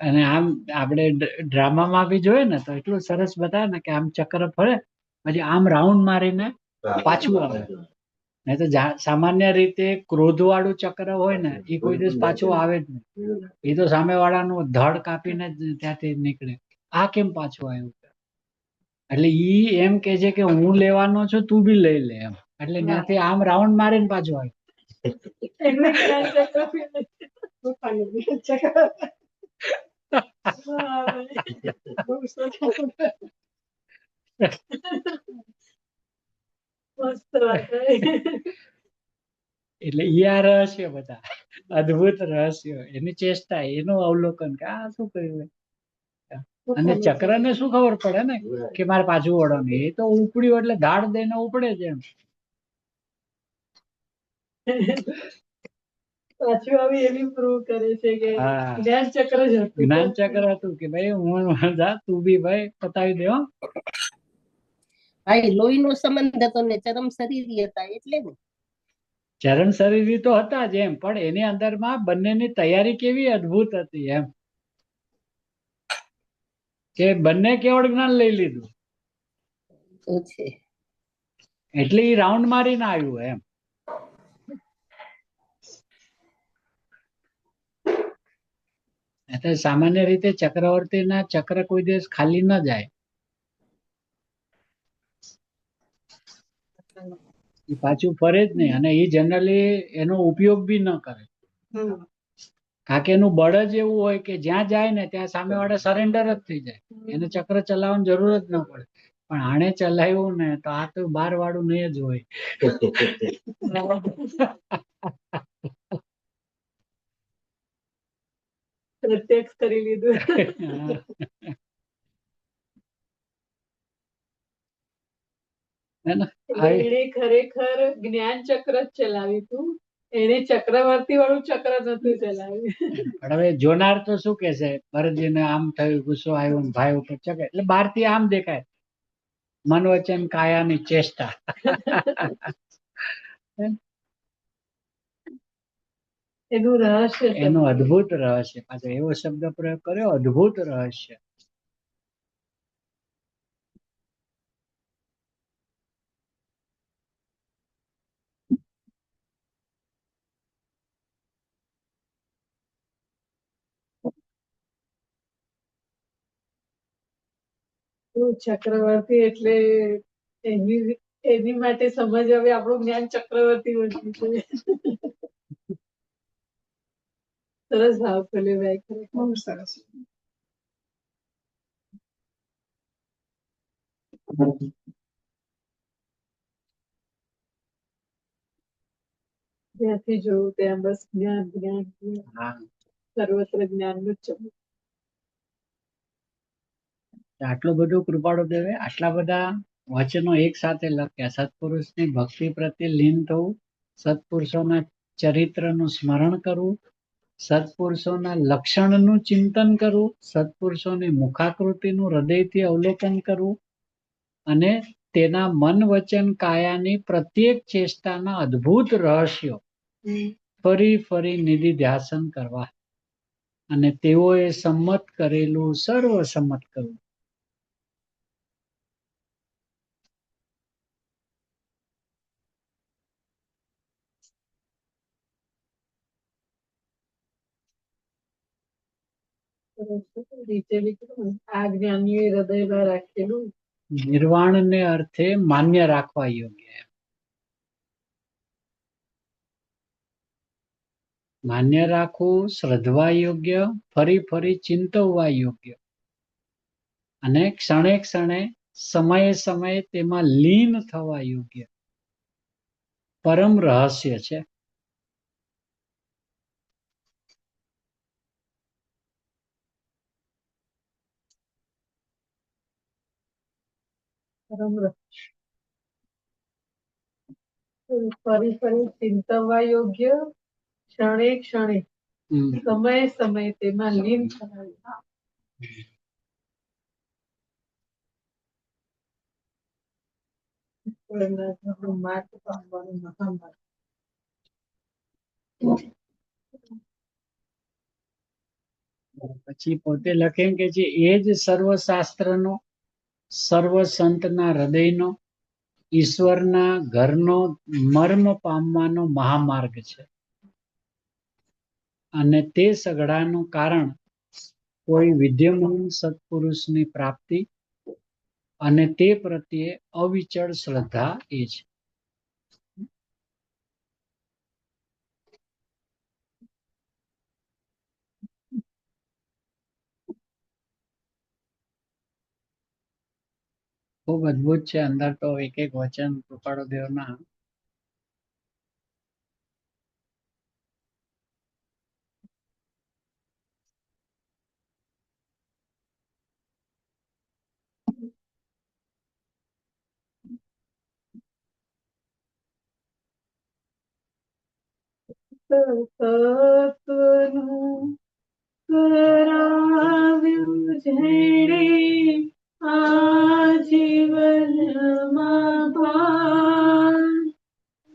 Speaker 1: અને આમ આપણે ડ્રામામાં બી જોઈએ ને તો એટલું સરસ બતાવે ને કે આમ ચક્ર ફરે પછી આમ રાઉન્ડ મારીને પાછું આવે. નહીં તો સામાન્ય રીતે ક્રોધ વાળું ચક્ર હોય ને એ કોઈ દિવસ પાછું આવે જ નહીં. એ તો સામે વાળાનું ધડ કાપીને જ ત્યાંથી નીકળે. આ કેમ પાછું આવ્યું? એટલે ઈ એમ કે છે કે હું લેવાનો છું, તું બી લઈ લે એમ. એટલે ત્યાંથી આમ રાઉન્ડ મારીને પાછું આવ્યું.
Speaker 6: એમને જ્ઞાન ચક્ર
Speaker 5: પોતાનું જ્ઞાન ચક્ર બહુ સરસ.
Speaker 6: મસ્ત વાત હોય.
Speaker 1: એટલે ઈ આ રહસ્ય બધા અદ્ભુત રહસ્યો, એની ચેષ્ટા, એનું અવલોકન કે આ શું કર્યું. અને ચક્રને શું ખબર પડે ને કે મારે પાછું વળવાનું? એ તો ઉપડ્યું એટલે ધાડ દઈને ઉપડે છે એમ.
Speaker 6: પાછું આવી એવી પ્રૂવ કરે છે કે
Speaker 1: હા,
Speaker 6: જ્ઞાન ચક્ર જ હતું.
Speaker 1: જ્ઞાન ચક્ર હતું કે ભાઈ હું જા, તું બી ભાઈ પતાવી દે હો.
Speaker 8: ભાઈ લોહીનો સંબંધ હતો ને ચરમ શરીરી હતા એટલે ને.
Speaker 1: ચરણ શરીરી તો હતા જ એમ, પણ એની અંદરમાં બંનેની તૈયારી કેવી અદ્ભુત હતી એમ, કે બંને કેવળ જ્ઞાન લઈ લીધું
Speaker 8: તો છે.
Speaker 1: એટલે એ રાઉન્ડ મારીને આવ્યું એમ. એટલે સામાન્ય રીતે ચક્રવર્તીના ચક્ર કોઈ દિવસ ખાલી ન જાય. એ પાછું ફરે જ નહીં, અને એ જનરલી એનો ઉપયોગ બી ન કરે. કારણ કે એનું બળ જ એવું હોય કે જ્યાં જાય ને ત્યાં સામે વાળા સરેન્ડર જ થઈ જાય, એને ચક્ર ચલાવવાની જરૂર જ ન પડે. પણ આણે ચલાવ્યું ને તો આ તો 12 વાળું નહીં જ હોય.
Speaker 6: પ્રત્યક્ષ કરી લીધું.
Speaker 1: હે ને?
Speaker 6: એને ખરેખર જ્ઞાન ચક્ર જ ચલાવ્યું હતું, એને ચક્રવર્તી વાળું ચક્ર નતું ચલાવ્યું.
Speaker 1: પણ હવે જોનાર તો શું કે છે, ભરતજીને આમ થયું, ગુસ્સો આવ્યો ને ભાઈ ઉપર ચકે, એટલે બહારથી આમ દેખાય મન વચન કાયાની ચેષ્ટા.
Speaker 6: એનું રહસ્ય
Speaker 1: એનું અદ્ભુત રહસ્ય, પાછો એવો શબ્દ પ્રયોગ કર્યો, અદ્ભુત રહસ્ય.
Speaker 6: ચક્રવર્તી એટલે એની એની માટે સમજ હવે આપણું જ્ઞાન ચક્રવર્તી બન્યું છે. સરસ ભાવ પેલી ભાઈ ખરેખર.
Speaker 5: બહુ સરસ.
Speaker 6: જ્યાંથી જોયું ત્યાં બસ જ્ઞાન જ્ઞાન જ્ઞાન.
Speaker 1: હા,
Speaker 6: સર્વત્ર જ્ઞાનનું જ ચમક.
Speaker 1: આટલું બધું કૃપાળુ દેવે આટલા બધા વચનો એક સાથે લખ્યા. સત્પુરુષની ભક્તિ પ્રત્યે લીન થવું, સત્પુરુષોના ચરિત્રનું સ્મરણ કરવું, સત્પુરુષોના લક્ષણનું ચિંતન કરવું, સત્પુરુષોની મુખાકૃતિનું હૃદયથી અવલોકન કરવું અને તેના મન વચન કાયાની પ્રત્યેક ચેષ્ટાના અદ્ભુત રહસ્યો ફરી ફરી નિધિધ્યાસન કરવા અને તેઓએ સંમત કરેલું સર્વસંમત કરવું.
Speaker 6: રીતે લીધું આ જ્ઞાનીએ હૃદયમાં રાખેલું
Speaker 1: નિર્વાણને અર્થે માન્ય રાખવા યોગ્ય. માન્ય રાખવું, શ્રદ્ધવા યોગ્ય, ફરી ફરી ચિંતવવા યોગ્ય અને ક્ષણે ક્ષણે સમયે સમયે તેમાં લીન થવા યોગ્ય પરમ રહસ્ય છે.
Speaker 6: ફરી ફરી ચિંતવવા યોગ્ય, ક્ષણે ક્ષણે
Speaker 1: હમ.
Speaker 6: સમયે સમયે તેમાં લીન થવા. માર્ગ પામવાનું મહામાર્ગ.
Speaker 1: પછી પોતે લખે કે જે એ જ સર્વશાસ્ત્રનો, સર્વ સંતના હૃદયનો, ઈશ્વરના ઘરનો મર્મ પામવાનો મહામાર્ગ છે અને તે સઘળાનું કારણ કોઈ વિદ્યમાન સત્પુરુષની પ્રાપ્તિ અને તે પ્રત્યે અવિચળ શ્રદ્ધા એ છે. ખૂબ અદ્ભુત છે. અંદર તો એક એક વચન કૃપાળુ દેવના
Speaker 6: તત્વનું કરાવ્યું જેણે આ જીવનમાં ભાન.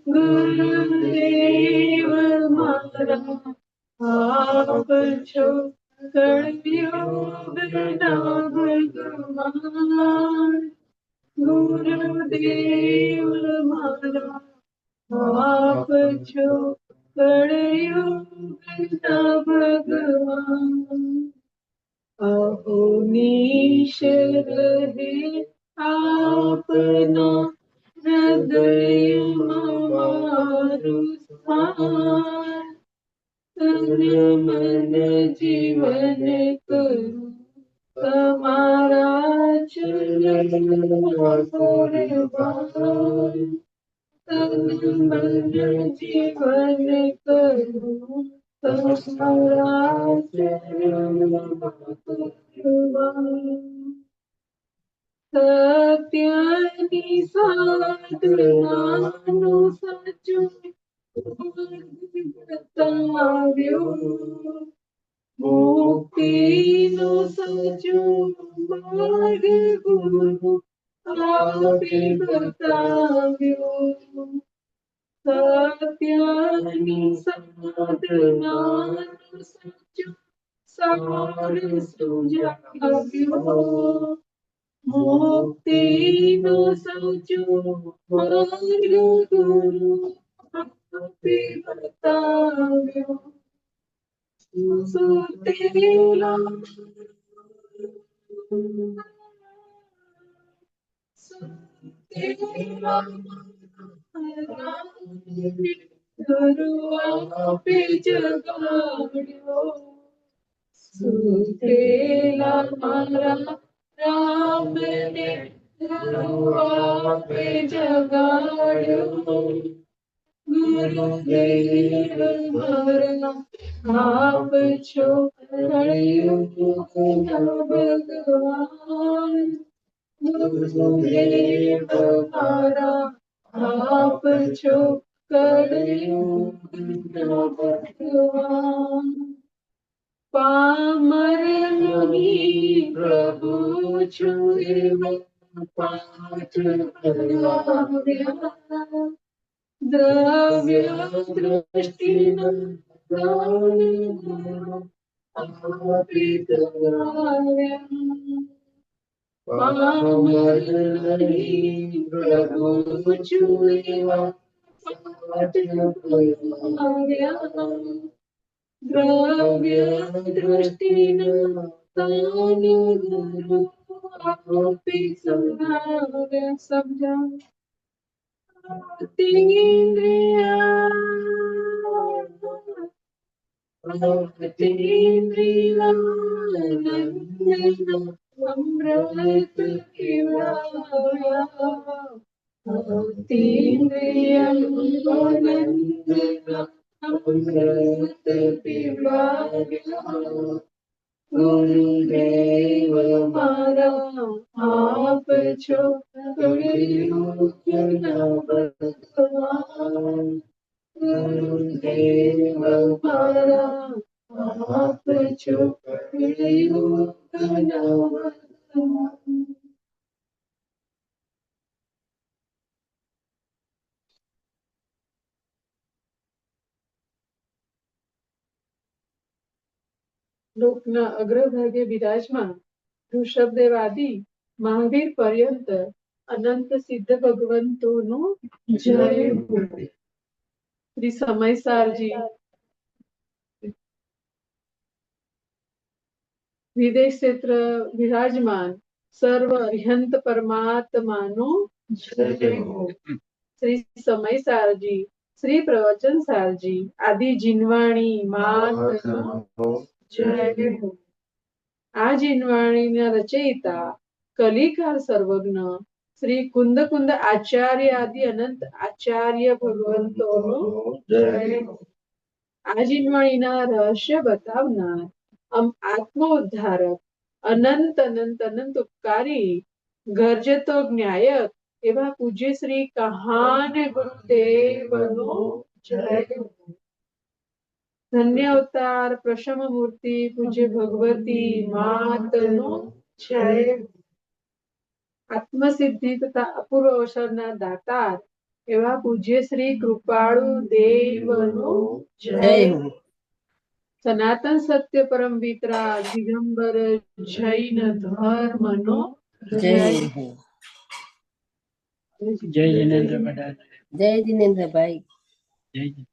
Speaker 6: ગુરુદેવ મારા આપ છો કળયુગના ભગવાન. ગુરુદેવ મારા આપ છો કળયુગના ભગવાન. અહો નીશ રહે આપના હૃદયમાં મારું સ્થાન. તન મન જીવન કરું તમારા ચરણમાં કુરબાન. તન મન જીવન કરું તમારા ચરણમાં કુરબાન. સત્યની સાધનાનું સાચું બતાવ્યું. મુક્તિનું સાચું માર્ગ ગુરુ આપી બતાવ્યો. સત્યની સાધનાનું સાચું સાર સુજાવ્યો. મુક્તિનો સાચો માર્ગ ગુરુ આપી બતાવ્યો. સુતેલા ગુરુ આપી જગાડ્યો. સુતેલા મારા રામને ગુરુ આપે જગાડ્યો. ગુરુદેવ મારા આપ છો કળિયુગના ભગવાન. ગુરુદેવ મારા આપ છો કળિયુગના ભગવાન. પામર નહીં પ્રભુ છું એવા પાઠ કરાવ્યા. દ્રવ્ય દ્રષ્ટિના દાન ગુરુ આપી કરાવ્યા. પામર નહીં પ્રભુ છું એવા પાઠ કરાવ્યા. દ્રવ્ય દ્રષ્ટિના દાન ગુરુ આપી સમજાવ્યા. સમજાવ અમૃત પીવડાવ્યા. અમૃત પીવડાવ્યા. ગુરુદેવ મારા આપ છો કળિયુગના ભગવાન. ગુરુદેવ મારા આપ છો કળિયુગના ભગવાન. લોકના અગ્રભાગે બિરાજમાન ઋષભદેવ આદિ મહાવીર પર્યંત અનંત સિદ્ધ ભગવંતોનો જય હો. શ્રી સમયસારજી વિદેશ ક્ષેત્ર વિરાજમાન સર્વ અર્યંત પરમાત્માનો જય હો. શ્રી સમયસારજી શ્રી પ્રવચન સારજી આદિ જીનવાણી માતનો જય હો. આ જીનવાણીના રચયિતા કલિકાર સર્વજ્ઞ શ્રી કુંદ કુંદ આચાર્ય આદિ અનંત આચાર્ય ભગવંતોનો જય હો. આ જીનવાણીના રહસ્ય બતાવનાર આત્મ ઉદ્ધારક અનંત અનંત અનંત ઉપકારી ગર્જતો જ્ઞાયક એવા પૂજ્ય શ્રી કહાન ગુરુદેવનો જય હો. ધન્ય અવતાર પ્રશમ મૂર્તિ પૂજ્ય ભગવતી માતનો જય હો. આત્મસિદ્ધિ તથા અપૂર્વ અવસરના દાતાર એવા પૂજ્ય શ્રી કૃપાળુ દેવનો જય હો. સનાતન સત્ય પરમ વિતરાગ દિગંબર જૈન ધર્મનો જય હો.
Speaker 1: જય જિનેન્દ્ર બધાને.
Speaker 8: જય જિનેન્દ્રભાઈ.
Speaker 1: જય